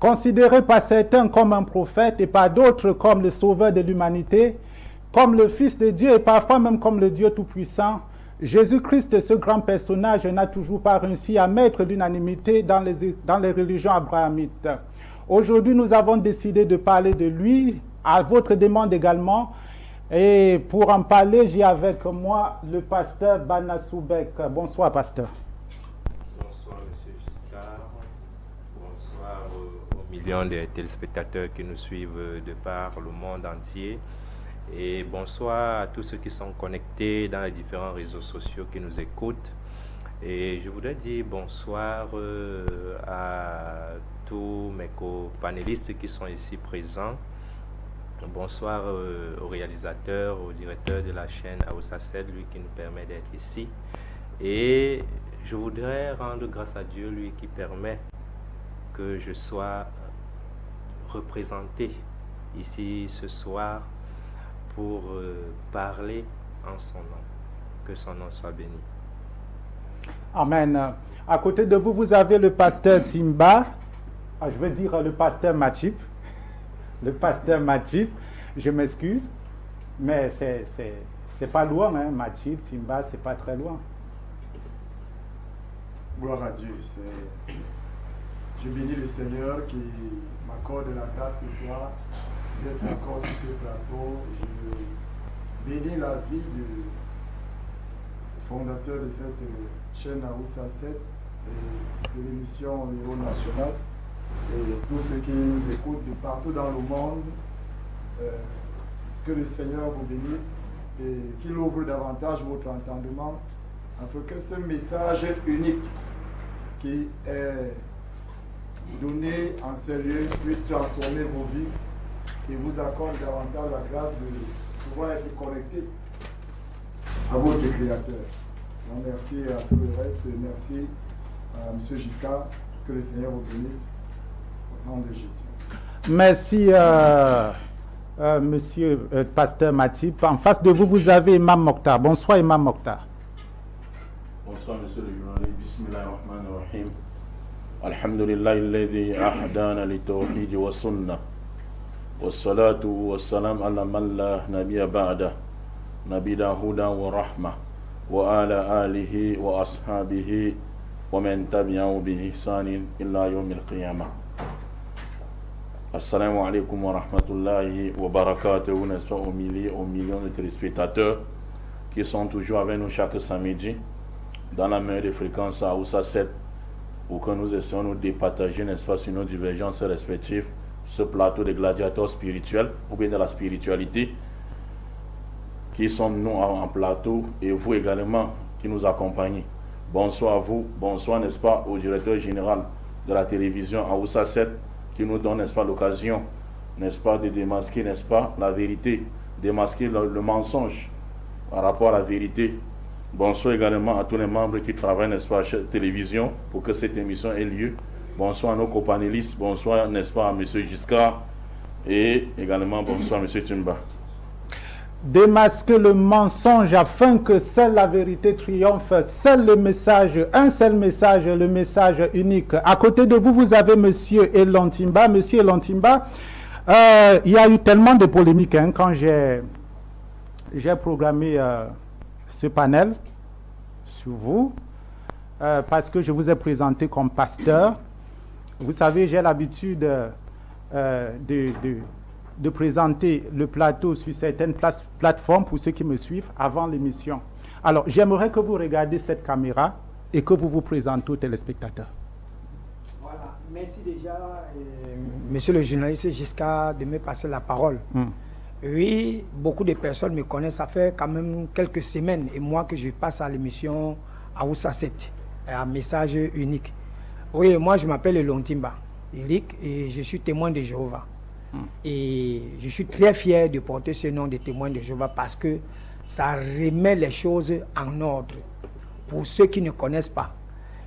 considéré par certains comme un prophète et par d'autres comme le sauveur de l'humanité, comme le Fils de Dieu et parfois même comme le Dieu Tout-Puissant, Jésus-Christ, ce grand personnage, n'a toujours pas réussi à mettre l'unanimité dans les religions abrahamites. Aujourd'hui, nous avons décidé de parler de lui, à votre demande également. Et pour en parler, j'ai avec moi le pasteur Bana Soubek. Bonsoir, pasteur. Bonsoir, monsieur Giscard. Bonsoir aux millions de téléspectateurs qui nous suivent de par le monde entier. Et bonsoir à tous ceux qui sont connectés dans les différents réseaux sociaux qui nous écoutent. Et je voudrais dire bonsoir à tous mes co-panélistes qui sont ici présents. Bonsoir au réalisateur, au directeur de la chaîne Aoussa 7, lui qui nous permet d'être ici. Et je voudrais rendre grâce à Dieu, lui qui permet que je sois représenté ici ce soir pour parler en son nom. Que son nom soit béni. Amen. À côté de vous, vous avez le pasteur Timba. Je veux dire le pasteur Machip. Le pasteur Machip. Je m'excuse. Mais c'est pas loin, hein. Machip, Timba, c'est pas très loin. Gloire à Dieu. Je bénis le Seigneur qui m'accorde la grâce ce soir d'être encore sur ce plateau. Je bénis la vie du fondateur de cette chaîne Aoussa 7 et de l'émission Héros National et tous ceux qui nous écoutent de partout dans le monde. Que le Seigneur vous bénisse et qu'il ouvre davantage votre entendement afin que ce message unique qui est donné en ces lieux puisse transformer vos vies et vous accorde davantage la grâce de pouvoir être connecté à votre Créateur. Donc, merci à tout le reste. Merci à M. Giscard. Que le Seigneur vous bénisse au nom de Jésus. Merci, monsieur pasteur Matip. En face de vous, vous avez Imam Mokhtar. Bonsoir, Imam Mokhtar. Bonsoir, monsieur le journaliste. Bismillahirrahmanirrahim. Alhamdulillah, alladhi ahdana li tawhid wa sunnah. والصلاة والسلام على من لا نبي بعده نبينا هدى ورحمة وعلى آله وأصحابه ومن تبعه بإحسان إلى يوم القيامة. Assalamu alaikum wa rahmatullahi wa barakatuh, n'est-ce pas, aux millions de téléspectateurs qui sont toujours avec nous chaque samedi dans la meilleure des fréquences à Aoussa 7 où que nous essayons de départager, n'est-ce pas, sur nos divergences respectives ce plateau de gladiateurs spirituels ou bien de la spiritualité qui sommes nous en plateau et vous également qui nous accompagnez. Bonsoir à vous, bonsoir, n'est-ce pas, au directeur général de la télévision Aoussa 7 qui nous donne, n'est-ce pas, l'occasion, n'est-ce pas, de démasquer, n'est-ce pas, la vérité, démasquer le mensonge par rapport à la vérité. Bonsoir également à tous les membres qui travaillent, n'est-ce pas, à la télévision pour que cette émission ait lieu. Bonsoir à nos copanélistes, bonsoir, n'est-ce pas, à M. Giscard et également bonsoir à M. Timba. Démasquer le mensonge afin que seule la vérité triomphe, seul le message, un seul message, le message unique. À côté de vous, vous avez M. Elon Timba. M. Elon Timba, il y a eu tellement de polémiques quand j'ai programmé ce panel sur vous, parce que je vous ai présenté comme pasteur. Vous savez, j'ai l'habitude de présenter le plateau sur certaines plateformes pour ceux qui me suivent avant l'émission. Alors, j'aimerais que vous regardiez cette caméra et que vous vous présentez aux téléspectateurs. Voilà. Merci déjà, monsieur le journaliste Giscard, de me passer la parole. Oui, beaucoup de personnes me connaissent. Ça fait quand même quelques semaines et mois que je passe à l'émission Aoussa 7, un message unique. Oui, moi je m'appelle Elon Timba, Eric, et je suis témoin de Jéhovah. Et je suis très fier de porter ce nom de témoin de Jéhovah parce que ça remet les choses en ordre pour ceux qui ne connaissent pas.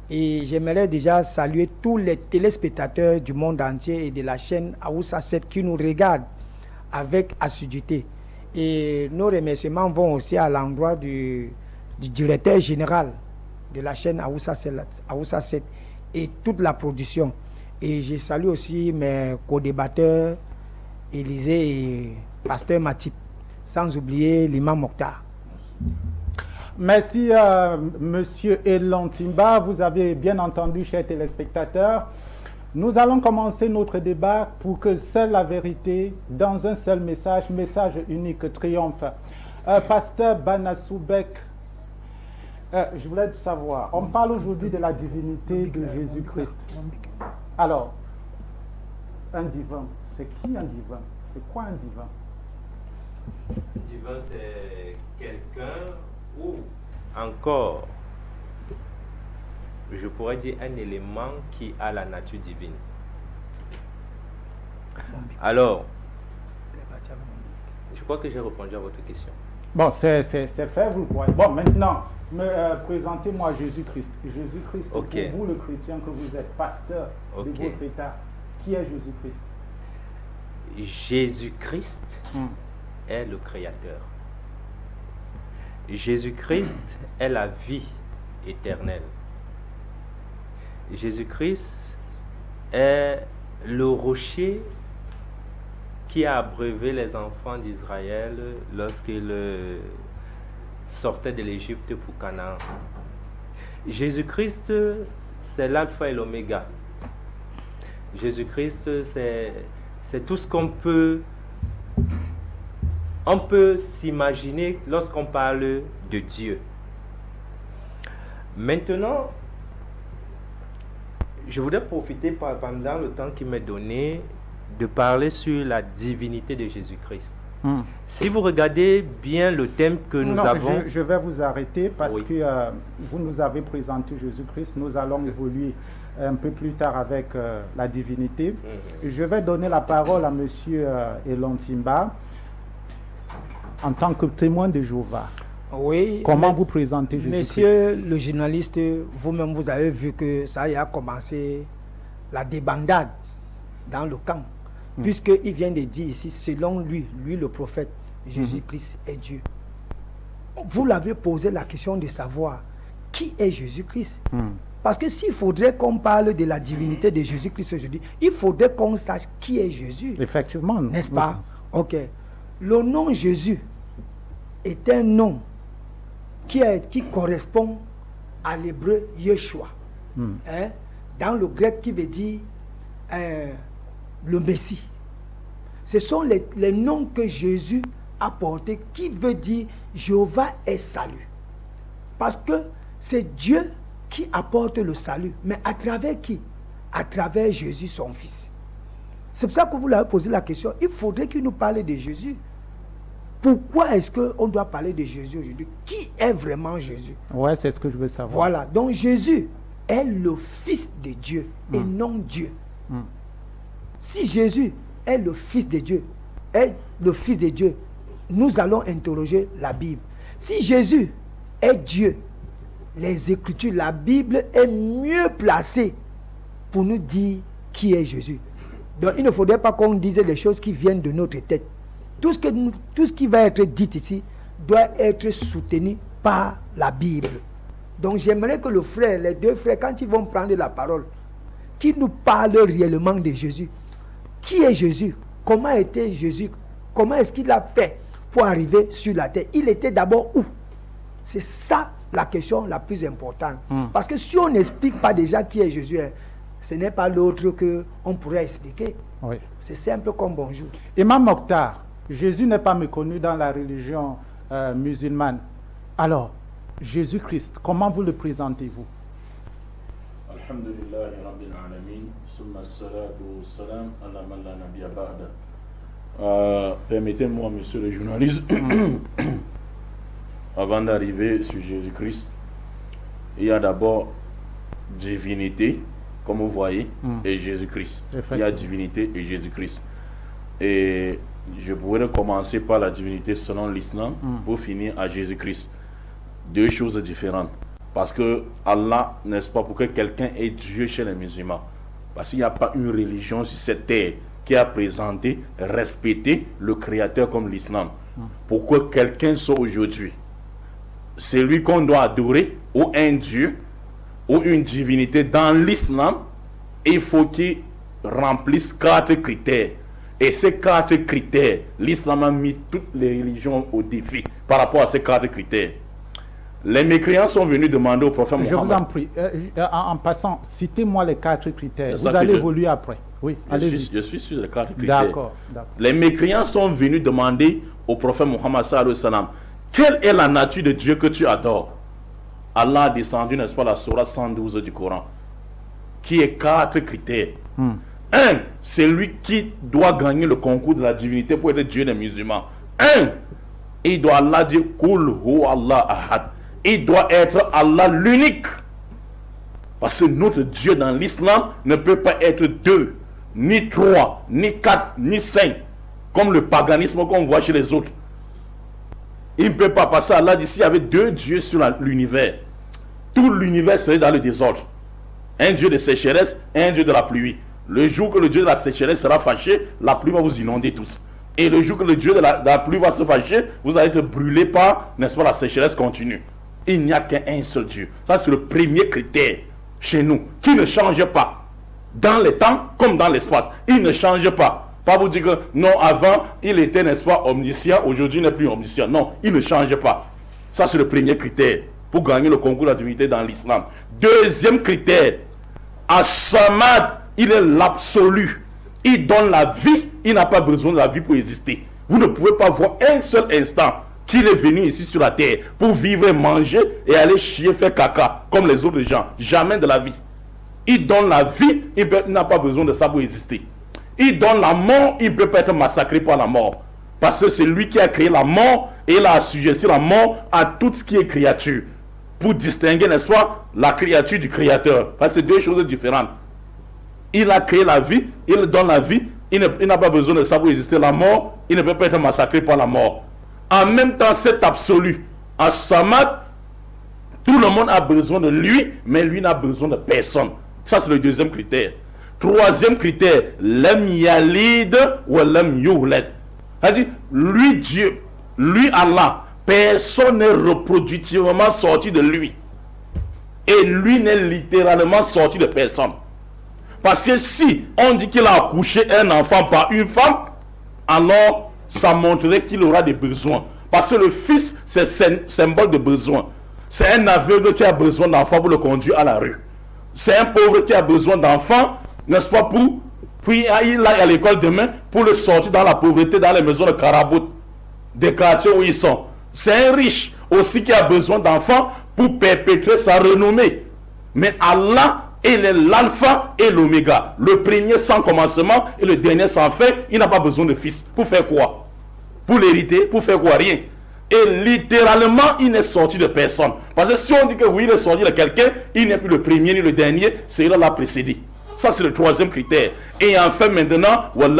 Et j'aimerais déjà saluer tous les téléspectateurs du monde entier et de la chaîne Aoussa 7 qui nous regardent avec assiduité. Et nos remerciements vont aussi à l'endroit du directeur général de la chaîne Aoussa 7 et toute la production. Et je salue aussi mes co-débatteurs, Élisée et Pasteur Matip, sans oublier l'imam Mokhtar. Merci, Monsieur Elan Timba. Vous avez bien entendu, chers téléspectateurs. Nous allons commencer notre débat pour que seule la vérité, dans un seul message unique, triomphe. Pasteur Banasoubek, je voulais savoir, on parle aujourd'hui de la divinité de Jésus-Christ. Alors, un divin, c'est qui un divin? C'est quoi un divin? Un divin, c'est quelqu'un ou encore, je pourrais dire un élément qui a la nature divine. Alors, je crois que j'ai répondu à votre question. Bon, c'est fait, vous le croyez. Bon, maintenant, présentez-moi Jésus-Christ. Jésus-Christ, Okay. Pour vous, le chrétien que vous êtes, pasteur de votre État, qui est Jésus-Christ? Jésus-Christ est le Créateur. Jésus-Christ est la vie éternelle. Jésus-Christ est le rocher qui a abreuvé les enfants d'Israël lorsqu'ils sortaient de l'Égypte pour Canaan. Jésus-Christ, c'est l'alpha et l'oméga. Jésus-Christ, c'est tout ce qu'on peut... On peut s'imaginer lorsqu'on parle de Dieu. Maintenant, je voudrais profiter pendant le temps qui m'est donné de parler sur la divinité de Jésus-Christ. Si vous regardez bien le thème que nous avons... Je vais vous arrêter parce Oui. que vous nous avez présenté Jésus-Christ. Nous allons évoluer un peu plus tard avec la divinité. Je vais donner la parole à Monsieur Elan Timba en tant que témoin de Jéhovah. Oui. Comment vous présentez Jésus-Christ? Monsieur le journaliste, vous-même, vous avez vu que ça y a commencé la débandade dans le camp. Puisqu'il vient de dire ici, selon lui le prophète, Jésus-Christ est Dieu. Vous l'avez posé la question de savoir qui est Jésus-Christ. Parce que s'il faudrait qu'on parle de la divinité de Jésus-Christ aujourd'hui, il faudrait qu'on sache qui est Jésus. Effectivement. N'est-ce pas? Ok. Le nom Jésus est un nom qui correspond à l'hébreu Yeshua. Hein? Dans le grec qui veut dire le Messie. Ce sont les noms que Jésus a portés qui veut dire Jéhovah est salut. Parce que c'est Dieu qui apporte le salut. Mais à travers qui? À travers Jésus, son Fils. C'est pour ça que vous l'avez posé la question. Il faudrait qu'il nous parle de Jésus. Pourquoi est-ce qu'on doit parler de Jésus aujourd'hui? Qui est vraiment Jésus? Ouais, c'est ce que je veux savoir. Voilà. Donc Jésus est le Fils de Dieu et non Dieu. Si Jésus est le Fils de Dieu, nous allons interroger la Bible. Si Jésus est Dieu, les Écritures, la Bible est mieux placée pour nous dire qui est Jésus. Donc il ne faudrait pas qu'on dise des choses qui viennent de notre tête. Tout ce qui va être dit ici doit être soutenu par la Bible. Donc j'aimerais que les deux frères, quand ils vont prendre la parole, qu'ils nous parlent réellement de Jésus. Qui est Jésus? Comment était Jésus? Comment est-ce qu'il a fait pour arriver sur la terre? Il était d'abord où? C'est ça la question la plus importante. Parce que si on n'explique pas déjà qui est Jésus, ce n'est pas l'autre qu'on pourrait expliquer. Oui. C'est simple comme bonjour. Imam Mokhtar, Jésus n'est pas méconnu dans la religion musulmane. Alors, Jésus-Christ, comment vous le présentez-vous? Alhamdulillah Rabbil Alamin, summa salatu wassalam ala man la nabiyya ba'da. Permettez-moi, monsieur le journaliste, avant d'arriver sur Jésus-Christ, il y a d'abord divinité, comme vous voyez, et Jésus-Christ. Il y a divinité et Jésus-Christ. Et je pourrais commencer par la divinité selon l'islam pour finir à Jésus-Christ. Deux choses différentes. Parce que Allah, n'est-ce pas, pour que quelqu'un ait Dieu chez les musulmans, parce qu'il n'y a pas une religion sur cette terre qui a présenté, respecté le Créateur comme l'islam. Pour que quelqu'un soit aujourd'hui celui qu'on doit adorer, ou un Dieu, ou une divinité dans l'islam, il faut qu'il remplissent 4 critères. Et ces 4 critères, l'islam a mis toutes les religions au défi par rapport à ces 4 critères. Les mécréants sont venus demander au prophète Mohammed. Je vous en prie, en passant, citez-moi les 4 critères. Vous allez évoluer après. Oui, allez-y. Je suis sur les 4 critères. D'accord. Les mécréants sont venus demander au prophète Mohammed sallallahu alayhi wa sallam, quelle est la nature de Dieu que tu adores? Allah a descendu, n'est-ce pas, la sourate 112 du Coran, qui est 4 critères. Un, c'est lui qui doit gagner le concours de la divinité pour être Dieu des musulmans. Il doit Allah dire Kul hu Allah ahad. Il doit être Allah l'unique. Parce que notre Dieu dans l'islam ne peut pas être 2, ni 3, ni 4, ni 5, comme le paganisme qu'on voit chez les autres. Il ne peut pas passer. Allah dit s'il y avait 2 dieux sur l'univers, tout l'univers serait dans le désordre. Un Dieu de sécheresse et un Dieu de la pluie. Le jour que le Dieu de la sécheresse sera fâché, la pluie va vous inonder tous. Et le jour que le Dieu de la pluie va se fâcher, vous allez être brûlés par, n'est-ce pas, la sécheresse continue. Il n'y a qu'un seul Dieu. Ça, c'est le premier critère chez nous, qui ne change pas. Dans les temps comme dans l'espace. Il ne change pas. Pas vous dire que non, avant, il était, n'est-ce pas, omniscient, aujourd'hui il n'est plus omniscient. Non, il ne change pas. Ça, c'est le premier critère pour gagner le concours de la divinité dans l'islam. Deuxième critère, As-Samad, il est l'absolu. Il donne la vie, il n'a pas besoin de la vie pour exister. Vous ne pouvez pas voir un seul instant qu'il est venu ici sur la terre pour vivre, manger et aller chier, faire caca, comme les autres gens. Jamais de la vie. Il donne la vie, il n'a pas besoin de ça pour exister. Il donne la mort, il ne peut pas être massacré par la mort. Parce que c'est lui qui a créé la mort et il a assujetti la mort à tout ce qui est créature. Pour distinguer, n'est-ce pas, la créature du créateur. Parce que c'est 2 choses différentes. Il a créé la vie, il donne la vie, il n'a pas besoin de ça pour exister. La mort, il ne peut pas être massacré par la mort. En même temps, cet absolu, As-Samad, tout le monde a besoin de lui, mais lui n'a besoin de personne. Ça, c'est le deuxième critère. Troisième critère, Lam yalid wa lam yulad. C'est-à-dire, lui Dieu, lui Allah, personne n'est reproductivement sorti de lui. Et lui n'est littéralement sorti de personne. Parce que si on dit qu'il a accouché un enfant par une femme, alors ça montrerait qu'il aura des besoins. Parce que le fils, c'est symbole de besoin. C'est un aveugle qui a besoin d'enfants pour le conduire à la rue. C'est un pauvre qui a besoin d'enfants, n'est-ce pas, puis il aille à l'école demain pour le sortir dans la pauvreté, dans les maisons de Karabout, des quartiers où ils sont. C'est un riche aussi qui a besoin d'enfants pour perpétuer sa renommée. Mais Allah, il est l'alpha et l'oméga. Le premier sans commencement et le dernier sans fin. Il n'a pas besoin de fils. Pour faire quoi? Pour l'hériter? Pour faire quoi? Rien. Et littéralement, il n'est sorti de personne. Parce que si on dit que oui, il est sorti de quelqu'un, il n'est plus le premier ni le dernier, c'est il l'a précédé. Ça, c'est le troisième critère. Et enfin, maintenant, rien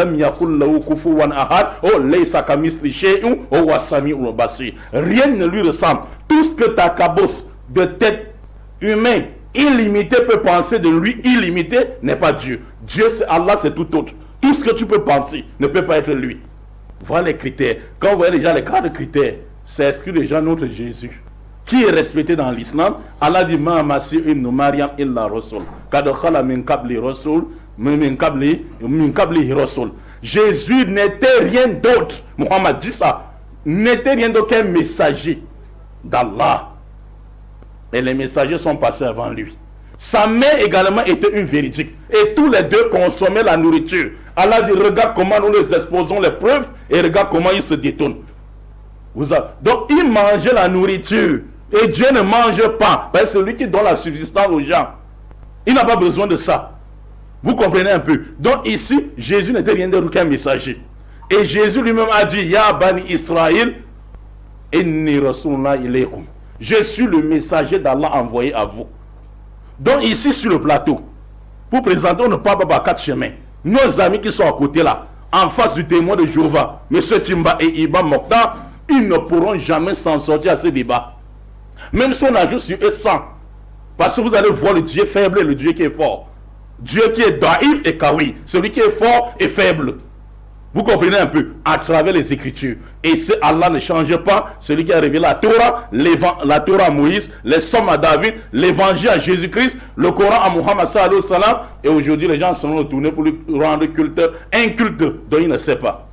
ne lui ressemble. Tout ce que ta cabosse de tête humaine illimité peut penser de lui illimité n'est pas Dieu. Dieu, c'est Allah, c'est tout autre. Tout ce que tu peux penser ne peut pas être lui. Voilà les critères. Quand vous voyez déjà les 4 critères, c'est exclut déjà notre Jésus, qui est respecté dans l'islam. Allah dit Ma Masih ibn Maryam illa Rasul. Kad khala min qabli Rasul, min qabli Rasul. Jésus n'était rien d'autre. Muhammad dit ça. N'était rien d'autre qu'un messager d'Allah. Et les messagers sont passés avant lui. Sa mère également était une véridique. Et tous les deux consommaient la nourriture. Allah dit regarde comment nous les exposons les preuves et regarde comment ils se détournent. Donc ils mangeaient la nourriture. Et Dieu ne mange pas. Parce que c'est lui qui donne la subsistance aux gens. Il n'a pas besoin de ça. Vous comprenez un peu. Donc ici, Jésus n'était rien d'autre qu'un messager. Et Jésus lui-même a dit Ya Bani Israël, inni rasulullah ilaykum. Je suis le messager d'Allah envoyé à vous. Donc ici sur le plateau, pour présenter, on ne parle pas par 4 chemins. Nos amis qui sont à côté là, en face du témoin de Jéhovah, M. Timba et Iba Mokhtar, ils ne pourront jamais s'en sortir à ce débat. Même si on ajoute sur eux 100. Parce que vous allez voir le Dieu faible et le Dieu qui est fort. Dieu qui est daïf et kawi. Celui qui est fort et faible. Vous comprenez un peu, à travers les Écritures. Et Allah ne change pas, celui qui a révélé la Torah à Moïse, les psaumes à David, l'évangile à Jésus-Christ, le Coran à Muhammad sallallahu alayhi wa sallam. Et aujourd'hui, les gens sont retournés pour lui rendre culte, un culte dont il ne sait pas.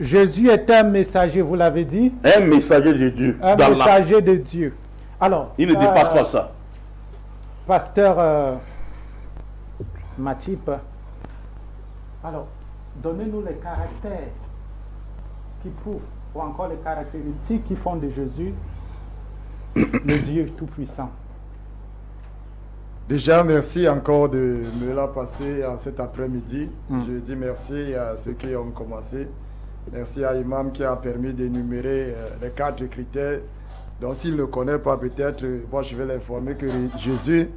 Jésus est un messager, vous l'avez dit. Un messager de Dieu. Un messager de Dieu. Alors, il ne dépasse pas ça. Pasteur Matip, alors, donnez-nous les caractères qui prouvent, ou encore les caractéristiques qui font de Jésus le Dieu Tout-Puissant. Déjà, merci encore de me la passer cet après-midi. Je dis merci à ceux qui ont commencé. Merci à Imam qui a permis d'énumérer les 4 critères. Donc s'il ne connaît pas, peut-être, moi je vais l'informer que Jésus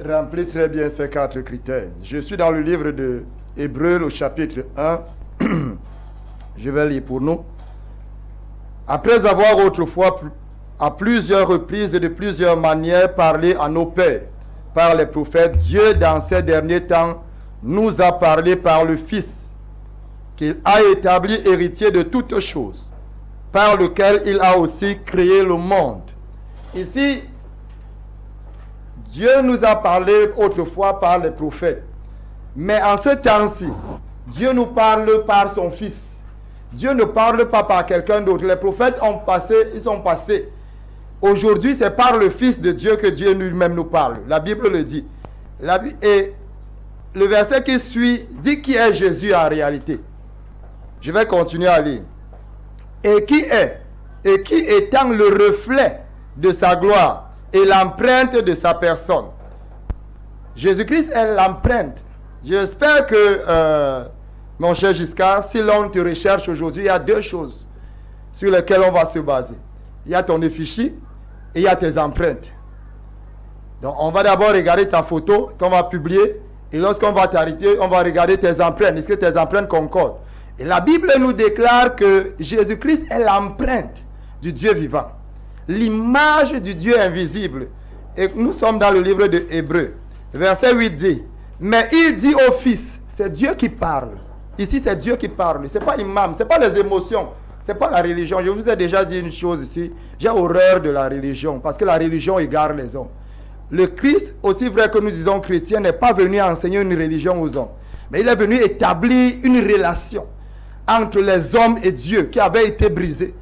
remplit très bien ces 4 critères. Je suis dans le livre de Hébreux, au chapitre 1. Je vais lire pour nous. Après avoir autrefois, à plusieurs reprises et de plusieurs manières, parlé à nos pères par les prophètes, Dieu, dans ces derniers temps, nous a parlé par le Fils, qu'il a établi héritier de toutes choses, par lequel il a aussi créé le monde. Ici, Dieu nous a parlé autrefois par les prophètes. Mais en ce temps-ci, Dieu nous parle par son Fils. Dieu ne parle pas par quelqu'un d'autre. Les prophètes ont passé, ils sont passés. Aujourd'hui, c'est par le Fils de Dieu que Dieu lui-même nous parle. La Bible le dit. Et le verset qui suit dit qui est Jésus en réalité. Je vais continuer à lire. Et qui étant le reflet de sa gloire et l'empreinte de sa personne. Jésus-Christ est l'empreinte. J'espère que, mon cher Giscard, si l'on te recherche aujourd'hui, il y a 2 choses sur lesquelles on va se baser. Il y a ton effigie et il y a tes empreintes. Donc, on va d'abord regarder ta photo qu'on va publier. Et lorsqu'on va t'arrêter, on va regarder tes empreintes. Est-ce que tes empreintes concordent? Et la Bible nous déclare que Jésus-Christ est l'empreinte du Dieu vivant. L'image du Dieu invisible. Et nous sommes dans le livre de Hébreux. Verset 8 dit, mais il dit au Fils, c'est Dieu qui parle. Ici, c'est Dieu qui parle. Ce n'est pas l'imam, ce n'est pas les émotions, ce n'est pas la religion. Je vous ai déjà dit une chose ici. J'ai horreur de la religion, parce que la religion égare les hommes. Le Christ, aussi vrai que nous disons chrétien, n'est pas venu enseigner une religion aux hommes. Mais il est venu établir une relation entre les hommes et Dieu qui avait été brisée.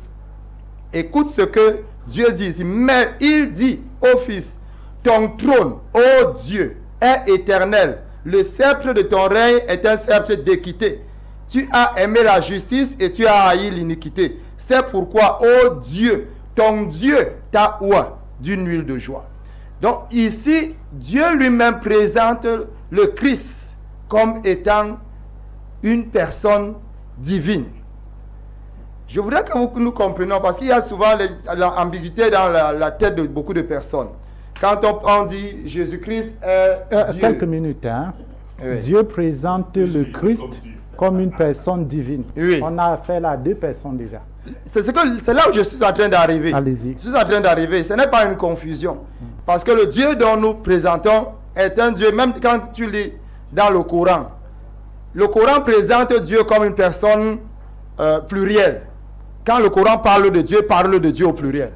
Écoute ce que Dieu dit ici. Mais il dit au Fils, ton trône, ô Dieu, est éternel. Le sceptre de ton règne est un sceptre d'équité. Tu as aimé la justice et tu as haï l'iniquité. C'est pourquoi, ô Dieu, ton Dieu t'a oint d'une huile de joie. Donc ici, Dieu lui-même présente le Christ comme étant une personne divine. Je voudrais que nous comprenions, parce qu'il y a souvent l'ambiguïté dans la tête de beaucoup de personnes. Quand on dit Jésus-Christ est Dieu. Quelques minutes, hein. Oui. Dieu présente le Christ comme une personne divine. Oui. On a affaire à 2 personnes déjà. C'est là où je suis en train d'arriver. Allez-y. Je suis en train d'arriver. Ce n'est pas une confusion. Parce que le Dieu dont nous présentons est un Dieu, même quand tu lis dans le Coran. Le Coran présente Dieu comme une personne plurielle. Quand le Coran parle de Dieu au pluriel.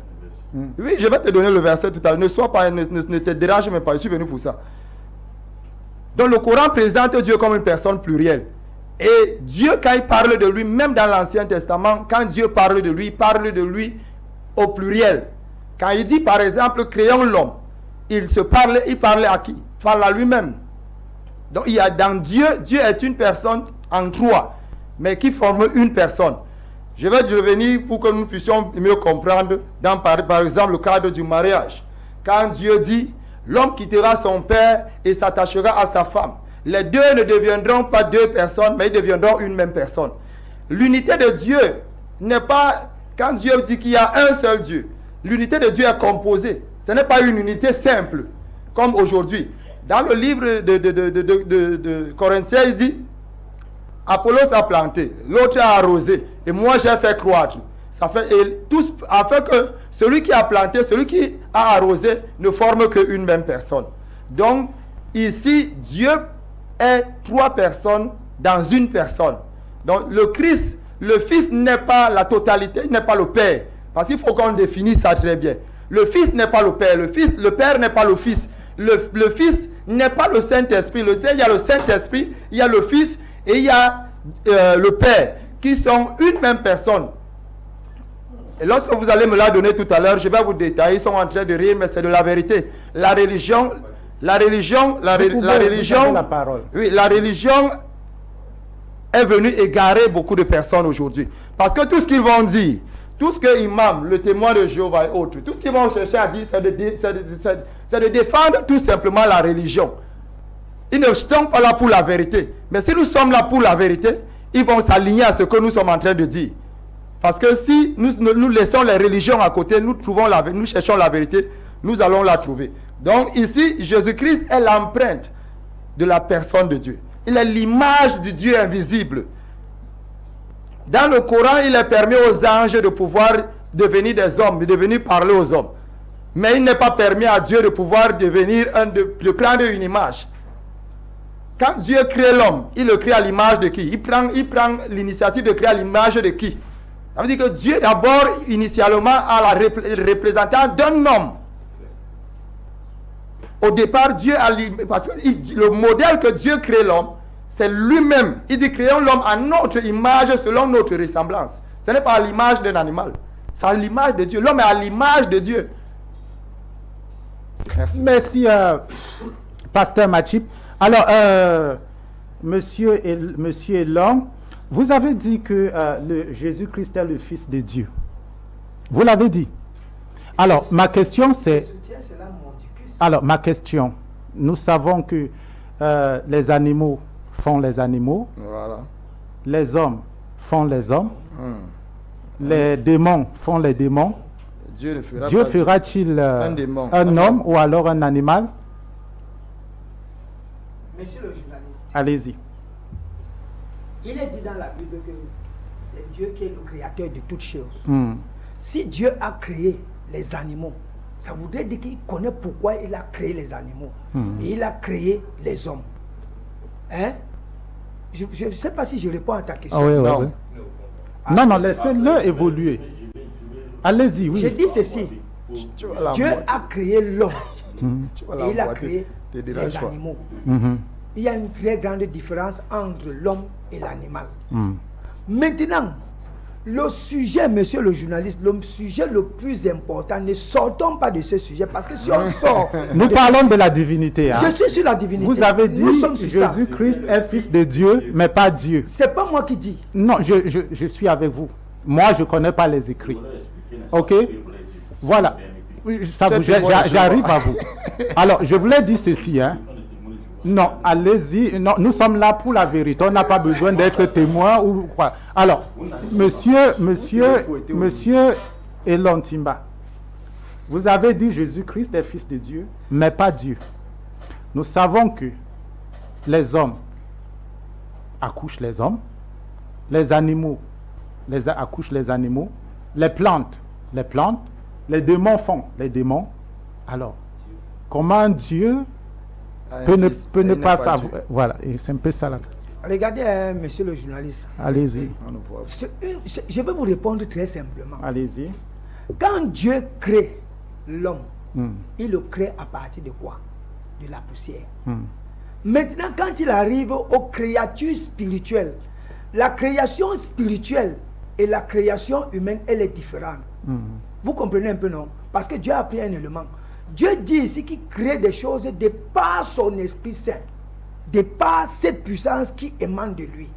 Oui, je vais te donner le verset tout à l'heure. Ne te dérange même pas, je suis venu pour ça. Donc le Coran présente Dieu comme une personne plurielle. Et Dieu, quand il parle de lui, même dans l'Ancien Testament, quand Dieu parle de lui, il parle de lui au pluriel. Quand il dit par exemple, créons l'homme, il parlait à qui? Il parle à lui-même. Donc il y a dans Dieu, Dieu est une personne en 3, mais qui forme une personne. Je vais revenir pour que nous puissions mieux comprendre dans par exemple le cadre du mariage. Quand Dieu dit, l'homme quittera son père et s'attachera à sa femme. Les 2 ne deviendront pas 2 personnes, mais ils deviendront une même personne. L'unité de Dieu n'est pas, quand Dieu dit qu'il y a un seul Dieu, l'unité de Dieu est composée. Ce n'est pas une unité simple, comme aujourd'hui. Dans le livre de Corinthiens, il dit, Apollos a planté, l'autre a arrosé, et moi j'ai fait croître. Afin que celui qui a planté, celui qui a arrosé, ne forme qu'une même personne. Donc, ici, Dieu est 3 personnes dans une personne. Donc le Christ, le Fils n'est pas la totalité, il n'est pas le Père. Parce qu'il faut qu'on définisse ça très bien. Le Fils n'est pas le Père, le Père n'est pas le Fils. Le Fils n'est pas le Saint-Esprit. Il y a le Saint-Esprit, il y a le Fils et il y a le Père, qui sont une même personne. Et lorsque vous allez me la donner tout à l'heure, je vais vous détailler, ils sont en train de rire, mais c'est de la vérité. La religion est venue égarer beaucoup de personnes aujourd'hui. Parce que tout ce qu'ils vont dire, tout ce que l'imam, le témoin de Jéhovah et autres, tout ce qu'ils vont chercher à dire, c'est de défendre tout simplement la religion. Ils ne sont pas là pour la vérité. Mais si nous sommes là pour la vérité, ils vont s'aligner à ce que nous sommes en train de dire. Parce que si nous laissons les religions à côté, nous cherchons la vérité, nous allons la trouver. Donc ici, Jésus-Christ est l'empreinte de la personne de Dieu. Il est l'image du Dieu invisible. Dans le Coran, il est permis aux anges de pouvoir devenir des hommes, de venir parler aux hommes. Mais il n'est pas permis à Dieu de pouvoir de prendre une image. Quand Dieu crée l'homme, il le crée à l'image de qui? Il prend l'initiative de créer à l'image de qui? Ça veut dire que Dieu d'abord, initialement, a la représentant d'un homme. Au départ, Dieu a parce que le modèle que Dieu crée l'homme, c'est lui-même. Il dit créons l'homme à notre image, selon notre ressemblance. Ce n'est pas à l'image d'un animal. C'est à l'image de Dieu. L'homme est à l'image de Dieu. Merci. Merci, Pasteur Machip. Alors, Monsieur Elon, vous avez dit que Jésus-Christ est le Fils de Dieu. Vous l'avez dit. Alors, ma question c'est... Alors, ma question, nous savons que les animaux font les animaux, voilà. Les hommes font les hommes, les démons font les démons. Dieu fera-t-il un homme ou alors un animal? Monsieur le journaliste, allez-y. Il est dit dans la Bible que c'est Dieu qui est le créateur de toutes choses. Si Dieu a créé les animaux, ça voudrait dire qu'il connaît pourquoi il a créé les animaux. Et il a créé les hommes. Hein? Je ne sais pas si je réponds à ta question. Non. Non, laissez-le évoluer. Allez-y, oui. Je dis ceci. Dieu a créé l'homme. Et il a créé les animaux. Il y a une très grande différence entre l'homme et l'animal. Maintenant, le sujet, monsieur le journaliste, le sujet le plus important, ne sortons pas de ce sujet, parce que si on sort... Nous parlons de la divinité. Hein? Je suis sur la divinité. Vous avez dit Jésus-Christ est fils de Dieu, mais pas Dieu. C'est pas moi qui dis. Non, je suis avec vous. Moi, je ne connais pas les écrits. Ok? Voilà. J'arrive à vous. Alors, je voulais dire ceci. Hein? Non, allez-y. Non, nous sommes là pour la vérité. On n'a pas besoin d'être témoin ou quoi. Alors, monsieur Elon Timba, vous avez dit Jésus-Christ est fils de Dieu, mais pas Dieu. Nous savons que les hommes accouchent les hommes, les animaux accouchent les animaux, les plantes, les démons font les démons. Alors, comment Dieu peut ne pas faire... Voilà, c'est un peu ça la question. Regardez, monsieur le journaliste. Allez-y. Je vais vous répondre très simplement. Allez-y. Quand Dieu crée l'homme, il le crée à partir de quoi? De la poussière. Maintenant, quand il arrive aux créatures spirituelles, la création spirituelle et la création humaine, elle est différente. Vous comprenez un peu, non? Parce que Dieu a pris un élément. Dieu dit ici qu'il crée des choses de par son Esprit Saint, de par cette puissance qui émane de lui.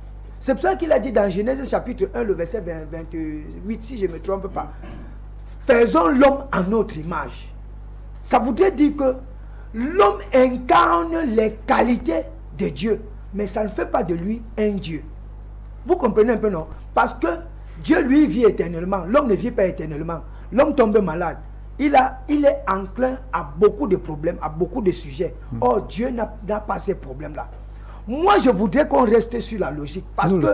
C'est pour ça qu'il a dit dans Genèse chapitre 1, le verset 28, si je ne me trompe pas, faisons l'homme à notre image. Ça voudrait dire que l'homme incarne les qualités de Dieu, mais ça ne fait pas de lui un Dieu. Vous comprenez un peu, non? Parce que Dieu, lui, vit éternellement. L'homme ne vit pas éternellement. L'homme tombe malade. Il est enclin à beaucoup de problèmes, à beaucoup de sujets. Or, Dieu n'a pas ces problèmes-là. Moi, je voudrais qu'on reste sur la logique. Parce que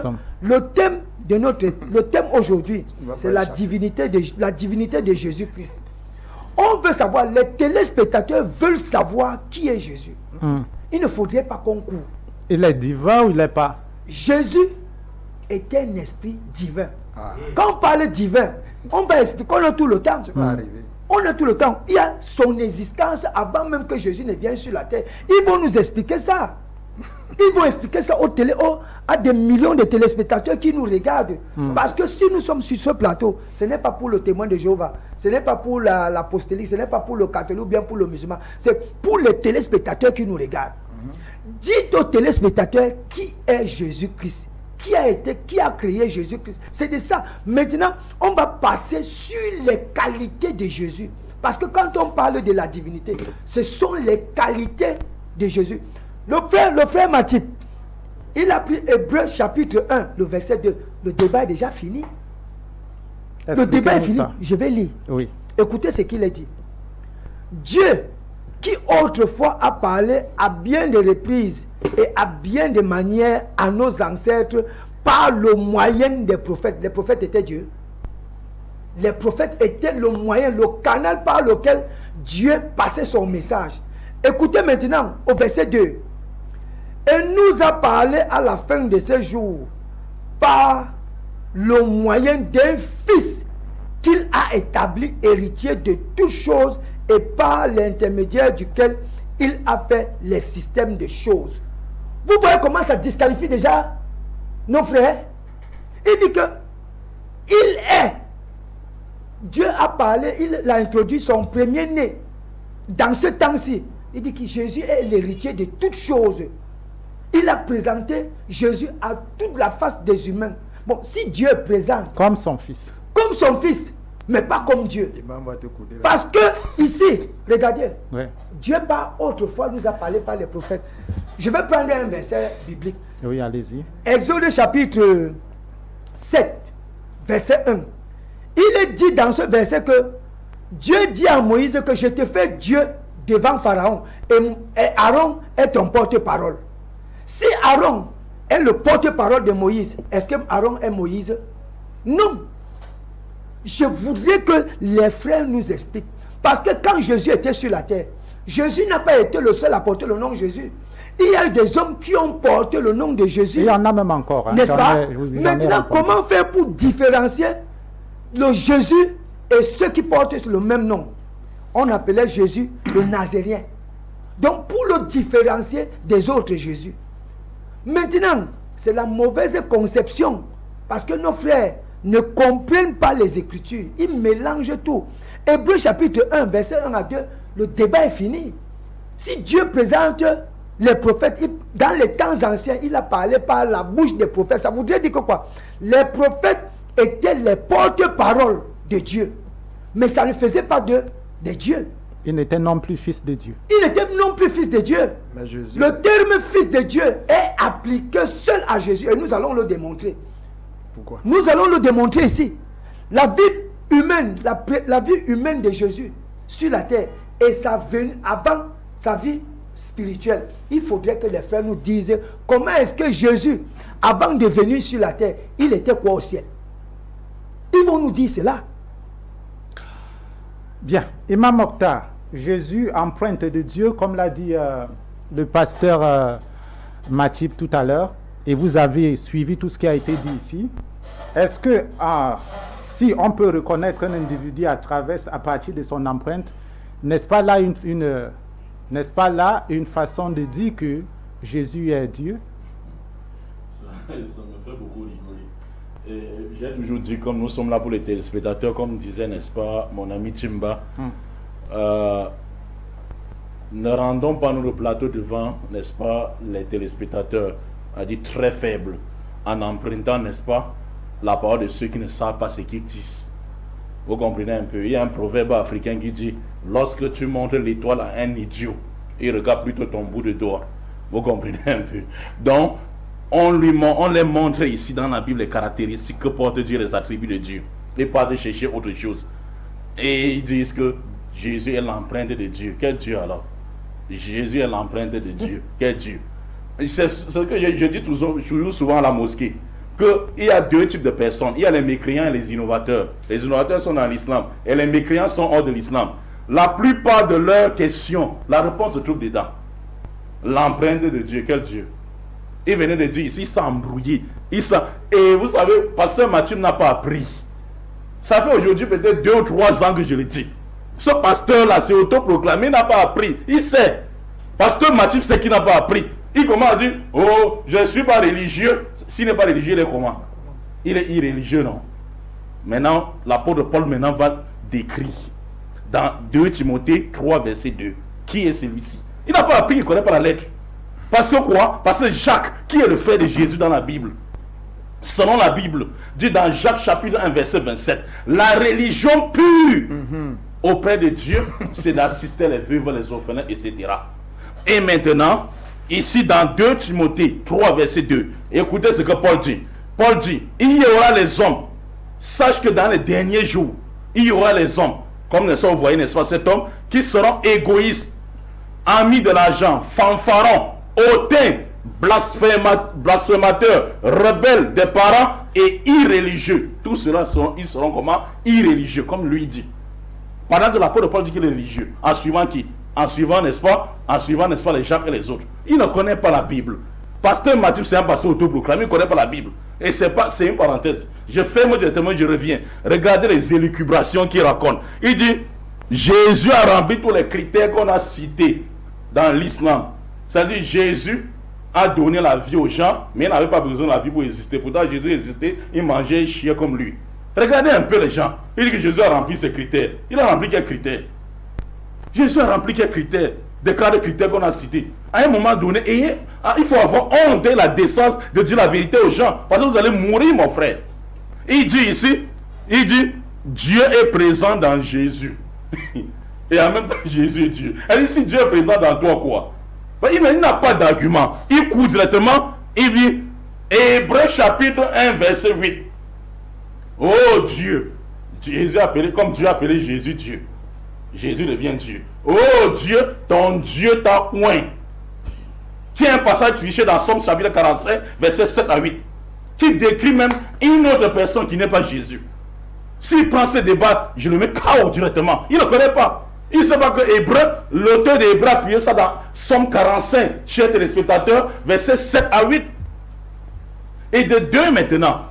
le thème aujourd'hui, c'est la divinité de Jésus-Christ. On veut savoir, les téléspectateurs veulent savoir qui est Jésus. Il ne faudrait pas qu'on court. Il est divin ou il n'est pas? Jésus est un esprit divin. Quand on parle divin, on va expliquer, on a tout le temps. On a tout le temps. Il y a son existence avant même que Jésus ne vienne sur la terre. Ils vont nous expliquer ça. Ils vont expliquer ça à des millions de téléspectateurs qui nous regardent. Parce que si nous sommes sur ce plateau, ce n'est pas pour le témoin de Jéhovah, ce n'est pas pour l'apostolique, ce n'est pas pour le catholique ou bien pour le musulman. C'est pour les téléspectateurs qui nous regardent. Dites aux téléspectateurs qui est Jésus-Christ. Qui a créé Jésus-Christ. C'est de ça. Maintenant, on va passer sur les qualités de Jésus. Parce que quand on parle de la divinité, ce sont les qualités de Jésus. Le frère Matip, il a pris Hébreux chapitre 1, le verset 2. Le débat est déjà fini. Le débat est fini. Je vais lire. Oui. Écoutez ce qu'il a dit. Dieu, qui autrefois a parlé à bien des reprises et à bien des manières à nos ancêtres par le moyen des prophètes. Les prophètes étaient Dieu. Les prophètes étaient le moyen, le canal par lequel Dieu passait son message. Écoutez maintenant au verset 2. Et nous a parlé à la fin de ces jours par le moyen d'un fils qu'il a établi héritier de toutes choses et par l'intermédiaire duquel il a fait les systèmes de choses. Vous voyez comment ça disqualifie déjà nos frères? Il dit que il est. Dieu a parlé, il a introduit son premier-né. Dans ce temps-ci, il dit que Jésus est l'héritier de toutes choses. Il a présenté Jésus à toute la face des humains. Bon, si Dieu présente comme son fils, mais pas comme Dieu. Parce que ici, regardez, Dieu par autrefois nous a parlé par les prophètes. Je vais prendre un verset biblique. Oui, allez-y. Exode chapitre 7, verset 1. Il est dit dans ce verset que Dieu dit à Moïse que je te fais Dieu devant Pharaon et Aaron est ton porte-parole. Si Aaron est le porte-parole de Moïse, est-ce que Aaron est Moïse? Non. Je voudrais que les frères nous expliquent. Parce que quand Jésus était sur la terre, Jésus n'a pas été le seul à porter le nom de Jésus. Il y a eu des hommes qui ont porté le nom de Jésus. Il y en a même encore. Hein. N'est-ce pas? Maintenant, comment faire pour différencier le Jésus et ceux qui portent le même nom? On appelait Jésus le Nazaréen. Donc, pour le différencier des autres Jésus. Maintenant, c'est la mauvaise conception. Parce que nos frères ne comprennent pas les Écritures. Ils mélangent tout. Hébreux chapitre 1, verset 1 à 2, le débat est fini. Si Dieu présente les prophètes, dans les temps anciens, il a parlé par la bouche des prophètes. Ça voudrait dire que quoi? Les prophètes étaient les porte-paroles de Dieu. Mais ça ne faisait pas de Dieu. Il n'était non plus fils de Dieu. Il n'était non plus fils de Dieu. Mais Jésus... Le terme fils de Dieu est appliqué seul à Jésus. Et nous allons le démontrer. Pourquoi? Nous allons le démontrer ici. La vie humaine, la vie humaine de Jésus sur la terre et sa venue avant sa vie spirituelle. Il faudrait que les frères nous disent comment est-ce que Jésus, avant de venir sur la terre, il était quoi au ciel? Ils vont nous dire cela. Bien. Imam Mokhtar, Jésus, empreinte de Dieu, comme l'a dit le pasteur Matip tout à l'heure, et vous avez suivi tout ce qui a été dit ici. Est-ce que si on peut reconnaître un individu à partir de son empreinte, n'est-ce pas là une façon de dire que Jésus est Dieu? Ça me fait beaucoup rigoler. J'ai toujours dit, comme nous sommes là pour les téléspectateurs, comme disait, n'est-ce pas, mon ami Chimba, ne rendons pas nous le plateau devant, n'est-ce pas, les téléspectateurs, a dit très faible, en empruntant, n'est-ce pas, la parole de ceux qui ne savent pas ce qu'ils disent. Vous comprenez un peu? Il y a un proverbe africain qui dit, lorsque tu montres l'étoile à un idiot, il regarde plutôt ton bout de doigt. Vous comprenez un peu? Donc, on les montre ici dans la Bible les caractéristiques que porte Dieu, les attributs de Dieu. Et pas de chercher autre chose. Et ils disent que Jésus est l'empreinte de Dieu. Quel Dieu alors? Jésus est l'empreinte de Dieu. Quel Dieu? C'est ce que je dis toujours souvent à la mosquée. Qu'il y a deux types de personnes. Il y a les mécréants et les innovateurs. Les innovateurs sont dans l'islam. Et les mécréants sont hors de l'islam. La plupart de leurs questions, la réponse se trouve dedans. L'empreinte de Dieu. Quel Dieu? Il venait de dire ici, il s'est embrouillé. Et vous savez, pasteur Mathieu n'a pas appris. Ça fait aujourd'hui peut-être 2 ou 3 ans que je le dis. Ce pasteur-là, c'est autoproclamé, n'a pas appris. Il sait. Pasteur Mathieu sait qu'il n'a pas appris. Il commence à dire, oh, je ne suis pas religieux. S'il n'est pas religieux, il est comment? Il est irréligieux, non? Maintenant, l'apôtre Paul maintenant va décrire dans 2 Timothée 3, verset 2. Qui est celui-ci? Il n'a pas appris, il ne connaît pas la lettre. Parce que quoi? Parce que Jacques, qui est le frère de Jésus dans la Bible, selon la Bible, dit dans Jacques chapitre 1, verset 27, la religion pure auprès de Dieu, c'est d'assister les veuves, les orphelins, etc. Et maintenant, ici dans 2 Timothée 3, verset 2, écoutez ce que Paul dit. Paul dit, il y aura les hommes. Sache que dans les derniers jours, il y aura les hommes, comme vous voyez, n'est-ce pas, cet homme, qui seront égoïstes, amis de l'argent, fanfarons, hautains, blasphémateurs, rebelles des parents et irréligieux. Tous ceux-là ils seront comment? Irréligieux, comme lui dit. Pendant que l'apôtre Paul dit qu'il est religieux. En suivant qui? En suivant, n'est-ce pas? En suivant, n'est-ce pas, les Jacques et les autres. Il ne connaît pas la Bible. Pasteur Mathieu, c'est un pasteur autoproclamé, il ne connaît pas la Bible. Et c'est une parenthèse. Je ferme directement, je reviens. Regardez les élucubrations qu'il raconte. Il dit, Jésus a rempli tous les critères qu'on a cités dans l'islam. C'est-à-dire, Jésus a donné la vie aux gens, mais il n'avait pas besoin de la vie pour exister. Pourtant, Jésus existait, il mangeait, il chiait comme lui. Regardez un peu les gens. Il dit que Jésus a rempli ces critères. Il a rempli quels critères? Jésus a rempli quels critères? Des cas de critères qu'on a cités. À un moment donné, il faut avoir honte et la décence de dire la vérité aux gens. Parce que vous allez mourir, mon frère. Il dit ici, il dit, Dieu est présent dans Jésus. Et en même temps, Jésus est Dieu. Elle dit, si Dieu est présent dans toi, quoi? Il n'a pas d'argument. Il court directement, il dit, Hébreux chapitre 1, verset 8. Oh Dieu, Jésus a appelé, comme Dieu a appelé Jésus Dieu. Jésus devient Dieu. Oh Dieu, ton Dieu t'a oint. Qui est un passage triché dans Somme chapitre 45, verset 7 à 8. Qui décrit même une autre personne qui n'est pas Jésus. S'il prend ce débat, je le mets KO directement. Il ne connaît pas. Il ne sait pas que Hébreu, l'auteur d'Hébreu a appuyé ça dans Somme 45, chers téléspectateurs, verset 7 à 8. Et de deux maintenant,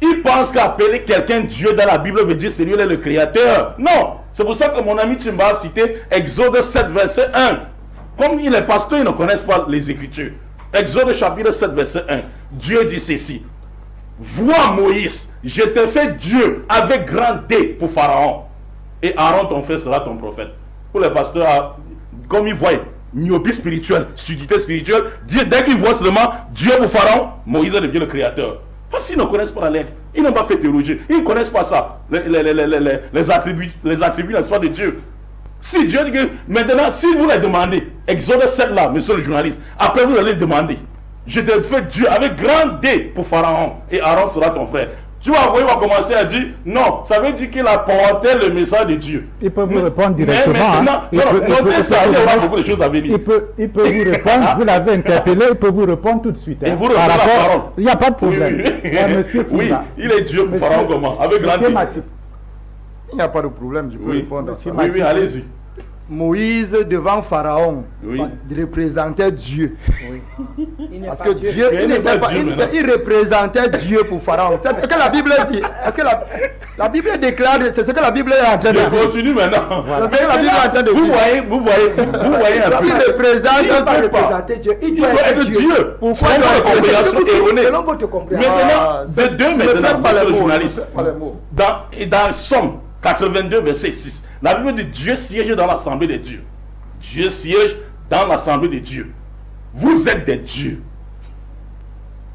il pense qu'appeler quelqu'un Dieu dans la Bible veut dire c'est lui le créateur. Non, c'est pour ça que mon ami Tumba a cité Exode 7, verset 1. Comme il est pasteur, ils ne connaissent pas les Écritures. Exode chapitre 7, verset 1. Dieu dit ceci. Vois Moïse, je t'ai fait Dieu avec grand D pour Pharaon. Et Aaron ton frère sera ton prophète. Pour les pasteurs, comme ils voient, myopie spirituelle, sudité spirituelle, dès qu'ils voient seulement Dieu pour Pharaon, Moïse devient le créateur. Parce qu'ils ne connaissent pas la lettre, ils n'ont pas fait théologie, ils ne connaissent pas ça, les attributs, n'est-ce pas, de Dieu. Si Dieu dit que, maintenant, si vous les demandez, Exode 7 là, monsieur le journaliste, après vous allez demander, je te fais Dieu avec grand D pour Pharaon, et Aaron sera ton frère. Tu vois, il va commencer à dire, non, ça veut dire qu'il a porté le message de Dieu. Il peut vous répondre directement. Mais maintenant, notez ça, il y aura beaucoup de choses à venir. Il peut vous répondre, vous l'avez interpellé, il peut vous répondre tout de suite. Et vous répondez la parole. Il n'y a pas de problème. Oui, il est Dieu pour Pharaon comment? Avec grand Dieu. Il n'y a pas de problème, je peux répondre. Oui, allez-y. Moïse devant Pharaon représentait Dieu. Oui. Parce que Dieu, il représentait Dieu pour Pharaon. C'est ce que la Bible dit. Est-ce que la Bible déclare, c'est ce que la Bible est en train de dire. Je continue maintenant. C'est ce que la Bible est en train de dire. Vous voyez un peu. Il représente Dieu. Il doit être Dieu. Pourquoi il doit être Dieu? Selon votre compréhension. Maintenant, de deux maintenant, le journaliste. Dans Somme 82, verset 6. La Bible dit Dieu siège dans l'assemblée des dieux. Dieu siège dans l'assemblée des dieux. Vous êtes des dieux.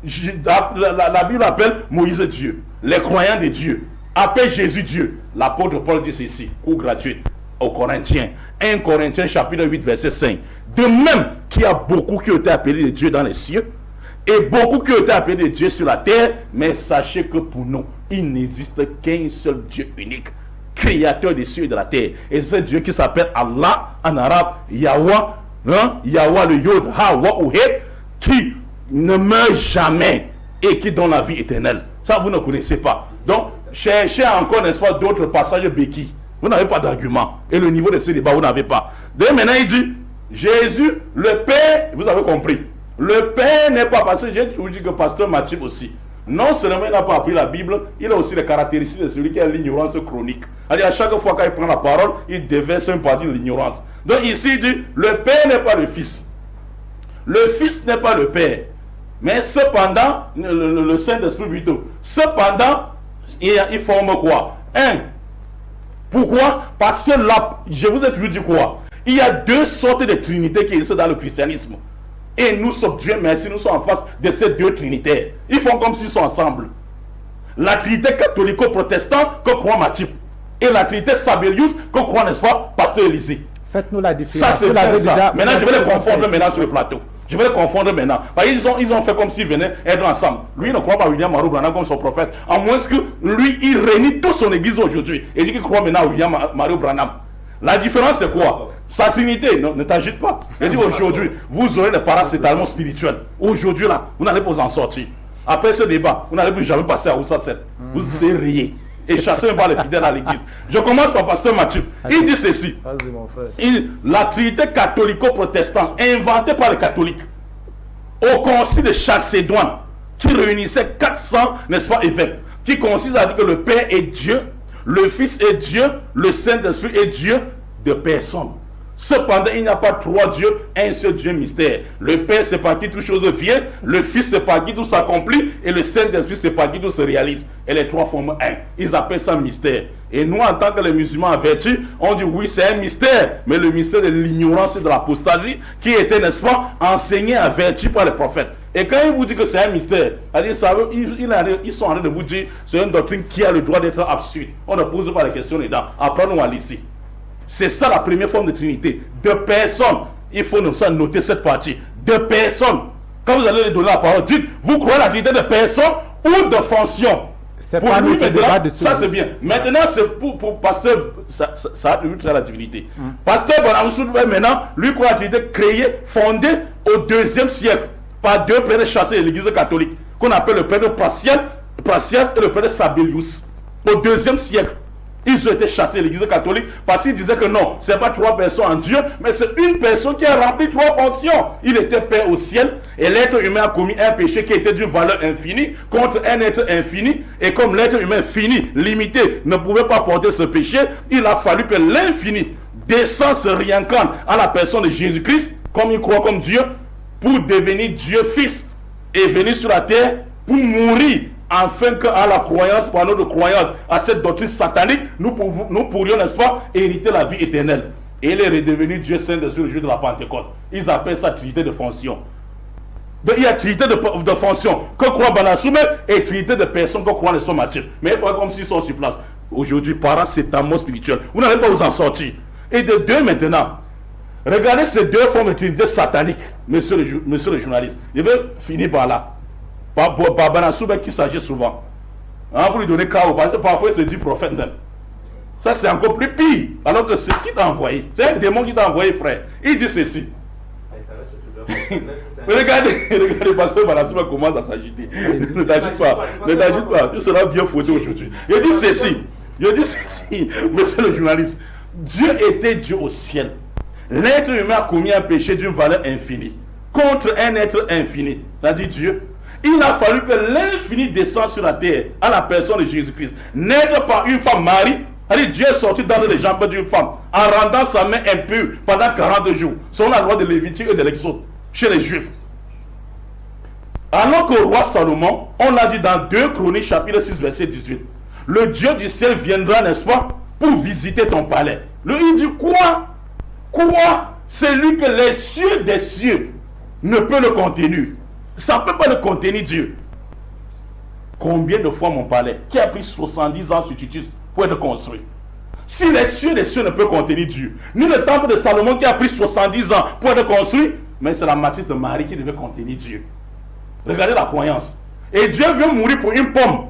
La Bible appelle Moïse Dieu. Les croyants des dieux appellent Jésus Dieu. L'apôtre Paul dit ceci, cours gratuit aux Corinthiens. 1 Corinthiens chapitre 8 verset 5. De même qu'il y a beaucoup qui ont été appelés des dieux dans les cieux et beaucoup qui ont été appelés des dieux sur la terre, mais sachez que pour nous, il n'existe qu'un seul Dieu unique, créateur des cieux et de la terre. Et c'est Dieu qui s'appelle Allah en arabe, Yahweh, Yahweh le Yod, Hawa ou He, qui ne meurt jamais et qui donne la vie éternelle. Ça, vous ne connaissez pas. Donc, cherchez encore, n'est-ce pas, d'autres passages béquilles. Vous n'avez pas d'argument. Et le niveau de ce débat, vous n'avez pas. Donc maintenant, il dit, Jésus, le Père, vous avez compris. Le Père n'est pas, parce que j'ai toujours dit que pasteur Mathieu aussi, non seulement il n'a pas appris la Bible, il a aussi les caractéristiques de celui qui a l'ignorance chronique. C'est-à-dire à chaque fois qu'il prend la parole, il déverse un parti de l'ignorance. Donc ici il dit, le Père n'est pas le Fils. Le Fils n'est pas le Père. Mais cependant, le Saint-Esprit plutôt, cependant, il forme quoi? Un. Pourquoi? Parce que là, je vous ai toujours dit quoi? Il y a deux sortes de trinités qui existent dans le christianisme. Et nous sommes, Dieu merci, nous sommes en face de ces deux trinités. Ils font comme s'ils sont ensemble. La trinité catholico-protestante que croit Mathieu. Et la trinité Sabellius que croit, n'est-ce pas, pasteur Élysée. Faites-nous la différence. Ça c'est bien ça. Maintenant je vais les confondre maintenant sur le plateau. Je vais les confondre maintenant. Parce qu'ils ont fait comme s'ils venaient être ensemble. Lui il ne croit pas à William Marou Branham comme son prophète. À moins que lui il réunit toute son église aujourd'hui. Et dit qu'il croit maintenant à William Marou Branham. La différence c'est quoi? Sa trinité, ne t'agite pas. Il dit aujourd'hui, vous aurez des paracétamol spirituels. Aujourd'hui là, vous n'allez pas vous en sortir. Après ce débat, vous n'allez plus jamais passer à Oussa 7. Vous serez rayés. Et chasser par les fidèles à l'église. Je commence par pasteur Mathieu. Il dit ceci. Vas-y, mon frère. La trinité catholico-protestante inventée par les catholiques au concile de Chalcédoine qui réunissait 400, n'est-ce pas, évêques, qui consiste à dire que le Père est Dieu, le Fils est Dieu, le Saint-Esprit est Dieu de personne. Cependant, il n'y a pas trois dieux, un seul Dieu mystère. Le Père, c'est par qui toute chose vient, le Fils, c'est par qui tout s'accomplit, et le Saint-Esprit, c'est par qui tout se réalise. Et les trois forment un. Ils appellent ça mystère. Et nous, en tant que les musulmans avertis, on dit oui, c'est un mystère, mais le mystère de l'ignorance et de l'apostasie qui était, n'est-ce pas, enseigné, averti par les prophètes. Et quand ils vous disent que c'est un mystère, ils sont en train de vous dire c'est une doctrine qui a le droit d'être absurde. On ne pose pas les questions dedans. Apprenons à l'ici. C'est ça la première forme de trinité. De personnes. Il faut noter cette partie. De personnes. Quand vous allez lui donner la parole, dites, vous croyez la trinité de personnes ou de fonctions? C'est pour pas lui, de ça c'est bien. Maintenant, c'est pour pasteur, ça a toujours la divinité. Pasteur Bonamoussou, maintenant, lui croit la trinité créée, fondée au 2e siècle par deux prêtres chassés de l'église catholique, qu'on appelle le prêtre Pracias et le prêtre Sabellius. Au 2e siècle. Ils ont été chassés de l'église catholique parce qu'ils disaient que non, ce n'est pas trois personnes en Dieu, mais c'est une personne qui a rempli trois fonctions. Il était Père au ciel et l'être humain a commis un péché qui était d'une valeur infinie contre un être infini. Et comme l'être humain fini, limité, ne pouvait pas porter ce péché, il a fallu que l'infini descende, se réincarne à la personne de Jésus-Christ, comme il croit comme Dieu, pour devenir Dieu Fils et venir sur la terre pour mourir. Afin qu'à la croyance, par notre croyance, à cette doctrine satanique, nous pourrions, n'est-ce pas, hériter la vie éternelle. Et il est redevenu Dieu Saint le jour de la Pentecôte. Ils appellent ça trinité de fonction. Donc il y a trinité de fonction que croit Banasoumé et trinité de personnes que croit l'Esprit Mathieu. Mais il faut comme s'ils sont sur place. Aujourd'hui, paracétamol spirituel. Vous n'allez pas vous en sortir. Et de deux maintenant, regardez ces deux formes de trinité satanique, monsieur le journaliste. Je vais finir par là. Par Banasoumé qui s'agit souvent. Pour lui donner chaos, parce que parfois il se dit prophète même. Ça c'est encore plus pire. Alors que c'est qui t'a envoyé? C'est un démon qui t'a envoyé, frère. Il dit ceci. Regardez, parce que Banasoumé commence à s'agiter. Ne t'agite pas. Tu seras bien fouetté aujourd'hui. Il dit ceci. Monsieur le journaliste. Dieu était Dieu au ciel. L'être humain a commis un péché d'une valeur infinie contre un être infini. C'est-à-dire Dieu. Il a fallu que l'infini descende sur la terre à la personne de Jésus-Christ. Naître par une femme Marie, Dieu est sorti dans les jambes d'une femme en rendant sa main impure pendant 40 jours. Selon la loi de Lévitique et de l'Exode chez les Juifs. Alors qu'au roi Salomon, on a dit dans 2 Chroniques chapitre 6 verset 18, le Dieu du ciel viendra, n'est-ce pas, pour visiter ton palais. Il dit quoi? C'est lui que les cieux des cieux ne peut le contenir. Ça ne peut pas le contenir Dieu. Combien de fois mon palais, qui a pris 70 ans sur Titus pour être construit? Si les cieux des cieux ne peuvent contenir Dieu, ni le temple de Salomon qui a pris 70 ans pour être construit, mais c'est la matrice de Marie qui devait contenir Dieu. Regardez la croyance. Et Dieu vient mourir pour une pomme.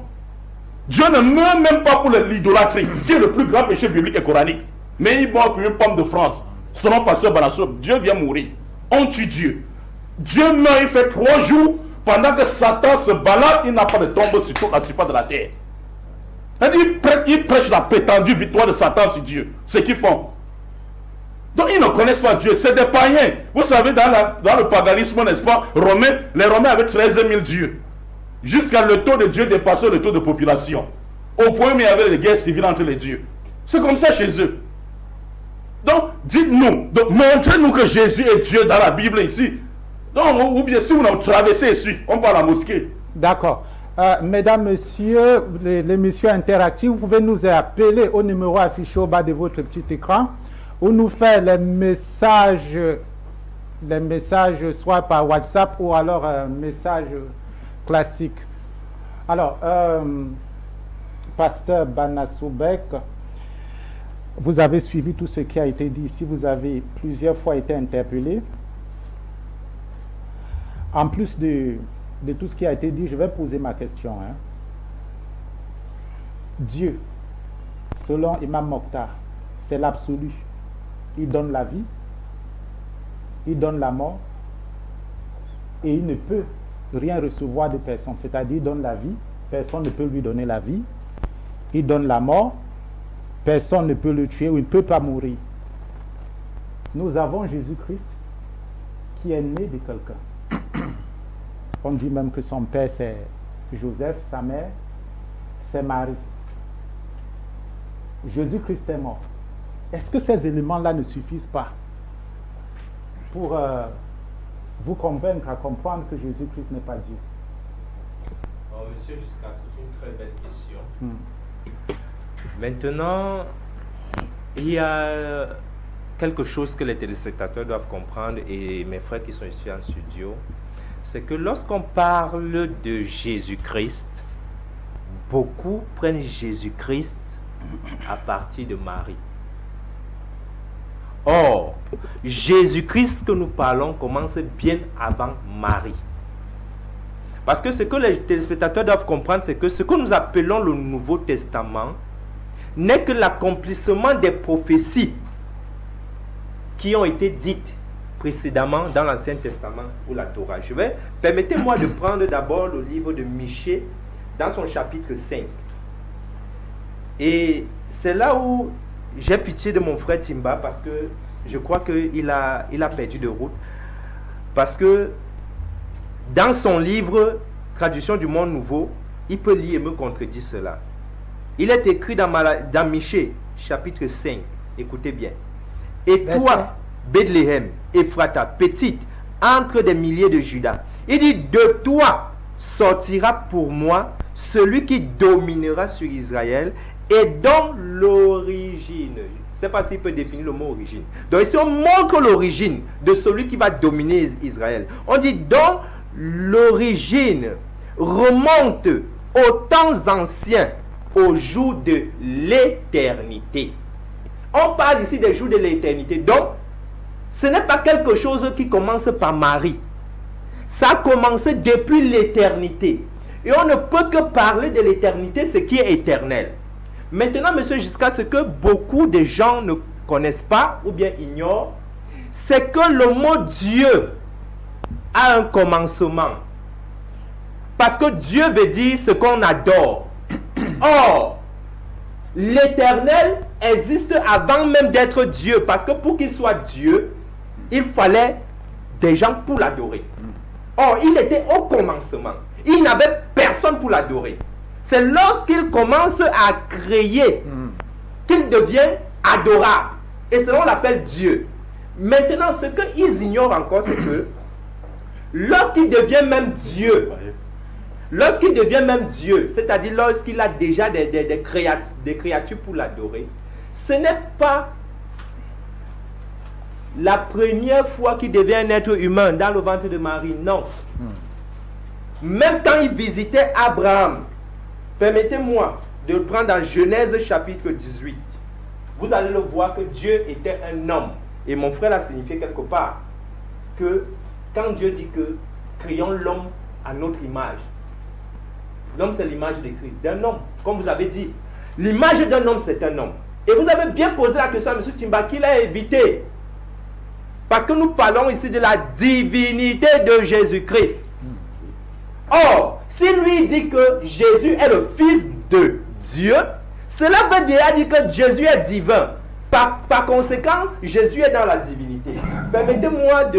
Dieu ne meurt même pas pour l'idolâtrie, qui est le plus grand péché biblique et coranique. Mais il meurt pour une pomme de France. Selon pasteur Banasoum, Dieu vient mourir. On tue Dieu. Dieu meurt, il fait 3 jours, pendant que Satan se balade, il n'a pas de tombe sur toute la surface de la terre. Il prêche la prétendue victoire de Satan sur Dieu. C'est ce qu'ils font. Donc ils ne connaissent pas Dieu, c'est des païens. Vous savez, dans le paganisme, n'est-ce pas, les Romains avaient 13 000 dieux. Jusqu'à le taux de Dieu dépassait le taux de population. Au point où il y avait des guerres civiles entre les dieux. C'est comme ça chez eux. Donc, dites-nous, montrez-nous que Jésus est Dieu dans la Bible ici. Donc, ou bien si vous nous traversez ici, on va à la mosquée. D'accord. Mesdames, Messieurs, les messieurs interactifs, vous pouvez nous appeler au numéro affiché au bas de votre petit écran ou nous faire les messages soit par WhatsApp ou alors un message classique. Alors, Pasteur Banasoubek, vous avez suivi tout ce qui a été dit ici, vous avez plusieurs fois été interpellé. En plus de tout ce qui a été dit, je vais poser ma question. Dieu, selon Imam Mokhtar, c'est l'absolu. Il donne la vie, il donne la mort, et il ne peut rien recevoir de personne. C'est-à-dire, il donne la vie, personne ne peut lui donner la vie. Il donne la mort, personne ne peut le tuer ou il ne peut pas mourir. Nous avons Jésus-Christ qui est né de quelqu'un. On dit même que son père c'est Joseph, sa mère c'est Marie. Jésus-Christ est mort. Est-ce que ces éléments-là ne suffisent pas pour vous convaincre à comprendre que Jésus-Christ n'est pas Dieu? Monsieur Giscard, c'est une très belle question. Maintenant, il y a quelque chose que les téléspectateurs doivent comprendre et mes frères qui sont ici en studio, c'est que lorsqu'on parle de Jésus-Christ, beaucoup prennent Jésus-Christ à partir de Marie. Or, Jésus-Christ que nous parlons commence bien avant Marie. Parce que ce que les téléspectateurs doivent comprendre, c'est que ce que nous appelons le Nouveau Testament n'est que l'accomplissement des prophéties qui ont été dites précédemment dans l'Ancien Testament ou la Torah. Permettez-moi de prendre d'abord le livre de Michée dans son chapitre 5. Et c'est là où j'ai pitié de mon frère Timba parce que je crois qu'il a perdu de route. Parce que dans son livre Traduction du Monde Nouveau, il peut lire et me contredire cela. Il est écrit dans Michée, chapitre 5. Écoutez bien. Et toi, Bethléem, Ephrata, petite, entre des milliers de Judas. Il dit, de toi sortira pour moi celui qui dominera sur Israël et dont l'origine. Je ne sais pas s'il peut définir le mot origine. Donc ici, on montre l'origine de celui qui va dominer Israël. On dit, dont l'origine remonte aux temps anciens, aux jours de l'éternité. On parle ici des jours de l'éternité. Donc, ce n'est pas quelque chose qui commence par Marie. Ça a commencé depuis l'éternité. Et on ne peut que parler de l'éternité, ce qui est éternel. Maintenant, monsieur Giscard, ce que beaucoup de gens ne connaissent pas ou bien ignorent, c'est que le mot Dieu a un commencement. Parce que Dieu veut dire ce qu'on adore. Or, l'éternel existe avant même d'être Dieu. Parce que pour qu'il soit Dieu, il fallait des gens pour l'adorer. Or, il était au commencement. Il n'avait personne pour l'adorer. C'est lorsqu'il commence à créer qu'il devient adorable. Et cela, on l'appelle Dieu. Maintenant, ce qu'ils ignorent encore, c'est que lorsqu'il devient même Dieu, c'est-à-dire lorsqu'il a déjà des créatures pour l'adorer, ce n'est pas la première fois qu'il devient un être humain dans le ventre de Marie, non. Même quand il visitait Abraham, permettez-moi de le prendre dans Genèse chapitre 18. Vous allez le voir que Dieu était un homme. Et mon frère l'a signifié quelque part. Que quand Dieu dit que créons l'homme à notre image. L'homme c'est l'image de Christ, d'un homme. Comme vous avez dit, l'image d'un homme c'est un homme. Et vous avez bien posé la question à M. Timba qu'il a évité. Parce que nous parlons ici de la divinité de Jésus-Christ. Or, si lui dit que Jésus est le Fils de Dieu, cela veut dire que Jésus est divin. Par conséquent, Jésus est dans la divinité. Permettez-moi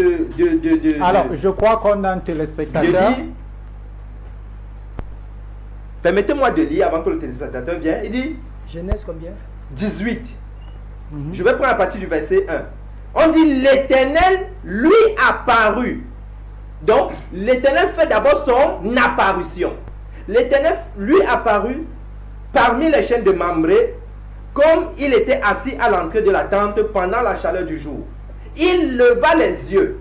Alors, je crois qu'on a un téléspectateur. Permettez-moi de lire avant que le téléspectateur vienne. Il dit Genèse combien? 18. Je vais prendre à partir du verset 1. On dit l'Éternel lui apparut. Donc, l'Éternel fait d'abord son apparition. L'Éternel lui apparut parmi les chaînes de Mamré, comme il était assis à l'entrée de la tente pendant la chaleur du jour. Il leva les yeux,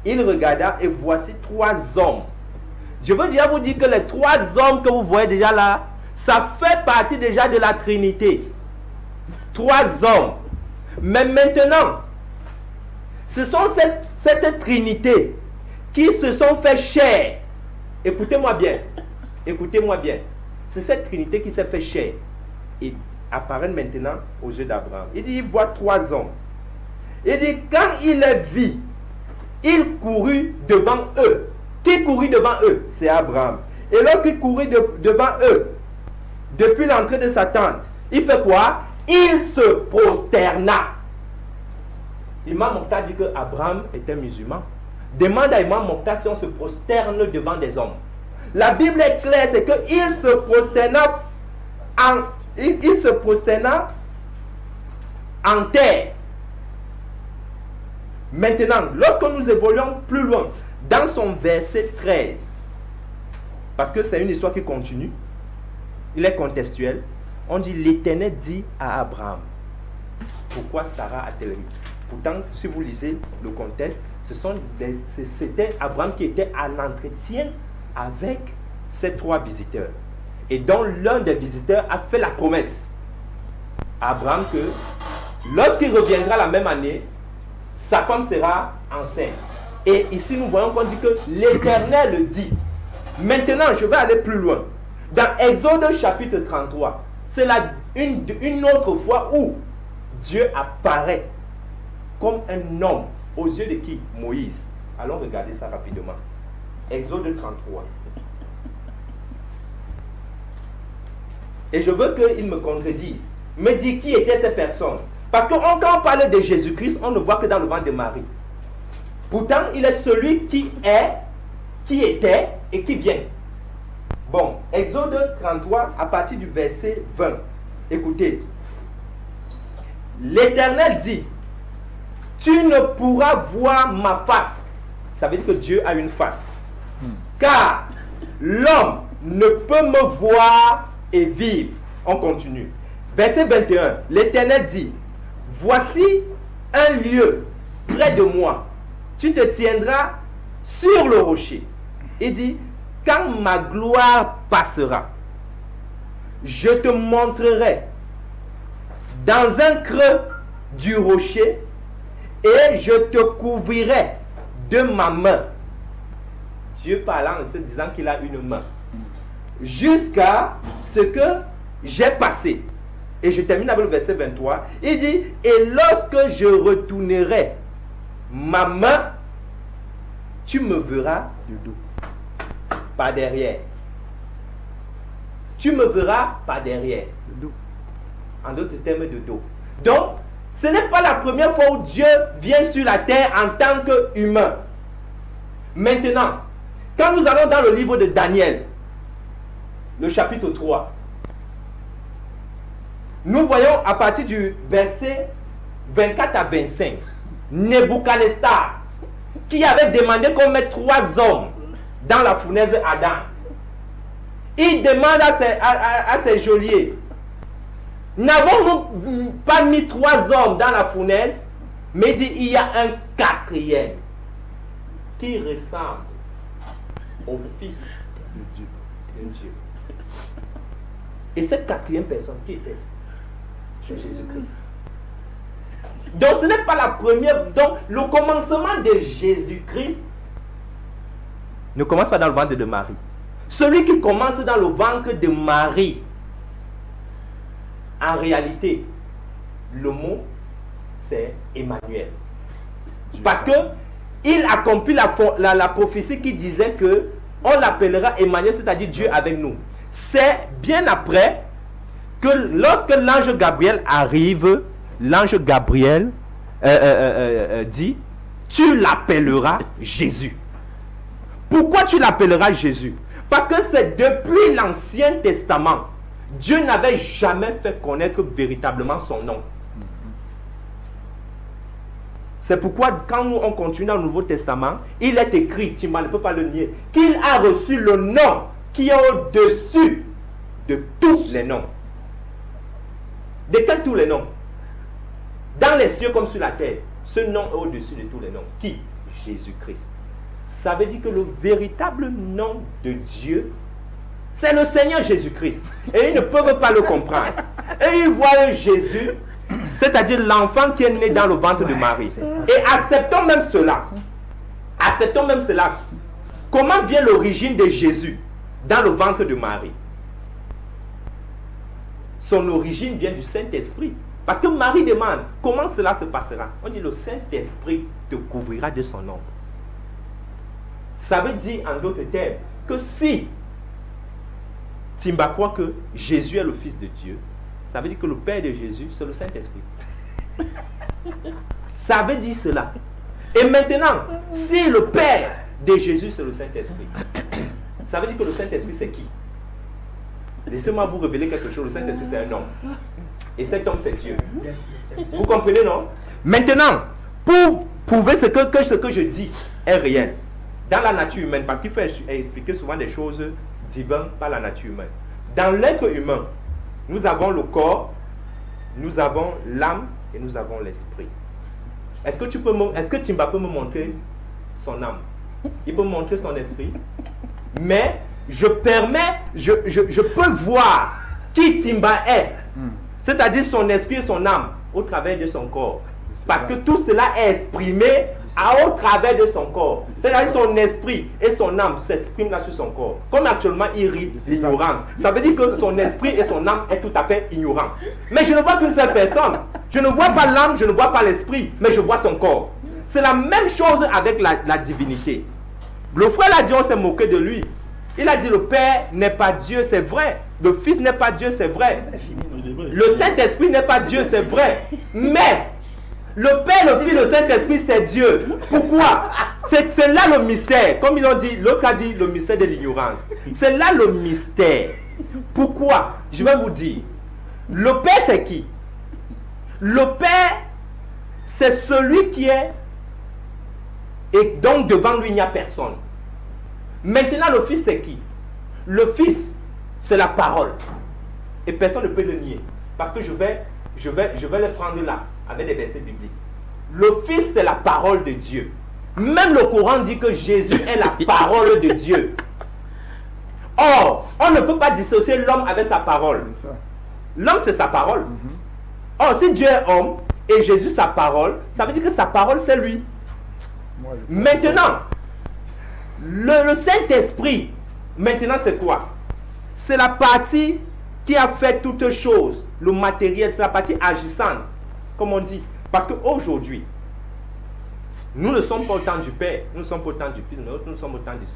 il regarda et voici 3 hommes. Je veux déjà vous dire que les 3 hommes que vous voyez déjà là, ça fait partie déjà de la Trinité. 3 hommes. Mais maintenant, ce sont cette Trinité qui se sont fait chair. Écoutez-moi bien. Écoutez-moi bien. C'est cette Trinité qui s'est fait chair et apparaît maintenant aux yeux d'Abraham. Il dit, il voit 3 hommes. Il dit, quand il les vit, il courut devant eux. Qui courut devant eux? C'est Abraham. Et lorsqu'il courut devant eux, depuis l'entrée de sa tente, il fait quoi? Il se prosterna. Imam Mokhtar dit que Abraham était musulman. Demande à Imam Mokhtar si on se prosterne devant des hommes. La Bible est claire, c'est qu'il se prosterna en terre. Maintenant, lorsque nous évoluons plus loin, dans son verset 13, parce que c'est une histoire qui continue, il est contextuel, on dit l'Éternel dit à Abraham, pourquoi Sarah a-t-elle ri? Pourtant, si vous lisez le contexte, c'était Abraham qui était à l'entretien avec ces 3 visiteurs. Et dont l'un des visiteurs a fait la promesse à Abraham que lorsqu'il reviendra la même année, sa femme sera enceinte. Et ici, nous voyons qu'on dit que l'Éternel le dit. Maintenant, je vais aller plus loin. Dans Exode chapitre 33, c'est une autre fois où Dieu apparaît comme un homme aux yeux de qui? Moïse. Allons regarder ça rapidement. Exode 33. Et je veux qu'il me contredise. Me dit qui étaient ces personnes. Parce que quand on parle de Jésus-Christ, on ne voit que dans le ventre de Marie. Pourtant, il est celui qui est, qui était et qui vient. Bon, Exode 33, à partir du verset 20. Écoutez. L'Éternel dit, tu ne pourras voir ma face. Ça veut dire que Dieu a une face. Car l'homme ne peut me voir et vivre. On continue. Verset 21. L'Éternel dit, voici un lieu près de moi. Tu te tiendras sur le rocher. Il dit, quand ma gloire passera, je te montrerai dans un creux du rocher et je te couvrirai de ma main. Dieu parlant en se disant qu'il a une main. Jusqu'à ce que j'ai passé. Et je termine avec le verset 23. Il dit, et lorsque je retournerai ma main, tu me verras du dos. Pas derrière. Tu me verras pas derrière. De dos. En d'autres termes, de dos. Donc, ce n'est pas la première fois où Dieu vient sur la terre en tant qu'humain. Maintenant, quand nous allons dans le livre de Daniel, le chapitre 3, nous voyons à partir du verset 24 à 25, Nebuchadnezzar, qui avait demandé qu'on mette 3 hommes dans la fournaise ardente. Il demande à ses geôliers, n'avons-nous pas mis 3 hommes dans la fournaise? Mais il dit, il y a un 4e qui ressemble au Fils de Dieu. Et cette 4e personne, qui était-ce? C'est Jésus-Christ. Donc ce n'est pas la première. Donc le commencement de Jésus-Christ ne commence pas dans le ventre de Marie. Celui qui commence dans le ventre de Marie, en réalité, le mot, c'est Emmanuel. Parce que il accomplit la prophétie qui disait que on l'appellera Emmanuel, c'est-à-dire Dieu avec nous. C'est bien après que lorsque l'ange Gabriel arrive l'ange Gabriel dit, tu l'appelleras Jésus. Pourquoi tu l'appelleras Jésus? Parce que c'est depuis l'Ancien Testament, Dieu n'avait jamais fait connaître véritablement son nom. C'est pourquoi quand nous on continue dans le Nouveau Testament, il est écrit, Timba ne peut pas le nier, qu'il a reçu le nom qui est au-dessus de tous les noms. De quels tous les noms? Dans les cieux comme sur la terre, ce nom est au-dessus de tous les noms. Qui? Jésus-Christ. Ça veut dire que le véritable nom de Dieu, c'est le Seigneur Jésus-Christ. Et ils ne peuvent pas le comprendre. Et ils voient Jésus, c'est-à-dire l'enfant qui est né dans le ventre de Marie. Et acceptons même cela. Acceptons même cela. Comment vient l'origine de Jésus dans le ventre de Marie? Son origine vient du Saint-Esprit. Parce que Marie demande, comment cela se passera? On dit, le Saint-Esprit te couvrira de son ombre. Ça veut dire, en d'autres termes, que si Timba croit que Jésus est le Fils de Dieu, ça veut dire que le Père de Jésus, c'est le Saint-Esprit. Ça veut dire cela. Et maintenant, si le Père de Jésus, c'est le Saint-Esprit, ça veut dire que le Saint-Esprit, c'est qui? Laissez-moi vous révéler quelque chose. Le Saint-Esprit, c'est un homme. Et cet homme, c'est Dieu. Vous comprenez, non? Maintenant, pour prouver ce que je dis est réel, dans la nature humaine, parce qu'il faut expliquer souvent des choses divines par la nature humaine. Dans l'être humain, nous avons le corps, nous avons l'âme et nous avons l'esprit. Est-ce que Timba peut me montrer son âme? Il peut me montrer son esprit. Mais je peux voir qui Timba est. C'est-à-dire son esprit et son âme au travers de son corps. Parce que tout cela est exprimé au travers de son corps. C'est-à-dire son esprit et son âme s'expriment là sur son corps. Comme actuellement il rit l'ignorance. Ça veut dire que son esprit et son âme est tout à fait ignorant. Mais je ne vois qu'une seule personne. Je ne vois pas l'âme, je ne vois pas l'esprit, mais je vois son corps. C'est la même chose avec la divinité. Le frère l'a dit, on s'est moqué de lui. Il a dit le Père n'est pas Dieu, c'est vrai. Le Fils n'est pas Dieu, c'est vrai. Le Saint-Esprit n'est pas Dieu, c'est vrai. Mais le Père, le Fils, le Saint-Esprit, c'est Dieu. Pourquoi? C'est là le mystère. Comme ils ont dit, l'autre a dit le mystère de l'ignorance. C'est là le mystère. Pourquoi? Je vais vous dire. Le Père, c'est qui? Le Père, c'est celui qui est. Et donc devant lui, il n'y a personne. Maintenant, le Fils, c'est qui? Le Fils, c'est la parole. Et personne ne peut le nier. Parce que je vais le prendre là, avec des versets bibliques. Le Fils, c'est la parole de Dieu. Même le Coran dit que Jésus est la parole de Dieu. Or, on ne peut pas dissocier l'homme avec sa parole. L'homme, c'est sa parole. Or, si Dieu est homme et Jésus sa parole, ça veut dire que sa parole, c'est lui. Maintenant, le Saint-Esprit, maintenant c'est quoi? C'est la partie qui a fait toutes choses. Le matériel, c'est la partie agissante, comme on dit. Parce qu'aujourd'hui, nous ne sommes pas au temps du Père, nous ne sommes pas au temps du Fils, mais nous sommes au temps du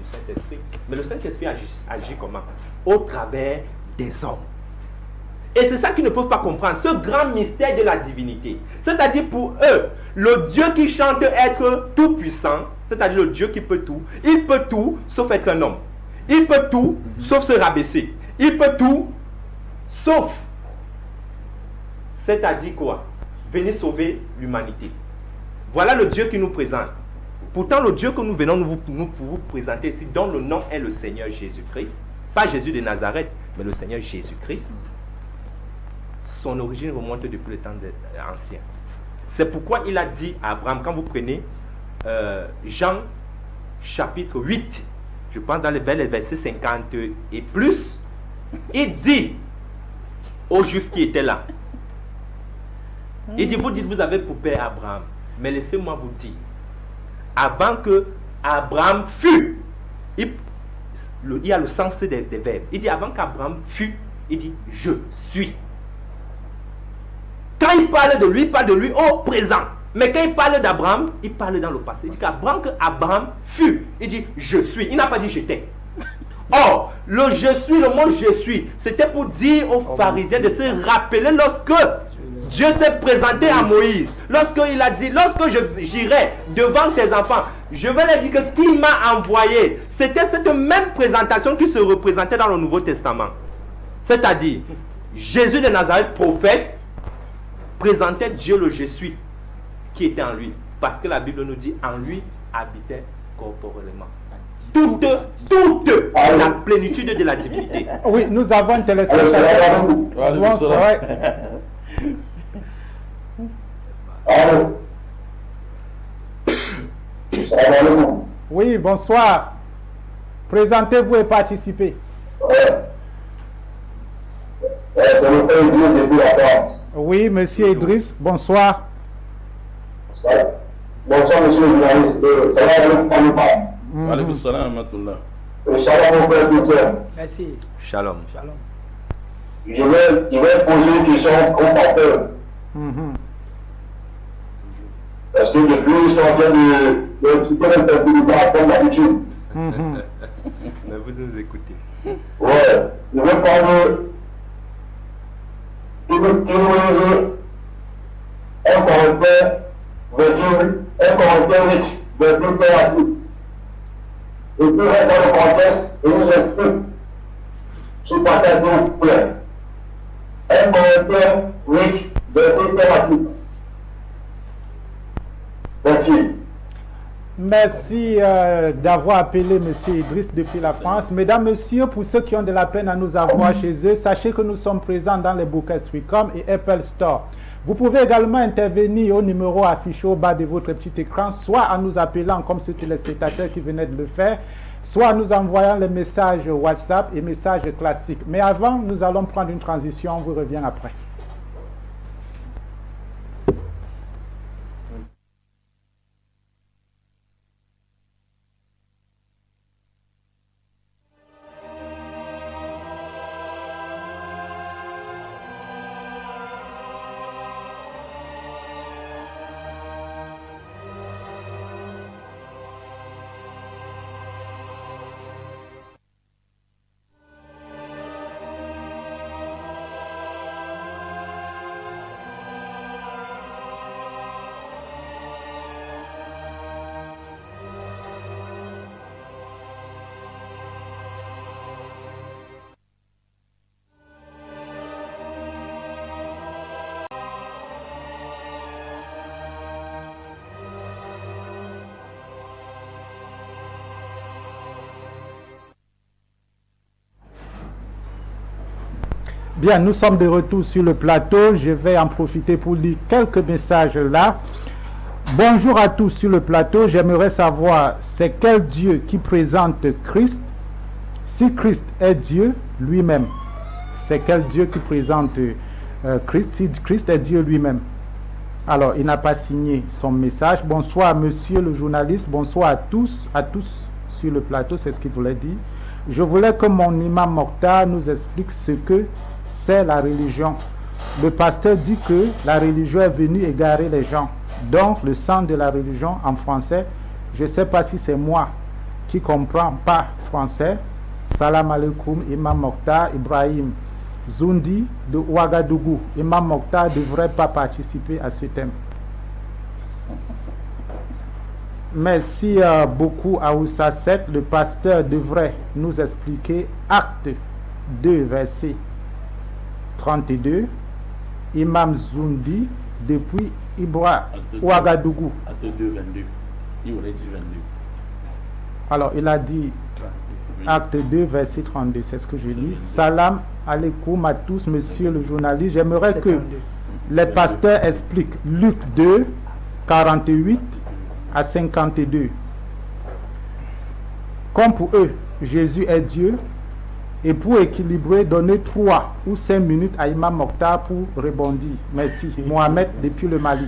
Saint-Esprit. Mais le Saint-Esprit agit comment? Au travers des hommes. Et c'est ça qu'ils ne peuvent pas comprendre, ce grand mystère de la divinité. C'est-à-dire pour eux, le Dieu qui chante être tout puissant, c'est-à-dire le Dieu qui peut tout, il peut tout sauf être un homme. Il peut tout sauf se rabaisser. Il peut tout sauf, c'est-à-dire quoi? Venir sauver l'humanité. Voilà le Dieu qui nous présente. Pourtant, le Dieu que nous venons vous présenter ici, dont le nom est le Seigneur Jésus-Christ, pas Jésus de Nazareth, mais le Seigneur Jésus-Christ, son origine remonte depuis le temps ancien. C'est pourquoi il a dit à Abraham, quand vous prenez Jean chapitre 8, je pense dans les versets 50 et plus, il dit aux Juifs qui étaient là, il dit, vous dites, vous avez pour père Abraham, mais laissez-moi vous dire, avant que Abraham fût, il y a le sens des verbes, il dit, avant qu'Abraham fût, il dit, je suis. Quand il parle de lui, il parle de lui au présent. Mais quand il parle d'Abraham, il parle dans le passé. Il dit qu'Abraham fut, il dit je suis. Il n'a pas dit j'étais. Or, le je suis, le mot je suis, c'était pour dire aux pharisiens de se rappeler lorsque Dieu s'est présenté à Moïse. Lorsqu'il a dit, lorsque j'irai devant tes enfants, je vais leur dire que qui m'a envoyé. C'était cette même présentation qui se représentait dans le Nouveau Testament. C'est-à-dire, Jésus de Nazareth, prophète, présentait Dieu le Je suis qui était en lui. Parce que la Bible nous dit, en lui habitait corporellement toute la plénitude de la divinité. Oui, nous avons un téléspectateur. Ouais. Oui, bonsoir. Présentez-vous et participez. C'est le frère Idriss depuis la France. Oui, monsieur Idriss, bonsoir. Bonsoir, monsieur le journaliste. Salam alaikum. Alaykoum salam wa rahmatullah. Shalom au frère Christian. Merci. Shalom. Shalom. Je vais poser une question au pasteur. Parce que depuis, je suis en train de citer l'interprétation comme d'habitude. Mais vous nous écoutez. Ouais, je vais prendre une un commentaire, un commentaire riche, verset 5 à 6. Et puis, dans le contexte, et nous explique, je partage s'il vous plaît. Un commentaire riche, verset 5 à 6. Merci. Merci d'avoir appelé M. Idriss depuis la France. Mesdames, Messieurs, pour ceux qui ont de la peine à nous avoir chez eux, sachez que nous sommes présents dans les Bookers.com et Apple Store. Vous pouvez également intervenir au numéro affiché au bas de votre petit écran, soit en nous appelant comme ce téléspectateur qui venait de le faire, soit en nous envoyant les messages WhatsApp et messages classiques. Mais avant, nous allons prendre une transition, on vous revient après. Bien, nous sommes de retour sur le plateau. Je vais en profiter pour lire quelques messages là. Bonjour à tous sur le plateau. J'aimerais savoir, c'est quel Dieu qui présente Christ? Si Christ est Dieu lui-même, c'est quel Dieu qui présente Christ? Si Christ est Dieu lui-même. Alors, il n'a pas signé son message. Bonsoir, monsieur le journaliste. Bonsoir à tous sur le plateau. C'est ce qu'il voulait dire. Je voulais que mon imam Mokhtar nous explique ce que c'est la religion. Le pasteur dit que la religion est venue égarer les gens. Donc, le sens de la religion en français, je ne sais pas si c'est moi qui ne comprends pas français. Salam alaikum, imam Mokhtar Ibrahim Zoundi de Ouagadougou. Imam Mokhtar ne devrait pas participer à ce thème. Merci beaucoup à Oussa 7. Le pasteur devrait nous expliquer Acte 2, verset 32. Imam Zoundi depuis Ouagadougou. Acte 2, 22. Il aurait dit 22. Alors, il a dit Acte 2, verset 32. C'est ce que je lis. Salam alaikum à tous, monsieur le journaliste. J'aimerais que les pasteurs expliquent Luc 2, 48 à 52. Comme pour eux, Jésus est Dieu. Et pour équilibrer, donner 3 ou 5 minutes à Imam Mokhtar pour rebondir. Merci. Mohamed depuis le Mali.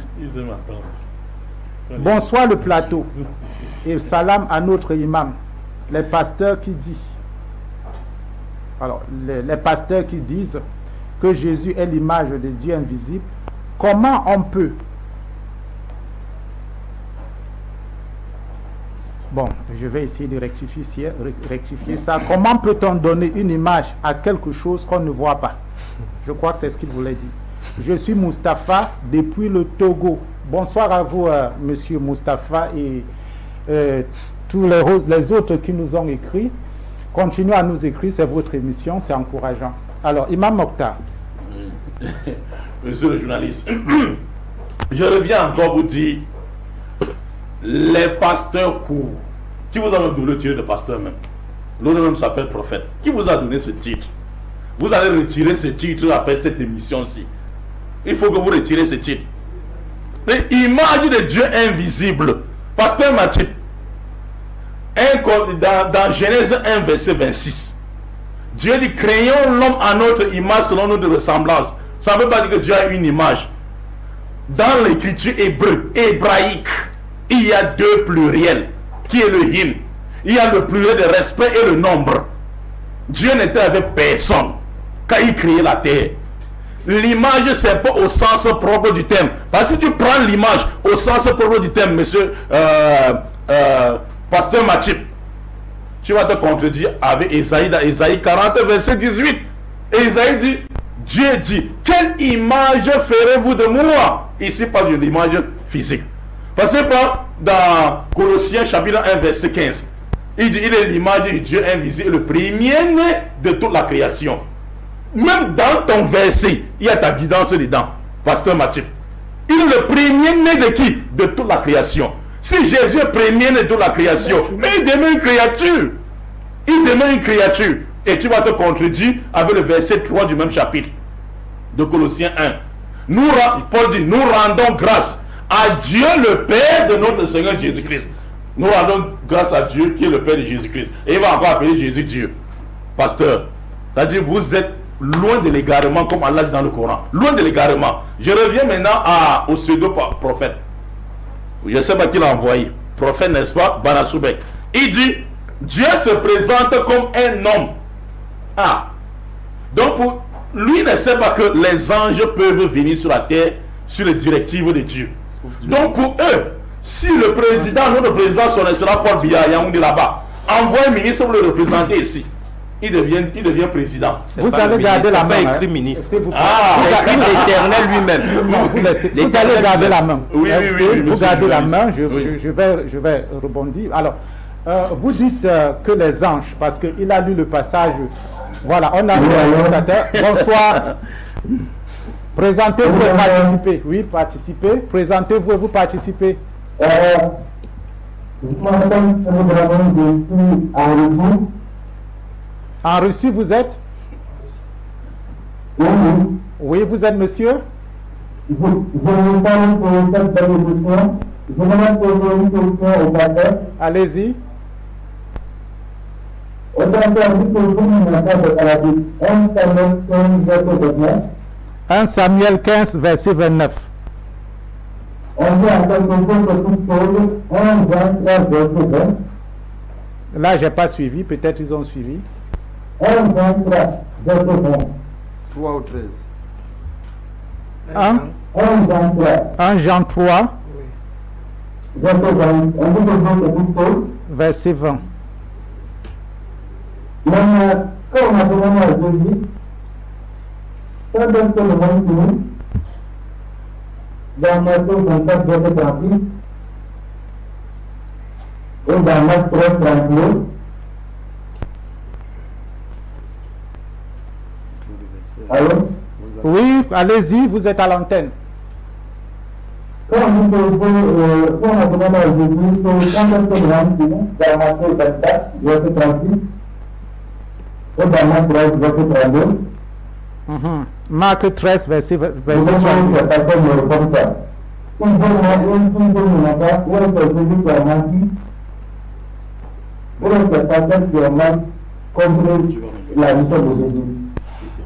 Bonsoir le plateau. Et salam à notre imam. Les pasteurs qui disent, alors les pasteurs qui disent que Jésus est l'image de Dieu invisible, comment on peut, bon, je vais essayer de rectifier ça, comment peut-on donner une image à quelque chose qu'on ne voit pas? Je crois que c'est ce qu'il voulait dire. Je suis Mustapha depuis le Togo. Bonsoir à vous, monsieur Mustapha, et tous les autres qui nous ont écrit. Continuez à nous écrire, c'est votre émission, c'est encourageant. Alors, Imam Mokhtar. Monsieur le journaliste, je reviens encore vous dire, les pasteurs courent. Qui vous a donné le titre de pasteur même? L'autre même s'appelle prophète. Qui vous a donné ce titre? Vous allez retirer ce titre après cette émission-ci. Il faut que vous retirez ce titre. L'image de Dieu invisible. Pasteur Mathieu, dans Genèse 1, verset 26, Dieu dit, créons l'homme à notre image selon notre ressemblance. Ça ne veut pas dire que Dieu a une image. Dans l'écriture hébraïque, il y a deux pluriels, qui est le him. Il y a le pluriel de respect et le nombre. Dieu n'était avec personne quand il créait la terre. L'image, c'est pas au sens propre du terme. Parce que si tu prends l'image au sens propre du terme, monsieur pasteur Mathieu, tu vas te contredire avec Ésaïe dans Ésaïe 40, verset 18. Et Ésaïe dit, Dieu dit, quelle image ferez-vous de moi? Ici, pas d'une image physique. Parce que dans Colossiens chapitre 1, verset 15, il dit, il est l'image du Dieu invisible, le premier-né de toute la création. Même dans ton verset, il y a ta guidance dedans, pasteur Mathieu. Il est le premier-né de qui? De toute la création. Si Jésus est premier-né de toute la création, mais il demeure une créature. Il demeure une créature. Et tu vas te contredire avec le verset 3 du même chapitre de Colossiens 1. Paul dit, nous rendons grâce à Dieu le Père de notre Seigneur Jésus-Christ. Nous rendons grâce à Dieu qui est le Père de Jésus-Christ. Et il va encore appeler Jésus Dieu. Pasteur, c'est-à-dire vous êtes loin de l'égarement comme Allah dit dans le Coran. Loin de l'égarement. Je reviens maintenant au pseudo-prophète. Je ne sais pas qui l'a envoyé. Prophète, n'est-ce pas? Banasoubek. Il dit, Dieu se présente comme un homme. Ah. Donc, lui ne sait pas que les anges peuvent venir sur la terre sur les directives de Dieu. Donc, pour eux, si le président, notre président, son excellent Paul Biya, Yaoundé là-bas, envoie un ministre pour le représenter ici, il devient président. Vous allez garder la main. Écrit ministre. L'éternel lui-même. Vous allez garder la main. Oui. Vous gardez la main. Je vais rebondir. Alors, vous dites que les anges, parce qu'il a lu le passage. Voilà, on a lu le présentateur. Bonsoir. Présentez-vous et participez. Oui, participez. Présentez-vous et vous participez. En Russie, vous êtes? Oui, vous êtes monsieur? Allez-y. 1 Samuel 15, verset 29. Là, j'ai pas suivi. Peut-être ils ont suivi. 3 ou 13. 1 Jean 3, verset 20. Dans Matthieu 24, verset 38, et dans Marc 13, 31, allô? Oui, allez-y, vous êtes à l'antenne. Quand on a demandé à Jésus, c'est dans Matthieu 24, verset 38, et dans Marc 13, verset 32. Marc 13, verset 32.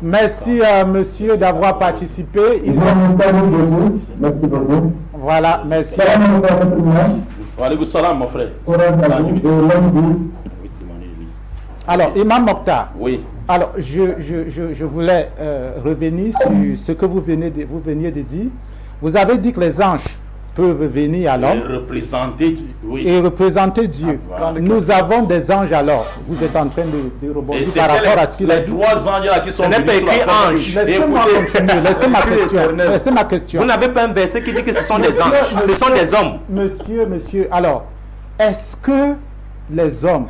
Merci monsieur d'avoir participé. Voilà, merci. Salam, mon frère. Alors, Imam Mokhtar. Oui. Alors, je voulais revenir sur ce que vous veniez de dire. Vous avez dit que les anges peuvent venir à l'homme et représenter Dieu. Nous avons des anges alors. Vous êtes en train de rebondir par rapport à ce qu'il a dit. Les 3 anges là qui sont venus pas écrit ange. Laissez-moi continuer. Laissez ma question. Vous n'avez pas un verset qui dit que ce sont des anges. Ce sont des hommes. Monsieur, alors, est-ce que les hommes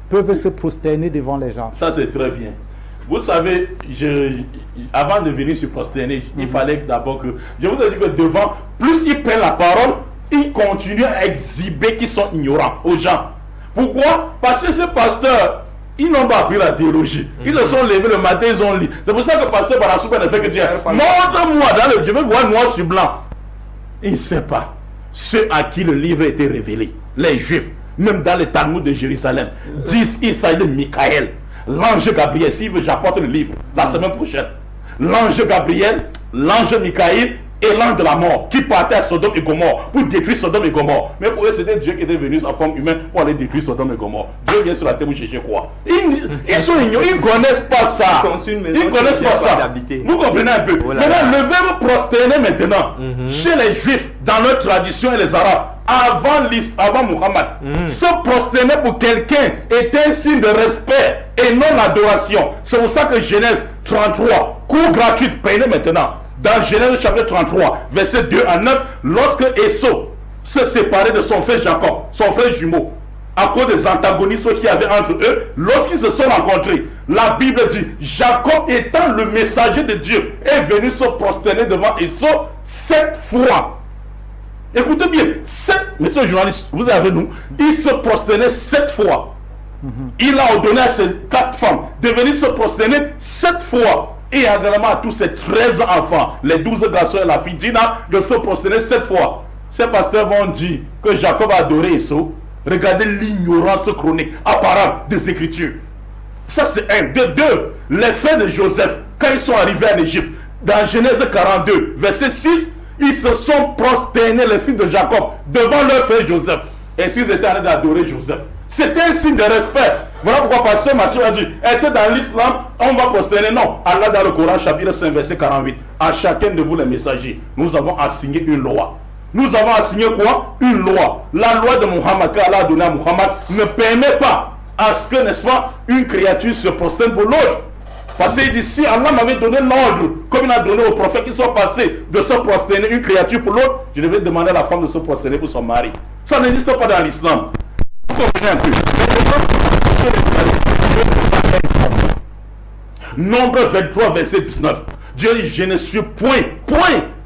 peuvent se prosterner devant les gens? Ça, c'est très bien. Vous savez, avant de venir se prosterner, il fallait d'abord que... Je vous ai dit que devant, plus ils prennent la parole, ils continuent à exhiber qu'ils sont ignorants aux gens. Pourquoi? Parce que ces pasteurs, ils n'ont pas appris la théologie. Ils se sont levés le matin, ils ont lu. C'est pour ça que le pasteur Barasouba ne fait que dire, montre-moi, je veux voir noir sur blanc. Il ne sait pas. Ceux à qui le livre a été révélé, les Juifs, même dans le Talmud de Jérusalem, disent il s'agit de Michael. L'ange Gabriel, si j'apporte le livre la semaine prochaine, l'ange Gabriel, l'ange Michael et l'ange de la mort qui partait à Sodome et Gomorrhe pour détruire Sodome et Gomorrhe. Mais pour eux, c'était Dieu qui était venu en forme humaine pour aller détruire Sodome et Gomorrhe. Dieu vient sur la terre pour chercher quoi? Ils sont ignorants, ils ne connaissent pas ça. Ils ne connaissent pas ça. Vous comprenez un peu? Maintenant, le verbe prosterner maintenant, chez les Juifs, dans leur tradition et les Arabes, avant Muhammad, se prosterner pour quelqu'un était un signe de respect et non l'adoration. C'est pour ça que Genèse 33, cours gratuite, prenez maintenant. Dans Genèse chapitre 33, verset 2 à 9, lorsque Esau se séparait de son frère Jacob, son frère jumeau, à cause des antagonismes qu'il y avait entre eux, lorsqu'ils se sont rencontrés, la Bible dit, Jacob étant le messager de Dieu, est venu se prosterner devant Esau 7 fois. Écoutez bien, monsieur le journaliste, vous avez nous, il se prosternait 7 fois. Il a ordonné à ses 4 femmes de venir se prosterner 7 fois. Et également à tous ses 13 enfants, les 12 garçons et la fille Dina, de se prosterner 7 fois. Ces pasteurs vont dire que Jacob a adoré Esau. Regardez l'ignorance chronique apparente des Écritures. Ça c'est un. De deux, les frères de Joseph, quand ils sont arrivés en Égypte, dans Genèse 42, verset 6, ils se sont prosternés, les fils de Jacob, devant leur frère Joseph. Et s'ils étaient en train d'adorer Joseph. C'était un signe de respect. Voilà pourquoi pasteur Matthieu a dit, est-ce que dans l'islam, on va prosterner? Non. Allah dans le Coran, chapitre 5, verset 48. À chacun de vous les messagers, nous avons assigné une loi. Nous avons assigné quoi? Une loi. La loi de Muhammad, qu'Allah a donnée à Muhammad, ne permet pas à ce que, n'est-ce pas, une créature se prosterne pour l'autre. Parce qu'il dit, si Allah m'avait donné l'ordre, comme il a donné aux prophètes qui sont passés, de se prosterner une créature pour l'autre, je devais demander à la femme de se prosterner pour son mari. Ça n'existe pas dans l'islam. Vous comprenez un peu? Nombre 23, verset 19. Dieu dit, je ne suis point.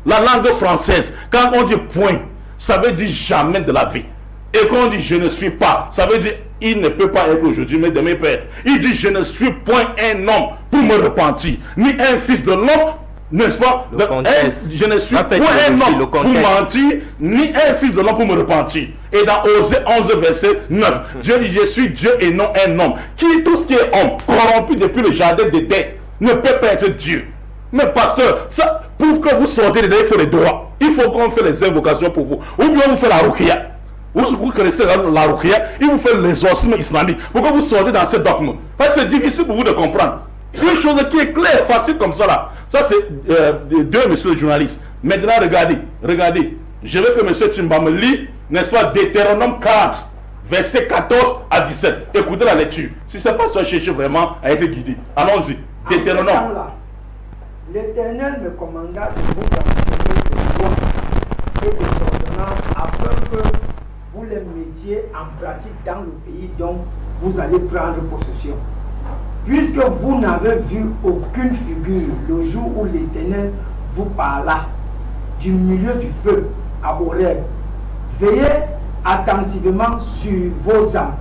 La langue française, quand on dit point, ça veut dire jamais de la vie. Et quand on dit je ne suis pas, ça veut dire il ne peut pas être aujourd'hui, mais demain peut être. Il dit je ne suis point un homme pour me repentir, ni un fils de l'homme, n'est-ce pas? Je ne suis point un homme pour mentir, ni un fils de l'homme pour me repentir. Et dans Osée 11, verset 9, Dieu dit je suis Dieu et non un homme. Qui tout ce qui est homme, corrompu depuis le jardin d'Éden, ne peut pas être Dieu. Mais pasteur, ça, pour que vous sortez dedans, il faut les droits. Il faut qu'on fasse les invocations pour vous. Ou bien vous faites la ruqya. Vous connaissez la ruqya, il vous fait l'exorcisme islamique. Pour que vous sortez dans ce dogme. Parce que c'est difficile pour vous de comprendre. Une chose qui est claire, facile comme ça là. Ça c'est deux, monsieur le journaliste. Maintenant regardez. Je veux que monsieur Timba me lit, n'est-ce pas, Deutéronome 40, verset 14 à 17. Écoutez la lecture. Si c'est pas ça, cherchez vraiment à être guidé. Allons-y. Deutéronome. L'Éternel me commanda de vous enseigner des lois et des ordonnances afin que vous les mettiez en pratique dans le pays dont vous allez prendre possession. Puisque vous n'avez vu aucune figure le jour où l'Éternel vous parla du milieu du feu à Horeb, veillez attentivement sur vos âmes,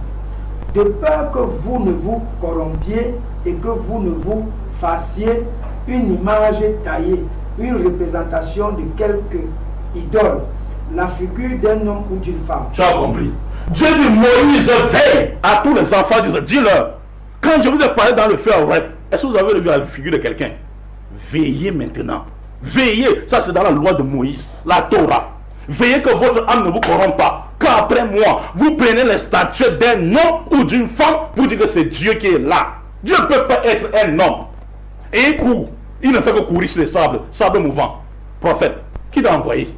de peur que vous ne vous corrompiez et que vous ne vous fassiez une image taillée, une représentation de quelque idole, la figure d'un homme ou d'une femme. Tu as compris? Dieu dit Moïse veille à tous les enfants d'Israël. Dis-leur, quand je vous ai parlé dans le feu à Horeb, est-ce que vous avez vu la figure de quelqu'un? Veillez maintenant. Veillez, ça c'est dans la loi de Moïse, la Torah. Veillez que votre âme ne vous corrompe pas. Car après moi, vous prenez les statues d'un homme ou d'une femme pour dire que c'est Dieu qui est là. Dieu ne peut pas être un homme. Et il court. Il ne fait que courir sur les sables mouvants. Prophète, qui t'a envoyé?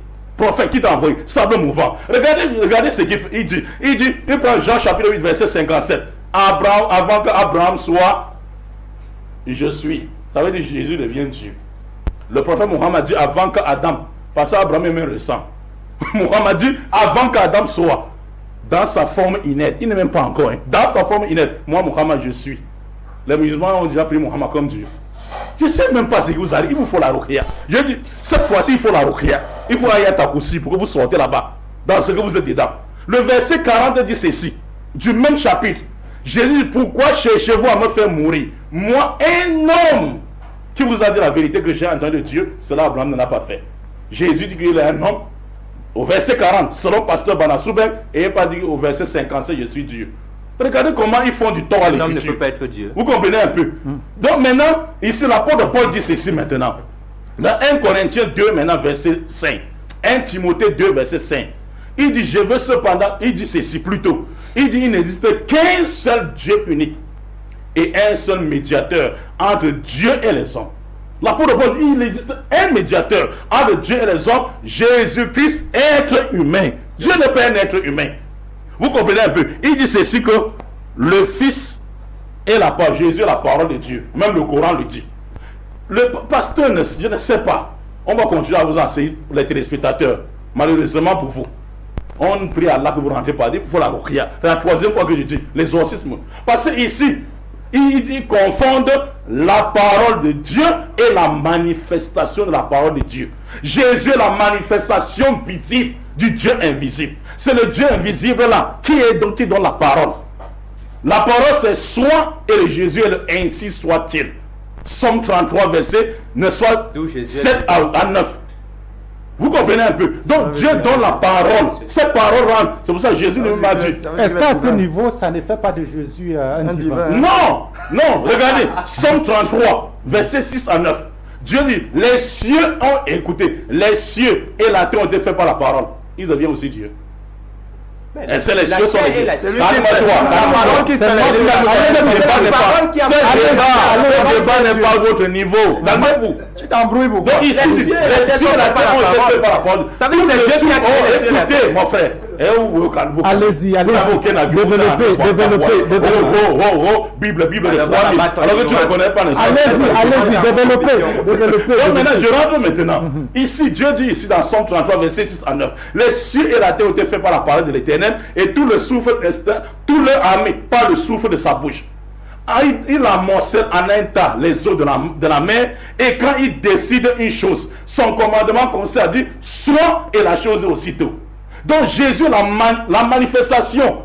Prophète qui t'a envoyé, sable mouvant. Regardez ce qu'il fait. Il prend Jean chapitre 8, verset 57. Abraham, avant qu'Abraham soit, je suis. Ça veut dire Jésus devient Dieu. Le prophète Mohammed dit avant qu'Adam, parce qu'Abraham est même récent. Mohammed dit avant qu'Adam soit dans sa forme inerte. Il n'est même pas encore. Dans sa forme inerte. Moi, Mohammed, je suis. Les musulmans ont déjà pris Mohammed comme Dieu. Je ne sais même pas ce qui vous arrive. Il vous faut la ruqya. Je dis, cette fois-ci, il faut la ruqya. Il faut ayat takoussi pour que vous sortez là-bas. Dans ce que vous êtes dedans. Le verset 40 dit ceci. Du même chapitre. Jésus dit, pourquoi cherchez-vous à me faire mourir? Moi, un homme qui vous a dit la vérité que j'ai entendu de Dieu, cela Abraham ne l'a pas fait. Jésus dit qu'il est un homme. Au verset 40, selon pasteur Banasoubek, et il n'a pas dit au verset 57, je suis Dieu. Regardez comment ils font du tort à l'écriture. L'homme ne peut pas être Dieu. Vous comprenez un peu. Donc maintenant, ici l'apôtre Paul dit ceci maintenant. Dans 1 Corinthiens 2, maintenant verset 5. 1 Timothée 2, verset 5. Il dit, je veux cependant, il dit ceci plutôt. Il dit, il n'existe qu'un seul Dieu unique et un seul médiateur entre Dieu et les hommes. L'apôtre Paul dit, il existe un médiateur entre Dieu et les hommes, Jésus-Christ, être humain. Dieu n'est pas un être humain. Vous comprenez un peu. Il dit ceci que le Fils est la parole, Jésus est la parole de Dieu. Même le Coran le dit. Le pasteur, je ne sais pas. On va continuer à vous enseigner, les téléspectateurs. Malheureusement pour vous. On prie à Allah que vous rentrez par dire, il faut la ruqya. C'est la troisième fois que je dis, l'exorcisme. Parce que ici, ils confondent la parole de Dieu et la manifestation de la parole de Dieu. Jésus est la manifestation visible du Dieu invisible. C'est le Dieu invisible là qui donne la parole. La parole c'est soit et le Jésus est le ainsi soit-il. Somme 33 verset ne soit 7 à 9. Vous comprenez un peu. Donc Dieu donne la parole. Cette parole rentre. C'est pour ça que Jésus ne m'a dit. Est-ce qu'à ce niveau, ça ne fait pas de Jésus un divin? Non, non. Regardez. Somme 33, verset 6 à 9. Dieu dit, les cieux ont écouté. Les cieux et la terre ont été faits par la parole. Il devient aussi Dieu. Et c'est les cieux sont les dieux. Calme-toi. Ce débat n'est pas à votre niveau. Calmez-vous. Tu t'embrouilles beaucoup. Donc ici, les cieux et la terre ont été faits par la parole. Ça veut dire que les cieux ont écouté, mon frère. Allez-y, développez. Bible de 3000. Alors que tu ne connais pas les choses. Allez-y, développez. Donc maintenant, je rentre maintenant. Ici, Dieu dit ici dans Somme 33, verset 6 à 9. Les cieux et la terre ont été faits par la parole de l'Éternel et tout le souffle restant, tout leur armée par le souffle de sa bouche. Il amoncelle en un tas les eaux de la mer et quand il décide une chose, son commandement consiste à dire soit et la chose est aussitôt. Donc Jésus, la manifestation,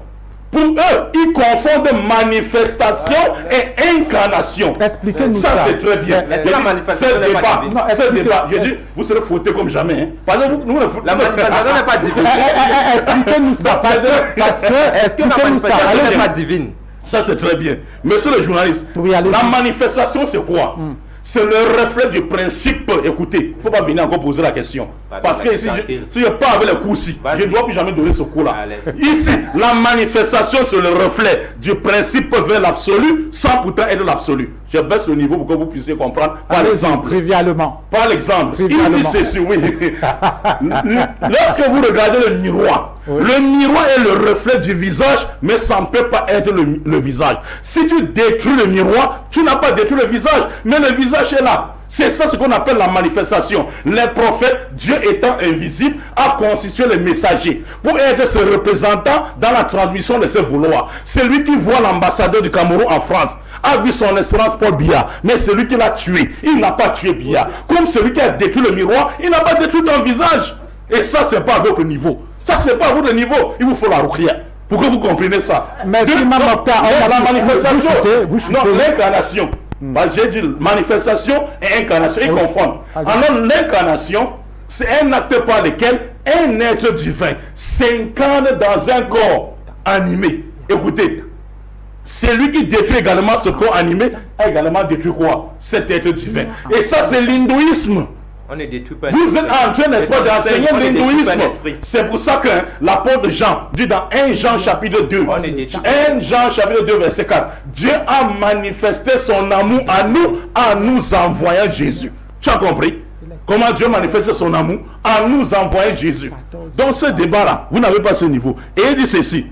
pour eux, ils confondent manifestation et incarnation. Expliquez-nous ça. Ça, c'est très bien. Ce débat, je dis, vous serez fouettés comme jamais. Hein. Parce que nous, la manifestation n'est pas divine. Expliquez-nous ça. Est-ce que la manifestation n'est pas divine? Ça, c'est très bien. Monsieur le journaliste, la manifestation, c'est quoi? C'est le reflet du principe. Écoutez, il ne faut pas venir encore poser la question. Parce que si je ne pas avec les coups-ci, je ne dois plus jamais donner ce coup-là. Ici, la manifestation, c'est le reflet du principe vers l'absolu, sans pourtant être l'absolu. Je baisse le niveau pour que vous puissiez comprendre. Par exemple. Trivialement. Par exemple, il dit ceci, oui. Lorsque vous regardez le miroir, le miroir est le reflet du visage, mais ça ne peut pas être le visage. Si tu détruis le miroir, tu n'as pas détruit le visage, mais le visage est là. C'est ça ce qu'on appelle la manifestation. Les prophètes, Dieu étant invisible, a constitué les messagers pour être ses représentants dans la transmission de ses vouloirs. C'est lui qui voit l'ambassadeur du Cameroun en France, a vu son excellence Paul Biya, mais c'est lui qui l'a tué. Il n'a pas tué Biya. Comme celui qui a détruit le miroir, il n'a pas détruit ton visage. Et ça, c'est pas à votre niveau. Ça, c'est pas à votre niveau. Il vous faut la ruqya pour que vous compreniez ça. Mais si la manifestation, non, l'incarnation. J'ai dit manifestation et incarnation, ils confondent. Alors l'incarnation, c'est un acte par lequel un être divin s'incarne dans un corps animé. Écoutez, celui qui détruit également ce corps animé a également détruit quoi? Cet être divin. Et ça, c'est l'hindouisme. On ne détruit pas. Vous êtes en train, n'est-ce pas, d'enseigner l'hindouisme. C'est pour ça que l'apôtre Jean dit dans 1 Jean chapitre 2, 1 Jean chapitre 2 verset 4, Dieu a manifesté son amour à nous en nous envoyant Jésus. Tu as compris? Comment Dieu manifeste son amour en nous envoyant Jésus. Donc ce débat-là, vous n'avez pas ce niveau. Et il dit ceci.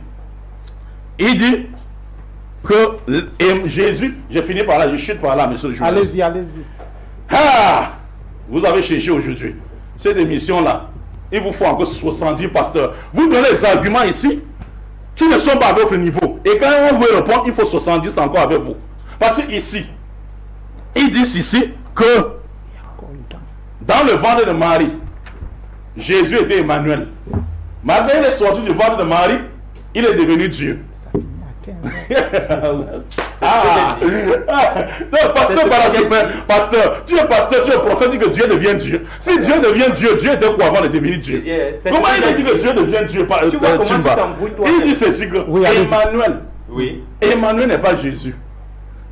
Il dit que Jésus, j'ai fini par là, je chute par là, monsieur le journaliste. Allez-y. Ah, vous avez cherché aujourd'hui. Cette émission-là, il vous faut encore 70 pasteurs. Vous donnez les arguments ici qui ne sont pas à votre niveau. Et quand on veut répondre, il faut 70 encore avec vous. Parce que ici, ils disent ici que dans le ventre de Marie, Jésus était Emmanuel. Malgré qu'il est sorti du ventre de Marie, il est devenu Dieu. Non, pasteur, tu es pasteur, tu es prophète, dit que Dieu devient Dieu. Si Dieu devient Dieu, Dieu était quoi avant de devenir Dieu? Comment il dit que Dieu devient Dieu? Tu vois comment tu t'embrouilles, toi? Il dit ceci que Emmanuel. Oui. Emmanuel n'est pas Jésus.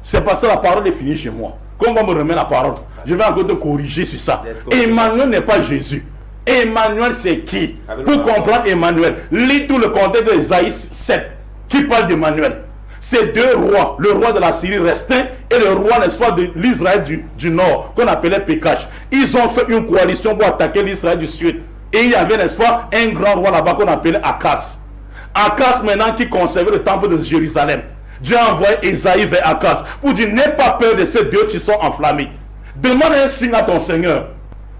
C'est parce que la parole est finie chez moi. Quand on va me remettre la parole, je vais encore te corriger sur ça. Emmanuel n'est pas Jésus. Emmanuel, c'est qui? Pour comprendre Emmanuel, lis tout le contexte de Isaïe 7 qui parle d'Emmanuel. C'est deux rois, le roi de la Syrie restant et le roi, n'est-ce pas, de l'Israël du nord, qu'on appelait Pékach. Ils ont fait une coalition pour attaquer l'Israël du sud. Et il y avait, n'est-ce pas, un grand roi là-bas qu'on appelait Akas. Akas maintenant qui conservait le temple de Jérusalem. Dieu a envoyé Isaïe vers Akas pour dire: n'aie pas peur de ces deux qui sont enflammés. Demande un signe à ton Seigneur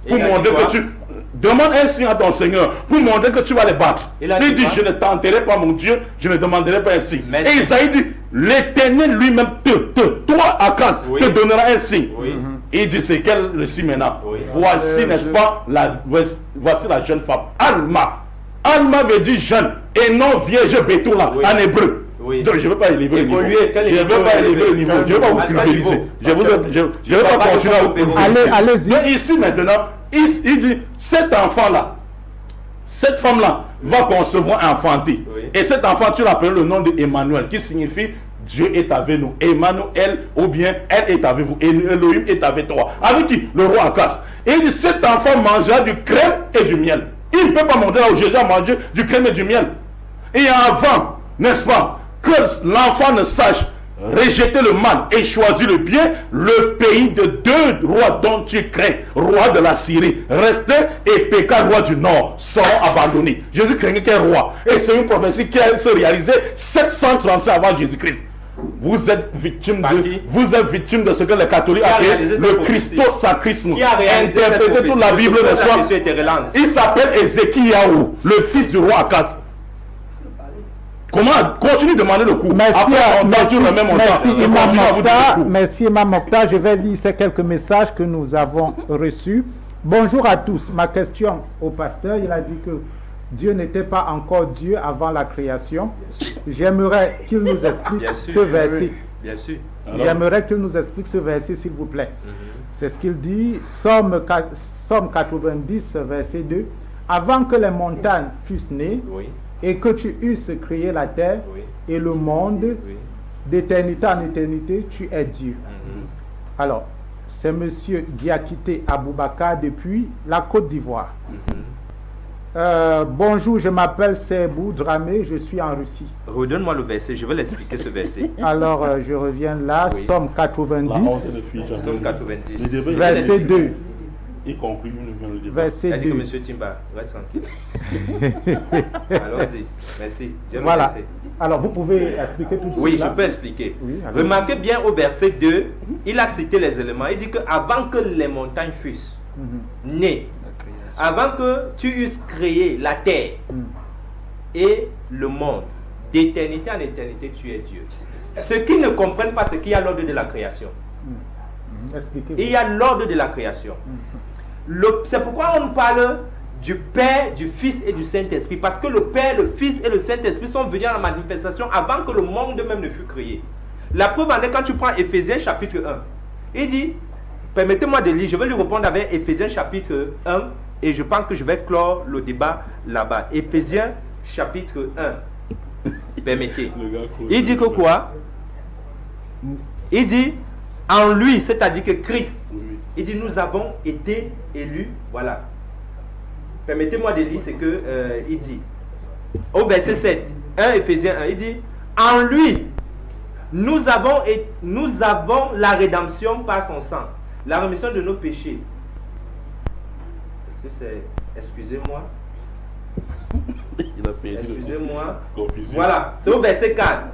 pour montrer que tu... Demande un signe à ton Seigneur pour montrer que tu vas les battre. Il dit: je ne tenterai pas mon Dieu, je ne demanderai pas un signe. Et Isaïe dit: l'Éternel lui-même toi Akas, te donnera un signe. Et il dit: c'est quel le signe maintenant? Voici, n'est-ce pas, voici la jeune femme, Alma. Alma veut dire jeune et non vierge Bétoula en hébreu. Donc je ne vais pas élever le niveau. Je ne vais pas élever le niveau. Je ne vais pas vous culpabiliser. Je ne vais pas continuer à vous culpabiliser. Allez-y. Ici maintenant, il dit: cet enfant-là, cette femme-là va concevoir un enfanté. Et cet enfant, tu l'appelles le nom de Emmanuel, qui signifie Dieu est avec nous. Emmanuel, ou bien elle est avec vous. Elohim est avec toi. Avec qui? Le roi Akas. Et il dit: cet enfant mangera du crème et du miel. Il ne peut pas monter là où Jésus a mangé du crème et du miel. Et avant, n'est-ce pas, que l'enfant ne sache rejeter le mal et choisir le bien, le pays de deux rois dont tu crains, roi de la Syrie, restait, et Pékach, roi du nord, seront abandonnés. Jésus craignait qu'un roi. Et c'est une prophétie qui a se réalisé 735 avant Jésus-Christ. Vous êtes victime de ce que les catholiques appellent le christosacrisme. Interprétez toute la Bible de soi. Il s'appelle Ézéchiaou, le fils du roi Akas. Comment? Continue de demander le coup. Merci Imam Mokhtar. Je vais lire ces quelques messages que nous avons reçus. Bonjour à tous. Ma question au pasteur, il a dit que Dieu n'était pas encore Dieu avant la création. J'aimerais qu'il nous explique ce verset. Bien sûr. J'aimerais qu'il nous explique ce verset, s'il vous plaît. C'est ce qu'il dit, Somme 90, verset 2. Avant que les montagnes fussent nées, et que tu eusses créé la terre et le monde, d'éternité en éternité, tu es Dieu. Alors, c'est M. Diakité Aboubakar depuis la Côte d'Ivoire. Bonjour, je m'appelle Sebou Dramé, je suis en Russie. Redonne-moi le verset, je vais l'expliquer ce verset. Alors, je reviens là, Somme 90, Somme 90, verset 2. Il conclut le débat. Verset 2. M. Timba, reste tranquille. Allons-y, merci. Voilà. Alors, vous pouvez expliquer tout ça? Oui, je peux expliquer. Remarquez bien au verset 2, il a cité les éléments. Il dit qu'avant que les montagnes fussent nées, avant que tu eusses créé la terre et le monde, d'éternité en éternité, tu es Dieu. Ceux qui ne comprennent pas, c'est qu'il y a l'ordre de la création. Il y a l'ordre de la création. C'est pourquoi on parle du Père, du Fils et du Saint-Esprit. Parce que le Père, le Fils et le Saint-Esprit sont venus à la manifestation avant que le monde même ne fût créé. La preuve en est quand tu prends Éphésiens chapitre 1. Il dit, permettez-moi de lire, je vais lui répondre avec Éphésiens chapitre 1 et je pense que je vais clore le débat là-bas. Éphésiens chapitre 1. Permettez. Il dit que quoi? Il dit, en lui, c'est-à-dire que Christ, il dit, nous avons été élus, voilà. Permettez-moi de lire ce que il dit. Au verset 7, 1 Éphésiens 1, il dit, en lui, nous avons la rédemption par son sang, la rémission de nos péchés. Est-ce que c'est... Excusez-moi. Il a perdu. Excusez-moi. Confusion. Voilà, c'est au verset 4.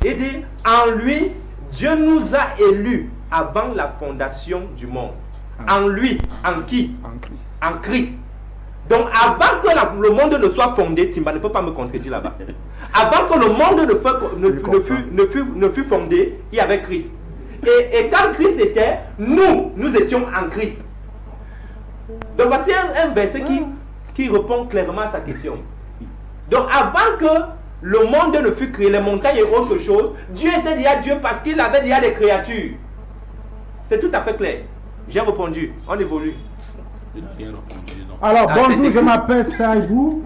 Il dit, en lui, Dieu nous a élus avant la fondation du monde. En lui, en qui? En Christ. En Christ. Donc avant que le monde ne soit fondé, Timba ne peut pas me contredire là-bas. Avant que le monde ne fût fondé, il y avait Christ. Et quand Christ était, nous étions en Christ. Donc voici un verset qui répond clairement à sa question. Donc avant que le monde ne fût créé, les montagnes et autre chose, Dieu était déjà Dieu parce qu'il avait déjà des créatures. C'est tout à fait clair. J'ai répondu, on évolue. Alors bonjour, je m'appelle Saïbou.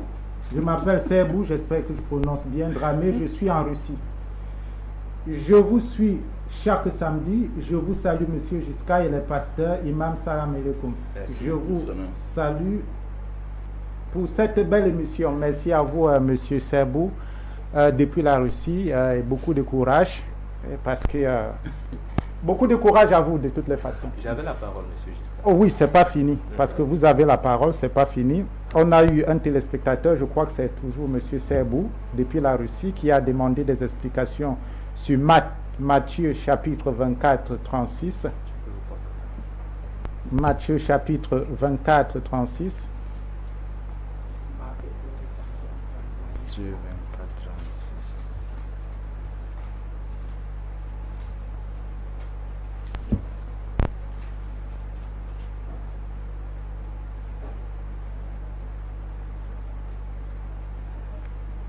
J'espère que je prononce bien. Dramé, je suis en Russie. Je vous suis chaque samedi. Je vous salue, monsieur Jiska et les pasteurs, Imam Salam Alaikum. Je vous salue pour cette belle émission. Merci à vous, monsieur Saïbou, depuis la Russie. Et beaucoup de courage, parce que beaucoup de courage à vous de toutes les façons. J'avais la parole, monsieur Jiska. Oh oui, c'est pas fini, parce que vous avez la parole, c'est pas fini. On a eu un téléspectateur, je crois que c'est toujours monsieur Saïbou, depuis la Russie, qui a demandé des explications sur Matthieu chapitre 24, 36. Matthieu chapitre 24, 36. Matthieu 24, 36.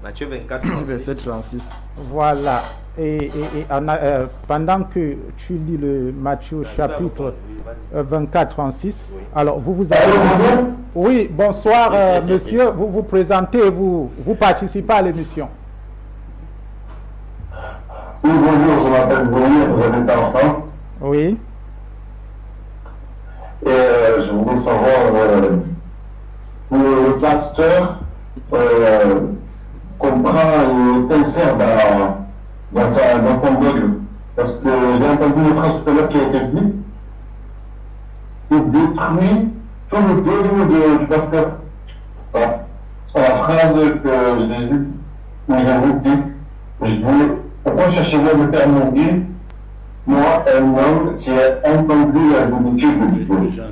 Matthieu 24, 36. Verset 36. Voilà. Et pendant que tu lis le Matthieu chapitre 24, 36, alors vous avez... Oui, bonsoir monsieur, vous vous présentez, vous participez à l'émission. Oui, bonjour, je m'appelle Bournier, vous êtes en France. Oui. Et je voulais savoir, le pasteur comprend et s'insère dans son dogme. Parce que j'ai entendu une phrase tout à l'heure qui a été dite, il détruit tout le dogme du pasteur. Voilà. C'est la phrase que Jésus nous a dit. Je voulais, pourquoi cherchez-vous à me faire mourir, moi, un homme qui a entendu la bénédiction de Dieu?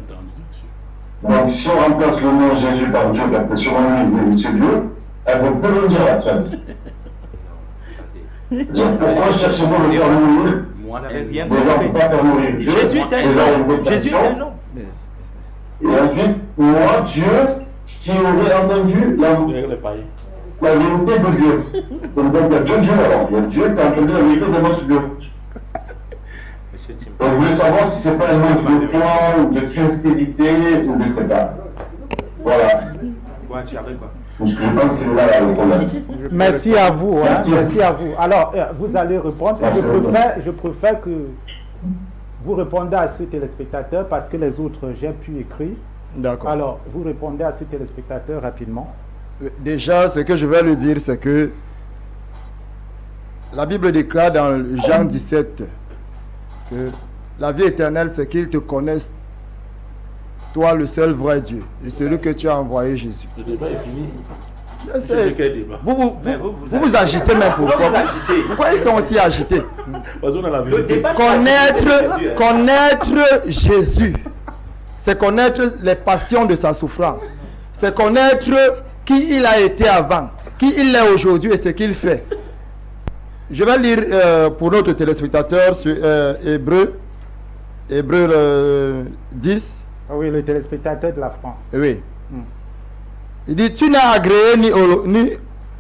Donc, si on remplace le nom Jésus par Dieu, parce que sur un livre de Dieu, elle ne peut pas dire la phrase. Donc, pourquoi cherchez-vous à me faire mourir? On avait bien Des gens ne peuvent pas faire mourir Dieu. Jésus est un nom. Jésus est un nom. Et ensuite, moi, Dieu, qui aurait entendu la vérité de Dieu. Donc, il y a deux dieux alors. Il y a Dieu qui a entendu la vérité de notre Dieu. Donc, je voulais savoir si ce n'est pas un manque de foi, ou de sincérité, ou de prépa. Voilà. Parce que je pense que là, le problème. Merci à vous. Hein, merci à vous. Alors, vous allez répondre. Je préfère que vous répondez à ce téléspectateur parce que les autres, j'ai pu écrire. D'accord. Alors, vous répondez à ce téléspectateur rapidement. Déjà, ce que je vais lui dire, c'est que la Bible déclare dans Jean 17 que la vie éternelle, c'est qu'ils te connaissent, toi le seul vrai Dieu, et celui que tu as envoyé, Jésus. Le débat est fini. Vous agitez même pourquoi? Pourquoi ils sont aussi agités? Connaître Jésus, c'est connaître les passions de sa souffrance, c'est connaître qui il a été avant, qui il est aujourd'hui et ce qu'il fait. Je vais lire pour notre téléspectateur sur Hébreu 10. Ah oui, le téléspectateur de la France. Oui. Il dit, tu n'as agréé ni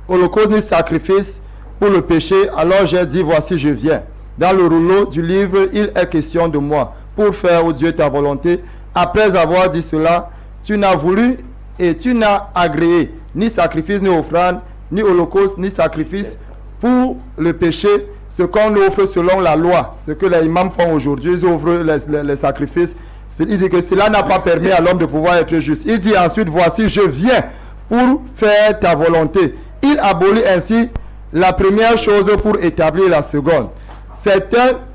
holocauste ni sacrifice pour le péché, alors j'ai dit, voici je viens. Dans le rouleau du livre, il est question de moi, pour faire, ô Dieu, ta volonté. Après avoir dit cela, tu n'as voulu et tu n'as agréé ni sacrifice, ni offrande, ni holocauste, ni sacrifice pour le péché, ce qu'on offre selon la loi, ce que les imams font aujourd'hui, ils offrent les sacrifices. Il dit que cela n'a pas permis à l'homme de pouvoir être juste. Il dit ensuite, voici, je viens pour faire ta volonté. Il abolit ainsi la première chose pour établir la seconde.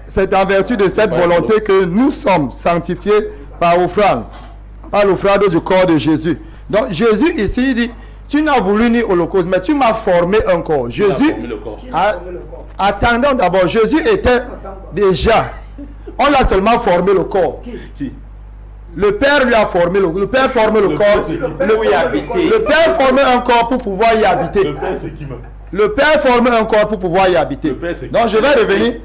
C'est en vertu de cette volonté que nous sommes sanctifiés par l'offrande du corps de Jésus. Donc Jésus ici il dit, tu n'as voulu ni holocauste, mais tu m'as formé un corps. Jésus, attendons d'abord, Jésus était déjà, on l'a seulement formé le corps. Le Père lui a formé le Père formait le corps. Le Père formait un corps pour pouvoir y habiter. Le Père formait un corps pour pouvoir y habiter. Donc je vais revenir.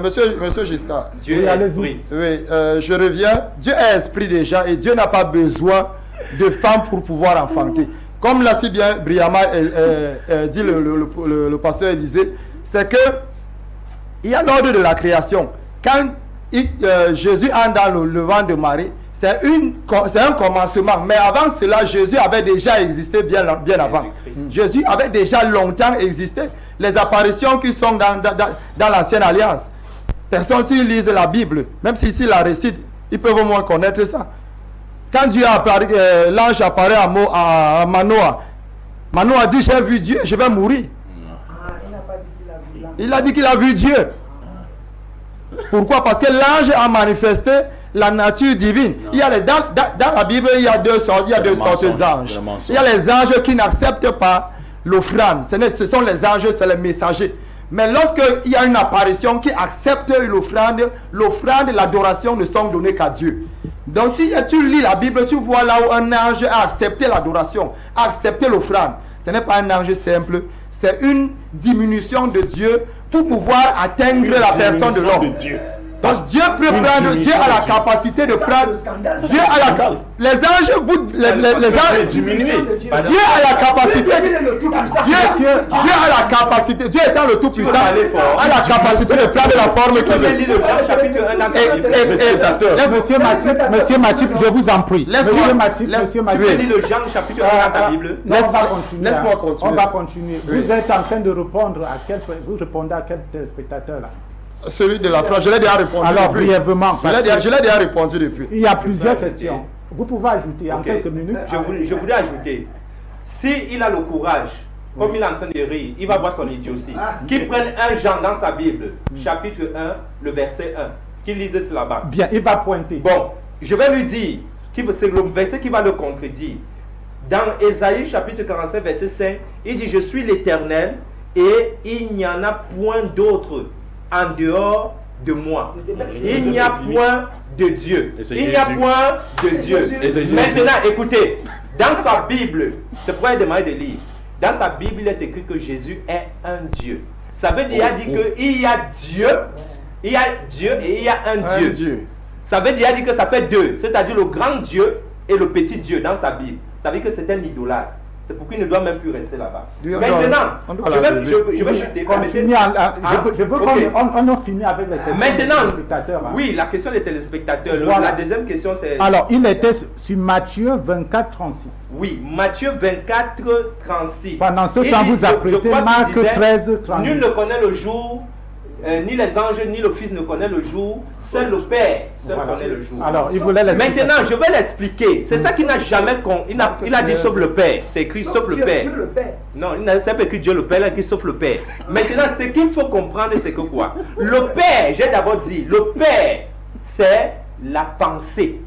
Monsieur Giscard. Dieu est esprit. Oui, je reviens. Dieu est esprit déjà et Dieu n'a pas besoin de femmes pour pouvoir enfanter. Comme l'a si bien brillamment dit le pasteur Élisée, c'est que il y a l'ordre de la création. Quand Jésus entre dans le ventre de Marie, c'est un commencement. Mais avant cela, Jésus avait déjà existé bien avant. Jésus avait déjà longtemps existé. Les apparitions qui sont dans l'ancienne alliance. Personne s'ils lisent la Bible, même si ici la récite, ils peuvent au moins connaître ça. Quand Dieu apparaît, l'ange apparaît à Manoah, Manoah dit, j'ai vu Dieu, je vais mourir. Il a dit qu'il a vu Dieu. Pourquoi? Parce que l'ange a manifesté la nature divine. Il y a dans la Bible, il y a deux sortes d'anges. Il y a les anges qui n'acceptent pas l'offrande. Ce sont les anges, c'est les messagers. Mais lorsqu'il y a une apparition qui accepte l'offrande et l'adoration ne sont données qu'à Dieu. Donc si tu lis la Bible, tu vois là où un ange a accepté l'adoration, a accepté l'offrande. Ce n'est pas un ange simple, c'est une diminution de Dieu pour pouvoir atteindre la personne de l'homme. Donc Dieu peut prendre, Dieu a la capacité de prendre, Dieu a la les anges, les anges, Dieu a la capacité, Dieu a la capacité, Dieu étant le Tout-Puissant, a la capacité de prendre la forme qu'il veut. Monsieur Mathieu, je vous en prie. Monsieur Mathieu, tu peux lire le Jean chapitre 1 dans ta Bible. Laisse-moi continuer. On va continuer. Vous êtes en train de répondre vous répondez à quel téléspectateur là? Celui de la France, je l'ai déjà répondu. Alors, brièvement. Je l'ai déjà répondu depuis. Il y a plusieurs questions. Vous pouvez ajouter en quelques minutes. Je voulais ajouter. S'il a le courage, comme il est en train de rire, il va voir son idiotie. Qu'il prenne un Jean dans sa Bible, chapitre 1, le verset 1. Qu'il lise cela là-bas. Bien, il va pointer. Bon, je vais lui dire, c'est le verset qui va le contredire. Dans Ésaïe, chapitre 47, verset 5, il dit, je suis l'Éternel et il n'y en a point d'autre en dehors de moi. Il n'y a point de Dieu. Il n'y a point de Dieu. Maintenant, écoutez, dans sa Bible, c'est pourquoi il demande de lire. Dans sa Bible, il est écrit que Jésus est un Dieu. Ça veut dire qu'il y a Dieu, il y a Dieu et il y a un Dieu. Ça veut dire que ça fait deux, c'est-à-dire le grand Dieu et le petit Dieu dans sa Bible. Ça veut dire que c'est un idolâtre. C'est pourquoi il ne doit même plus rester là-bas. Maintenant, je vais chuter. Je veux qu'on en finisse avec les téléspectateurs. Oui, la question des téléspectateurs. Voilà. La deuxième question, c'est... Alors, il était sur Matthieu 24, 36. Oui, Matthieu 24, 36. Pendant ce temps, vous apprêtez Marc 13, 32. Nul ne connaît le jour, ni les anges, ni le Fils ne connaît le jour. Seul le Père connaît le jour. Alors, il voulait maintenant, je vais l'expliquer. C'est ça qu'il n'a jamais... Il a dit sauf le Père. C'est écrit sauf le Père. Non, il n'a pas écrit Dieu le Père, il a écrit sauf le Père. Maintenant, ce qu'il faut comprendre, c'est que quoi? Le Père, j'ai d'abord dit, le Père, c'est la pensée.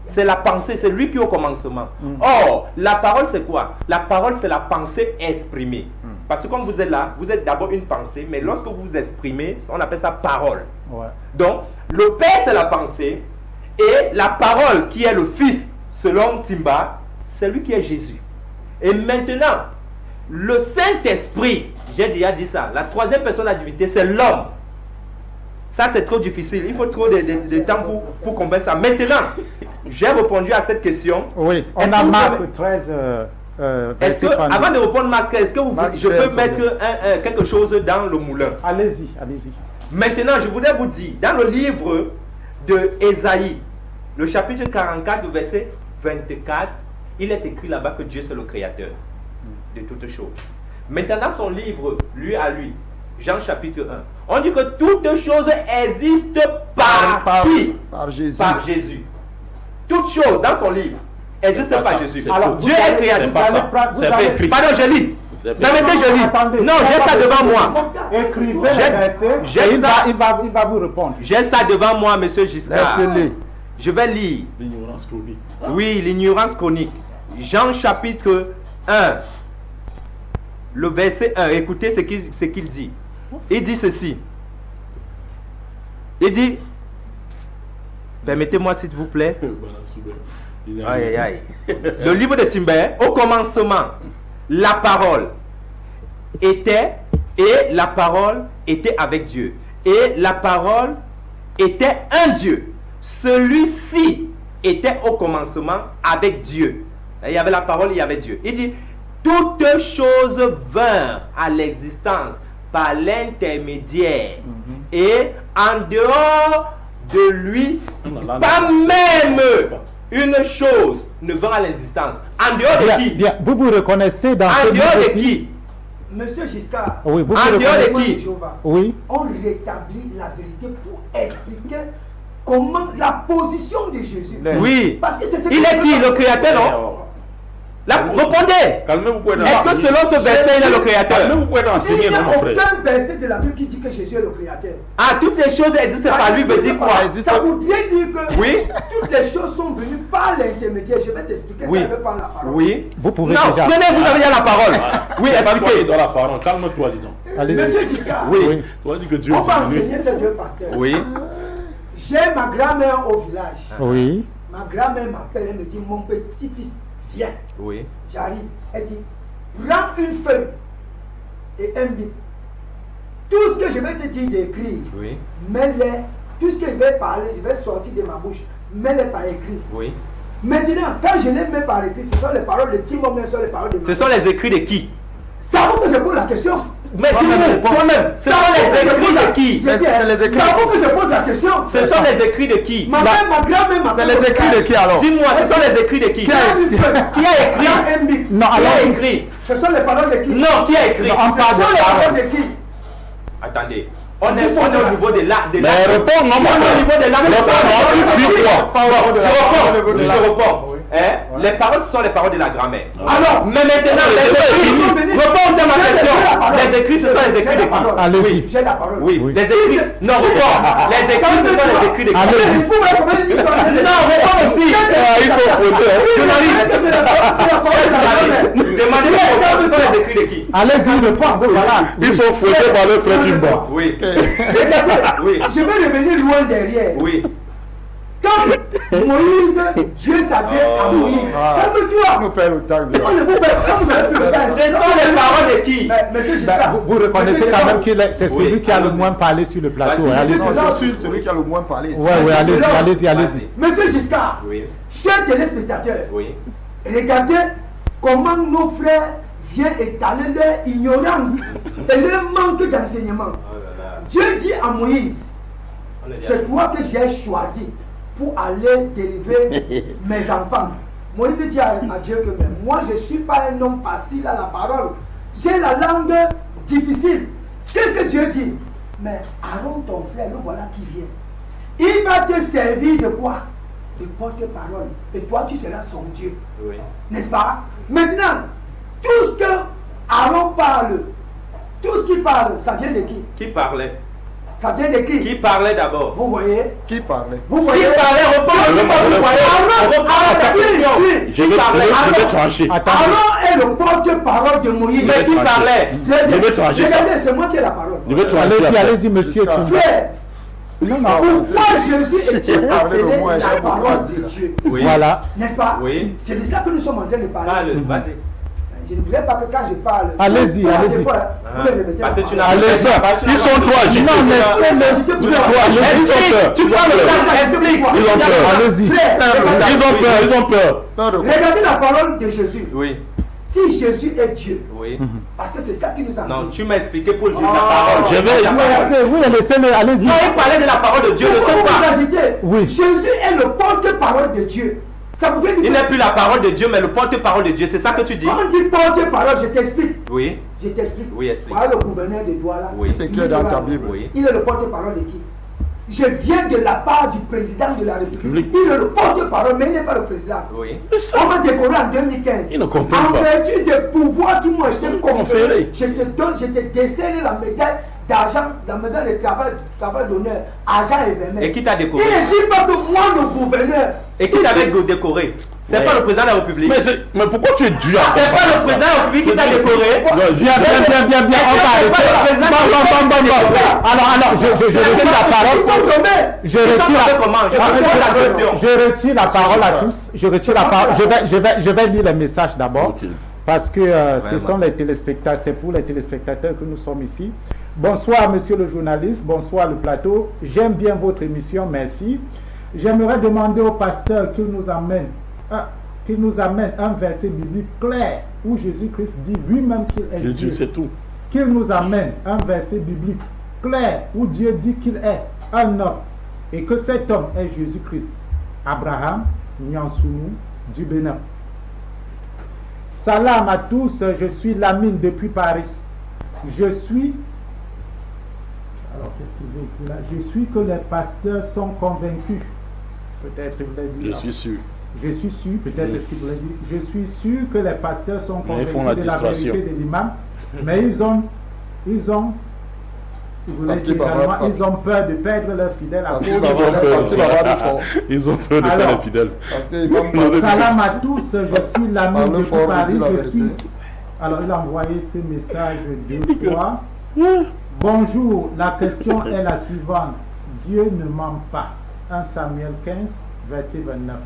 C'est la pensée, c'est lui qui est au commencement. Or, la parole, c'est quoi? La parole, c'est la pensée exprimée. Parce que comme vous êtes là, vous êtes d'abord une pensée, mais lorsque vous vous exprimez, on appelle ça parole. Ouais. Donc, le Père, c'est la pensée, et la parole, qui est le Fils, selon Timba, c'est lui qui est Jésus. Et maintenant, le Saint-Esprit, j'ai déjà dit ça, la troisième personne de la divinité, c'est l'homme. Ça, c'est trop difficile. Il faut trop de temps pour comprendre ça. Maintenant, j'ai répondu à cette question. Oui, on a Marc 13. Est-ce que, avant de répondre Marc 13, est-ce que je peux mettre quelque chose dans le moulin? Allez-y, allez-y. Maintenant, je voudrais vous dire, dans le livre de Ésaïe, le chapitre 44, le verset 24, il est écrit là-bas que Dieu c'est le créateur de toutes choses. Maintenant, dans son livre, lui à lui, Jean chapitre 1, on dit que toutes choses existent par qui? Par Jésus. Par Jésus. Toutes choses dans son livre existent par Jésus. Alors, Dieu est créateur. Pardon, je lis. Non, mais je lis. Non, j'ai ça devant moi. Écrivez le verset. Il va vous répondre. J'ai ça devant moi, monsieur Giscard. Je vais lire. L'ignorance chronique. Oui, l'ignorance chronique. Jean chapitre 1. Le verset 1. Écoutez ce qu'il dit. Il dit ceci. Il dit, permettez-moi s'il vous plaît. Aïe, aïe, aïe. Le livre de Timber, au commencement, la parole était, et la parole était avec Dieu. Et la parole était un Dieu. Celui-ci était au commencement avec Dieu. Il y avait la parole, il y avait Dieu. Il dit, toutes choses vinrent à l'existence par l'intermédiaire. Et en dehors de lui, pas même une chose ne vint à l'existence. En dehors de qui? Bien. Vous vous reconnaissez dans ce En dehors livre de qui? Monsieur Giscard, Oui, vous En vous dehors de reconnaissez. qui? Oui. on rétablit la vérité pour expliquer comment la position de Jésus. Oui. Parce que c'est ce Il est qui? Le créateur, non? Là, répondez. Calmez-vous. Est-ce que selon ce verset, il est le créateur? Calmez-vous, vous pouvez Il enseigner, n'y a non, mon frère. aucun verset de la Bible qui dit que Jésus est le créateur. Ah, toutes les choses existent par lui, veut dire quoi? Ça voudrait dire que Oui. toutes les choses sont venues par l'intermédiaire. Je vais t'expliquer Oui. ça par la parole. Oui. Vous pouvez Non, déjà. prenez, vous avez déjà la parole. Oui, C'est pas toi qui expliquez. dois la parole. Calme-toi, dis donc. Allez-y. Monsieur Giscard, Oui. Tu as dit que Dieu on va est venu. enseigner ces deux pasteurs. Oui. J'ai ma grand-mère au village. Oui. Ma grand-mère m'appelle, elle me dit, mon petit-fils, viens. Oui. J'arrive. Elle dit, prends une feuille et un bic. Tout ce que je vais te dire d'écrire, Oui. mets-les. Tout ce que je vais parler, je vais sortir de ma bouche. Mets-les par écrit. Oui. Maintenant, quand je les mets par écrit, ce sont les paroles de Timon, ce sont les paroles de Ce sont les écrits de qui? C'est à vous que je pose la question. Mais toi-même, ce sont les écrits de qui? C'est à vous que je pose la question. Ce sont les écrits de qui? Ma mère, ma grand-mère m'appelle. C'est les écrits de qui alors? Dis-moi, ce sont les écrits de qui? Qui a écrit? Qui a écrit? Non, Qui alors. a écrit? Ce sont les paroles de qui? Non, qui a écrit? Non, on Ce parle sont les paroles de de qui? Attendez. On est au niveau de l'art. Mais réponds, non, On est au niveau de l'art. Je réponds. Hein? Les paroles sont les paroles de la grammaire. Alors, Mais maintenant, les écrits, réponds à ma question. Les écrits, ce sont les écrits de qui? Allez-y. J'ai la parole. Oui, Oui. les écrits. Non, réponds. Les écrits, ce sont les écrits de qui? Allez-y. Vous voyez comment ils sont. Non, réponds aussi. Il faut fauter. Est-ce que c'est la parole de la grand-mère? Demandez-moi, ce sont les écrits de qui? Allez-y, le point. Voilà. Ils sont fouettés par le frère Jimba. Oui. Regardez, Oui. je vais revenir loin derrière. Oui. Quand Moïse, Dieu s'adresse à Moïse. Calme-toi. Nous perdons le temps. On ne vous perd pas, vous avez plus le temps. Ce sont les paroles de qui? Monsieur Ben, Giscard, vous reconnaissez quand même que c'est Oui, celui qui a le allons-y. moins parlé sur le plateau. Vas-y. Allez-y. Non, je suis celui qui a le moins parlé. Ouais, allez-y, allez-y, allez-y. Monsieur Giscard, Oui. chers téléspectateurs, Oui. regardez comment nos frères viennent étaler leur ignorance et leur manque d'enseignement. Dieu dit à Moïse, c'est toi que j'ai choisi pour aller délivrer mes enfants. Moïse dit à Dieu que mais moi je ne suis pas un homme facile à la parole. J'ai la langue difficile. Qu'est-ce que Dieu dit? Mais Aaron, ton frère, le voilà qui vient. Il va te servir de quoi? De porte-parole. Et toi, tu seras son Dieu. Oui. N'est-ce pas? Maintenant, tout ce que Aaron parle, tout ce qu'il parle, ça vient de qui? Qui parlait? Ça vient de qui? Qui parlait d'abord? Vous voyez? Qui parlait? Vous Qui voyez? parlait? Vous voyez? Je vais trancher. Aaron est le porte-parole de Moïse. Mais qui parlait? Très bien. Je vais trancher ça. Regardez, c'est moi qui ai la parole. Je vais trancher. Allez-y, après. allez-y, monsieur. Frère, Non, non. pourquoi Jésus est-il appelé la parole de Dieu? Oui. Voilà. N'est-ce pas? Oui. C'est de ça que nous sommes en train de parler. Parle, vas-y. Je ne voulais pas que quand je parle. Allez-y, vous, allez-y. des fois, vous me remettez Parce que la tu parole. n'as Allez, ça. Ils sont trois. Non, mais c'est le. Ils ont peur. Tu parles de ça, explique. Ils ont peur. Allez-y. Frère, Ils ont peur. Ils ont peur. regardez la parole de Jésus. Oui. Si Jésus est Dieu, Oui. parce que c'est ça qui nous a Non, dit. tu m'as expliqué pour Dieu la Ah. parole. Je vais- La parole. Oui, laissez-le, allez-y. Non, il parlait de la parole de Dieu, ne Pourquoi sais vous pas. agitez? Oui. Jésus est le porte-parole de Dieu. Ça vous dit Il n'est plus la parole de Dieu, mais le porte-parole de Dieu. C'est ça que tu dis? Quand on dit porte-parole, je t'explique. Oui. Je t'explique. Oui, explique. Voilà le gouverneur de Douala. Oui. C'est clair dans ta Bible. Oui. Il est le porte-parole de qui? Je viens de la part du président de la République. Il est le porte-parole, mais il n'est pas le président. Oui. On m'a décoré en 2015. Ils ne comprennent En pas. vertu des pouvoirs qui m'ont été conférés, conférés. je te donne, je te décerne la médaille d'argent, dans le travail d'honneur, argent et vermeil. Et qui t'a décoré? Il ne dit pas que moi, le gouverneur. Et qui t'avait décoré? C'est pas le président de la République. Mais pourquoi tu es dur? C'est pas le président de la République qui t'a décoré. Bien, on va arrêter. Alors, je retire la parole. Je retire la parole à tous. Je retire la parole. Je vais lire les messages d'abord. Parce que ce sont les téléspectateurs, c'est pour les téléspectateurs que nous sommes ici. Bonsoir, monsieur le journaliste. Bonsoir, le plateau. J'aime bien votre émission. Merci. J'aimerais demander au pasteur qu'il nous amène un verset biblique clair où Jésus-Christ dit lui-même qu'il est Dieu. Jésus, c'est tout. Qu'il nous amène un verset biblique clair où Dieu dit qu'il est un homme et que cet homme est Jésus-Christ. Abraham Nyansounou du Bénin. Salam à tous, je suis Lamine depuis Paris. Je suis que les pasteurs sont convaincus. Peut-être vous l'avez dit. Je suis sûr. Je suis sûr, peut-être c'est ce qu'il voulait dire. Je suis sûr que les pasteurs sont convaincus de la vérité de l'imam, mais ils ont peur de perdre leurs fidèles à cause de Ils ont peur de perdre leurs fidèles. Salam à tous, je suis l'ami depuis Paris, je suis. Alors il a envoyé ce message 2 fois. Bonjour, la question est la suivante. Dieu ne ment pas. 1 Samuel 15, verset 29.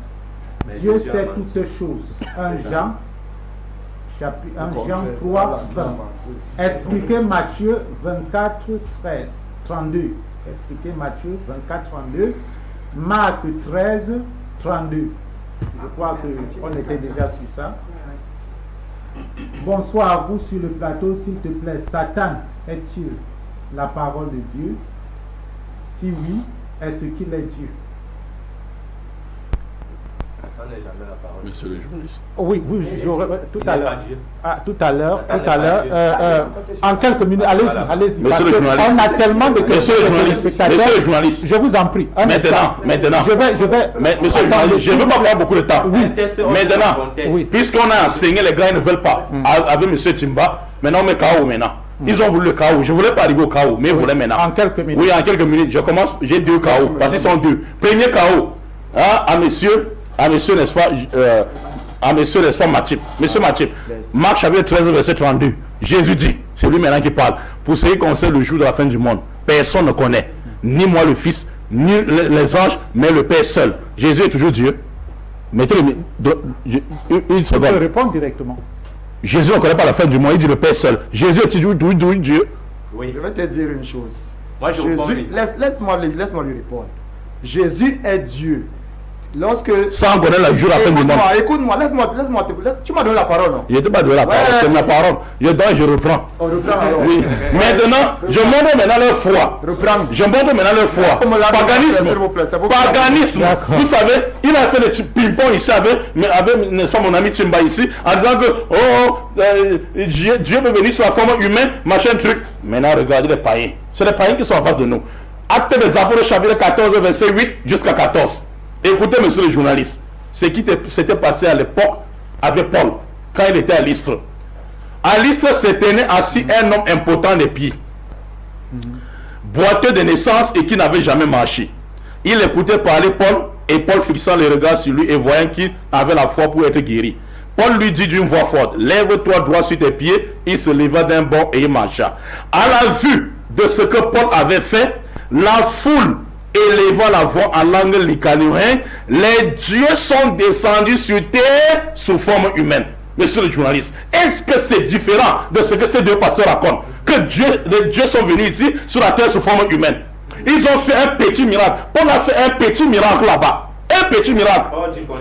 Dieu sait toutes choses. 1 Jean 3, 20. Expliquez Matthieu 24, 13, 32. Expliquez Matthieu 24, 32. Marc 13, 32. Je crois qu'on était déjà sur ça. Bonsoir à vous sur le plateau, s'il te plaît. Satan est-il la parole de Dieu? Si oui, est-ce qu'il est Dieu? Monsieur le journaliste. Oui, tout à l'heure. En quelques minutes, allez-y. Parce qu'on a tellement de questions. Monsieur le journaliste. Je vous en prie. Maintenant. Je vais. Monsieur le journaliste, je ne veux pas prendre beaucoup de temps. Maintenant, puisqu'on a enseigné, les gars ils ne veulent pas. Avec monsieur Timba, maintenant on met KO maintenant. Ils ont voulu le KO. Je ne voulais pas arriver au KO, mais ils voulaient maintenant. En quelques minutes. Oui, en quelques minutes. Je commence, j'ai 2 KO. Parce qu'ils sont 2. Premier KO. À monsieur, n'est-ce pas, Mathieu. Monsieur Mathieu, Marc chapitre 13, verset 32. Jésus dit, c'est lui maintenant qui parle. Pour ce qui concerne le jour de la fin du monde, personne ne connaît, ni moi le Fils, ni les anges, mais le Père seul. Jésus est toujours Dieu. Mettez-le. Il se peut répondre directement. Jésus ne connaît pas la fin du monde, il dit le Père seul. Jésus est toujours Dieu. Oui. Je vais te dire une chose. Moi, je laisse-moi lui répondre. Jésus est Dieu. Sans connaître la jour à la fin du monde. Écoute-moi, laisse-moi. Tu m'as donné la parole, non? Je ne t'ai pas donné la parole, c'est ma parole. Je reprends. On reprend alors. Oui. Maintenant, je montre maintenant leur foi. Je montre maintenant leur foi. Paganisme. Vous savez, il a fait le ping-pong ici avec, n'est-ce pas, mon ami Timba ici, en disant que Dieu peut venir sur la forme humaine, machin truc. Maintenant, regardez les païens. C'est les païens qui sont en face de nous. Acte des Apôtres, chapitre 14, verset 8 jusqu'à 14. Écoutez, monsieur le journaliste, ce qui s'était passé à l'époque avec Paul, quand il était à Lystre. À Lystre se tenait assis un homme impotent des pieds, boiteux de naissance et qui n'avait jamais marché. Il écoutait parler Paul, et Paul fixant les regards sur lui et voyant qu'il avait la foi pour être guéri. Paul lui dit d'une voix forte, lève-toi droit sur tes pieds. Il se leva d'un bond et il marcha. À la vue de ce que Paul avait fait, la foule élevant la voix en langue lycaonéenne, les dieux sont descendus sur terre sous forme humaine. Monsieur le journaliste, est-ce que c'est différent de ce que ces 2 pasteurs racontent? Que les dieux sont venus ici sur la terre sous forme humaine. Ils ont fait un petit miracle. On a fait un petit miracle là-bas. Un petit miracle.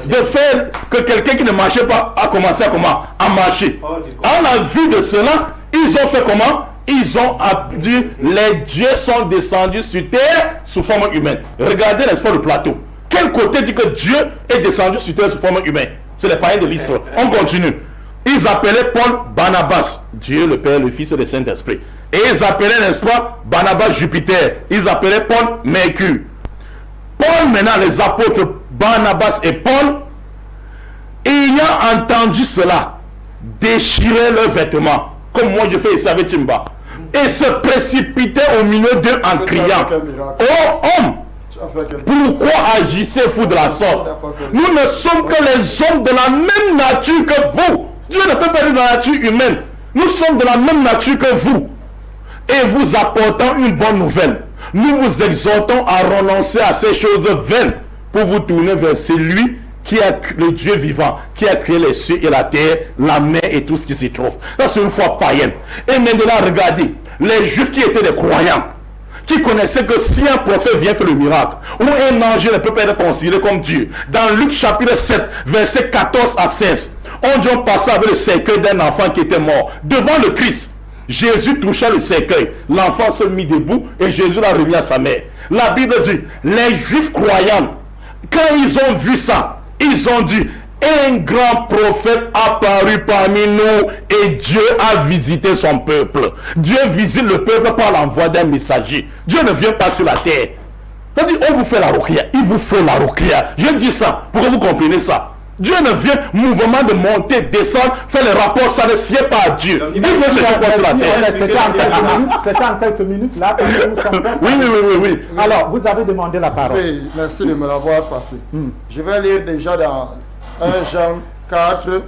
De faire que quelqu'un qui ne marchait pas a commencé à marcher. À la vue de cela, ils ont fait comment? Ils ont dit, les dieux sont descendus sur terre sous forme humaine. Regardez, n'est-ce pas, le plateau. Quel côté dit que Dieu est descendu sur terre sous forme humaine? C'est les païens de l'histoire. On continue. Ils appelaient Paul Barnabas, Dieu le Père, le Fils et le Saint-Esprit. Et ils appelaient, n'est-ce pas, Barnabas Jupiter. Ils appelaient Paul Mercure. Paul, maintenant, les apôtres Barnabas et Paul, ayant entendu cela, déchiraient leurs vêtements. Comme moi je fais ici avec Timba. et se précipitait au milieu d'eux en criant, ô homme, pourquoi agissez-vous de la sorte? Nous ne sommes que les hommes de la même nature que vous. Dieu ne peut pas être de la nature humaine. Nous sommes de la même nature que vous. Et vous apportons une bonne nouvelle. Nous vous exhortons à renoncer à ces choses vaines pour vous tourner vers celui qui a le Dieu vivant, qui a créé les cieux et la terre, la mer et tout ce qui s'y trouve. Ça, c'est une foi païenne. Et maintenant, regardez, les Juifs qui étaient des croyants, qui connaissaient que si un prophète vient faire le miracle, ou un ange ne peut pas être considéré comme Dieu. Dans Luc chapitre 7, versets 14 à 16, on dit on passait avec le cercueil d'un enfant qui était mort devant le Christ. Jésus toucha le cercueil. L'enfant se mit debout et Jésus l'a remis à sa mère. La Bible dit, les Juifs croyants, quand ils ont vu ça, ils ont dit, un grand prophète apparu parmi nous et Dieu a visité son peuple. Dieu visite le peuple par l'envoi d'un messager. Dieu ne vient pas sur la terre. C'est-à-dire, on vous fait la ruqya, il vous fait la ruqya. Je dis ça pour que vous compreniez ça. Dieu ne vient mouvement de monter, descendre, faire les rapports, ça ne sied pas à Dieu. Il vient chercher quoi sur la terre. C'était en quelques minutes là. Oui. Alors, vous avez demandé la parole. Oui, merci de me l'avoir passé. Je vais lire déjà dans 1 Jean 4,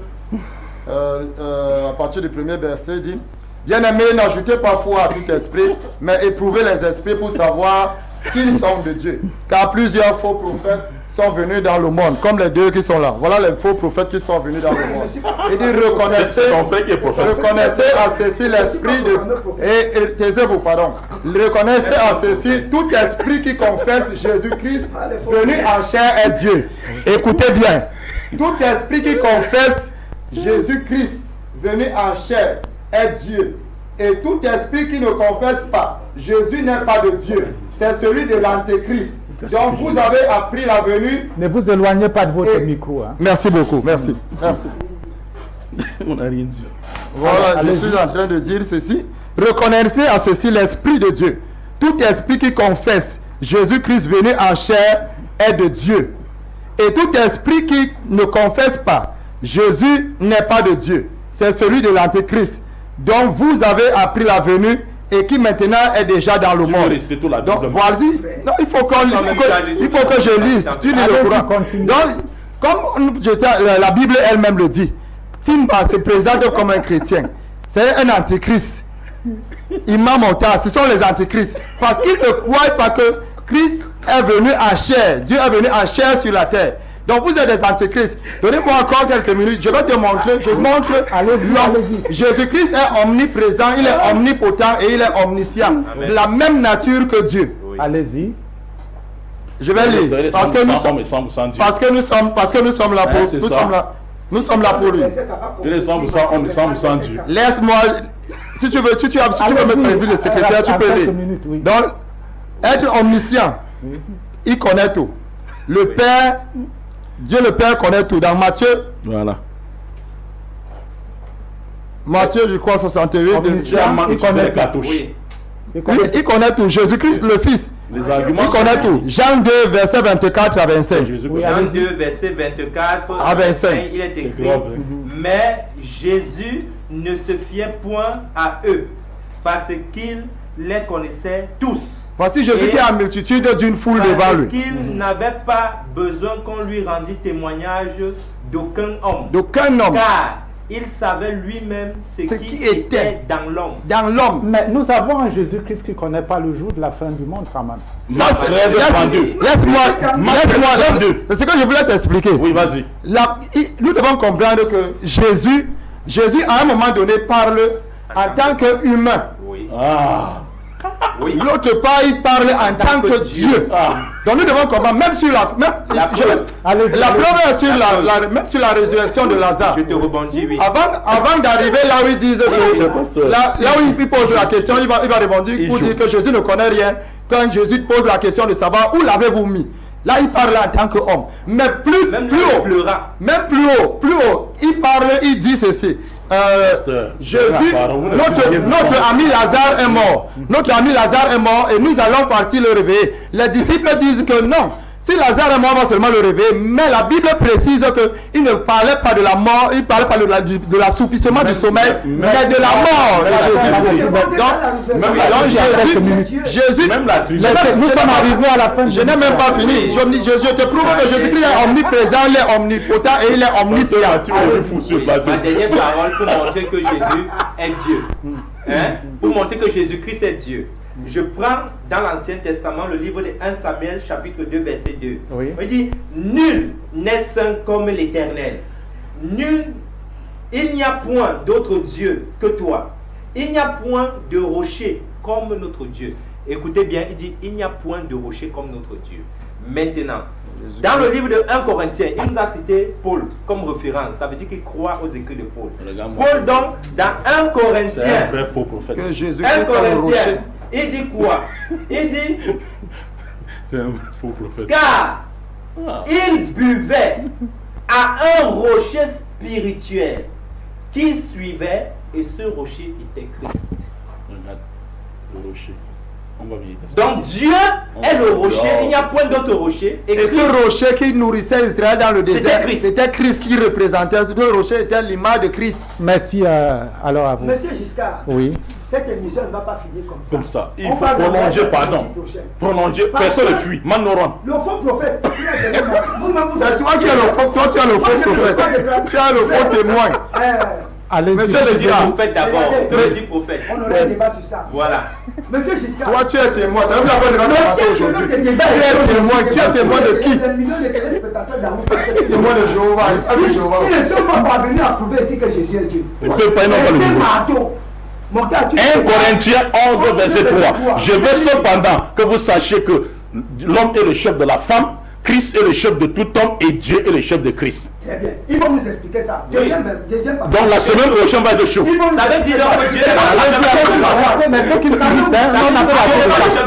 à partir du premier verset, dit: Bien-aimés, n'ajoutez pas foi à tout esprit, mais éprouvez les esprits pour savoir s'ils sont de Dieu. Car plusieurs faux prophètes sont venus dans le monde, comme les deux qui sont là. Voilà les faux prophètes qui sont venus dans le monde. Il dit, reconnaissez à ceci l'esprit de... Et taisez-vous, pardon. Reconnaissez à ceci tout esprit qui confesse Jésus-Christ venu en chair est Dieu. Écoutez bien. Tout esprit qui confesse Jésus-Christ venu en chair est Dieu. Et tout esprit qui ne confesse pas Jésus n'est pas de Dieu. C'est celui de l'Antéchrist. Donc vous avez appris la venue. Ne vous éloignez pas de votre micro. Hein. Merci beaucoup. Merci. On n'a rien dit. Voilà, je suis en train de dire ceci. Reconnaissez à ceci l'Esprit de Dieu. Tout esprit qui confesse Jésus-Christ venu en chair est de Dieu. Et tout esprit qui ne confesse pas Jésus n'est pas de Dieu. C'est celui de l'Antéchrist. Donc vous avez appris la venue et qui maintenant est déjà dans le monde. Donc vas-y. Non, il faut que je lise. Tu lis le Coran. Donc, comme la Bible elle-même le dit, Simba se présente comme un chrétien. C'est un antichrist. Imam Ota, ce sont les antichrists. Parce qu'ils ne croient pas que Christ est venu en chair. Dieu est venu en chair sur la terre. Donc vous êtes des antichrists. Donnez-moi encore quelques minutes. Je vais te montrer. Je montre. Allez-y. Jésus-Christ est omniprésent, il est omnipotent et il est omniscient. Amen. De la même nature que Dieu. Oui. Allez-y. Je vais lire. Parce que nous sommes là pour. Nous sommes là pour lui. Il est 100% sans Dieu. Laisse-moi. Si tu veux me servir le secrétaire, tu peux lire. Donc, être omniscient, il connaît tout. Le Père, Dieu le Père connaît tout. Dans Matthieu, voilà. Matthieu, je crois, 68. Il connaît tout. Jésus-Christ, le Fils. Les arguments il connaît tout. Jean 2, verset 24 à 25. Jean 2, verset 24 à 25. Il est écrit: Mais Jésus ne se fiait point à eux, parce qu'il les connaissait tous. Voici Jésus qui a une multitude d'une foule devant lui. Qu'il n'avait pas besoin qu'on lui rendît témoignage d'aucun homme. D'aucun homme. Car il savait lui-même ce qui était dans l'homme. Dans l'homme. Mais nous avons un Jésus-Christ qui ne connaît pas le jour de la fin du monde, Raman. Laisse-moi. C'est ce que je voulais t'expliquer. Oui, vas-y. Nous devons comprendre que Jésus, à un moment donné, parle en tant qu'humain. Oui. Oui. L'autre part, il parle en tant que Dieu. Donc nous devons comprendre, même sur la preuve est même sur la résurrection de Lazare. Je te rebondis, oui. Avant d'arriver là où ils disent que là où il pose la question, il va répondre pour dire que Jésus ne connaît rien. Quand Jésus pose la question de savoir où l'avez-vous mis, là il parle en tant qu'homme. Mais plus haut, il parle, il dit ceci. Jésus, notre ami Lazare est mort. Notre ami Lazare est mort et nous allons partir le réveiller. Les disciples disent que non, Si Lazare est mort, on va seulement le réveiller. Mais la Bible précise qu'il ne parlait pas de la mort, il parlait pas de l'assoupissement du sommeil, mais de la mort de Jésus. Donc Jésus, nous sommes arrivés à la fin. Je n'ai même pas fini. Je te prouve que Jésus-Christ est omniprésent, il est omnipotent et il est omniscient. Ma dernière parole pour montrer que Jésus est Dieu. Pour montrer que Jésus-Christ est Dieu. Je prends dans l'Ancien Testament le livre de 1 Samuel chapitre 2 verset 2. Oui. Il dit, nul n'est saint comme l'Éternel. Nul, il n'y a point d'autre Dieu que toi. Il n'y a point de rocher comme notre Dieu. Écoutez bien, il dit, il n'y a point de rocher comme notre Dieu. Maintenant, dans le livre de 1 Corinthiens, il nous a cité Paul comme référence. Ça veut dire qu'il croit aux écrits de Paul. Paul donc, dans 1 Corinthiens, que Jésus 1 Christ est le rocher. Corinthiens, il dit quoi? Il dit, C'est un faux prophète. car il buvait à un rocher spirituel qui suivait, et ce rocher était Christ. Regarde, le rocher. On va venir. Donc Dieu est le rocher, il n'y a point d'autre rocher. Et ce rocher qui nourrissait Israël dans le désert, Christ. c'était Christ qui représentait. Ce rocher était l'image de Christ. Merci alors à vous. Monsieur Giscard, Oui. cette émission ne va pas finir comme ça. Comme ça. Il On faut va prolonger, regarder pardon. la semaine prochaine. Prolonger. Parce Personne ne que fuit. Manoran. Le faux prophète, il a donné vous-même vous C'est toi qui es le faux, toi tu es le faux prophète. Tu es le faux témoin. Allez-y. Monsieur Je le dis Giscard, prophète d'abord, que je dis prophète. On aurait un débat sur ça. Voilà. Monsieur Giscard, toi tu es témoin. C'est même la bonne de notre passé aujourd'hui. Tu es témoin de qui? Les millions de téléspectateurs d'Aoussa, c'est Témoin de Jéhovah. ils ne sont pas parvenus à prouver ici que Jésus est Dieu. Ne peut pas, ils n'ont pas le C'est niveau. marteau. 1 Corinthiens 11 verset 3. Je veux cependant que vous sachiez que l'homme est le chef de la femme, Christ est le chef de tout homme et Dieu est le chef de Christ. Très bien. Ils vont nous expliquer ça. Deuxième passage. Donc la semaine prochaine va être chaud. Ils vont nous Ça veut dire que Dieu est Mais ce qu'il dit, c'est on n'a pas la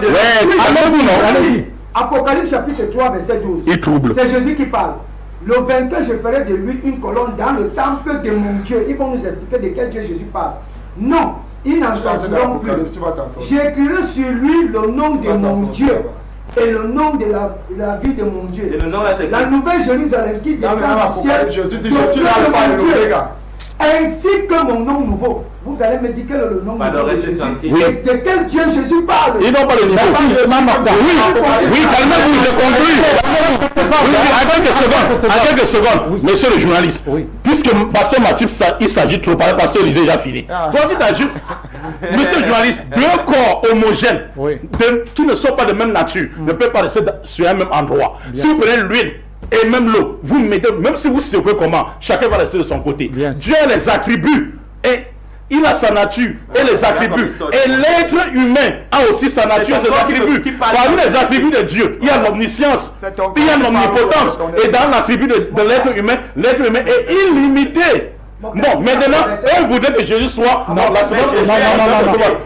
Ouais, allez-vous, non? Allez-y. Apocalypse chapitre 3 verset 12. Il trouble. C'est Jésus qui parle. Le vainqueur, je ferai de lui une colonne dans le temple de mon Dieu. Ils vont nous expliquer de quel Dieu Jésus parle. Non, ils n'en sortiront plus. J'écrirai sur lui le nom de mon Dieu et le nom de la vie de mon Dieu. Et le nom là, c'est La nouvelle Jérusalem qui descend du ciel. Jésus dit, je suis l'alpha et l'oméga. Ainsi que mon nom nouveau. Vous allez me dire quel est le nom Pardon, nouveau de restez Jésus. tranquille. Et de quel Dieu Jésus parle. Ils n'ont pas le niveau. Oui, calmez-vous, j'ai compris. En quelques secondes, monsieur le journaliste, puisque pasteur Mathieu, il s'agit trop, pasteur Élisée déjà fini. Quand il s'agit, monsieur le journaliste, deux corps homogènes qui ne sont pas de même nature ne peuvent pas rester sur un même endroit. Si vous prenez l'huile et même l'eau, vous mettez, même si vous secouez comment, chacun va rester de son côté. Dieu a les attributs et il a sa nature et les attributs. Et l'être humain a aussi sa nature et ses attributs. Parmi les attributs de Dieu, il y a l'omniscience, il y a l'omnipotence. Et dans l'attribut de l'être humain est illimité. Bon, maintenant, on voudrait que Jésus soit... Non,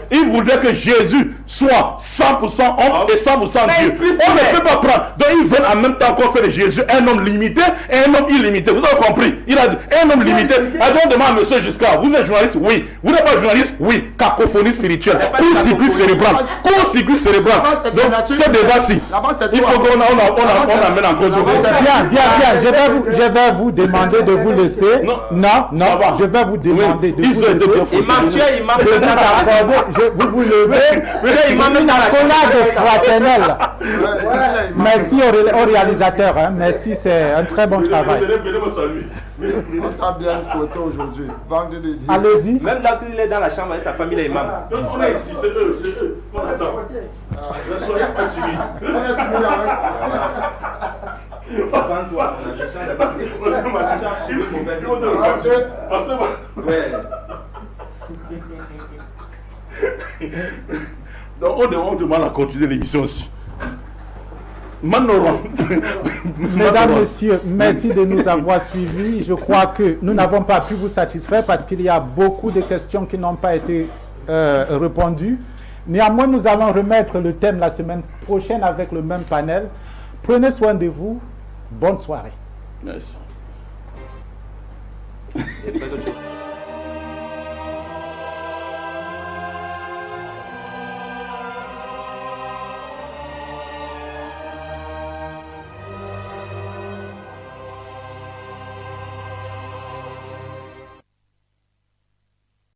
il voudrait que Jésus soit 100% homme et 100% Dieu. On ne peut pas prendre. Donc, ils veulent en même temps qu'on fait de Jésus un homme limité et un homme illimité. Vous avez compris? Il a dit un homme limité. Alors, on demande à monsieur Giscard, vous êtes journaliste? Oui. Vous n'êtes pas journaliste? Oui. Cacophonie spirituelle. Court-circuit cérébral. Court-circuit cérébral. Donc, ce débat-ci, il faut qu'on amène encore de Bien. Je vais vous demander de vous laisser. Non, je vais vous demander de vous lever. Vous vous levez. Une accolade fraternelle. Merci au réalisateur. Merci, c'est un très bon travail. On t'a bien photo aujourd'hui. Allez-y. Même là, il est dans la chambre avec sa famille, les imams. On est ici, c'est eux. On attend. Ne soyez pas timide. Donc on demande à continuer l'émission aussi. Mesdames, Messieurs, merci de nous avoir suivis. Je crois que nous n'avons pas pu vous satisfaire parce qu'il y a beaucoup de questions qui n'ont pas été répondues. Néanmoins, nous allons remettre le thème la semaine prochaine avec le même panel. Prenez soin de vous. Bonne soirée. Merci. J'espère que tu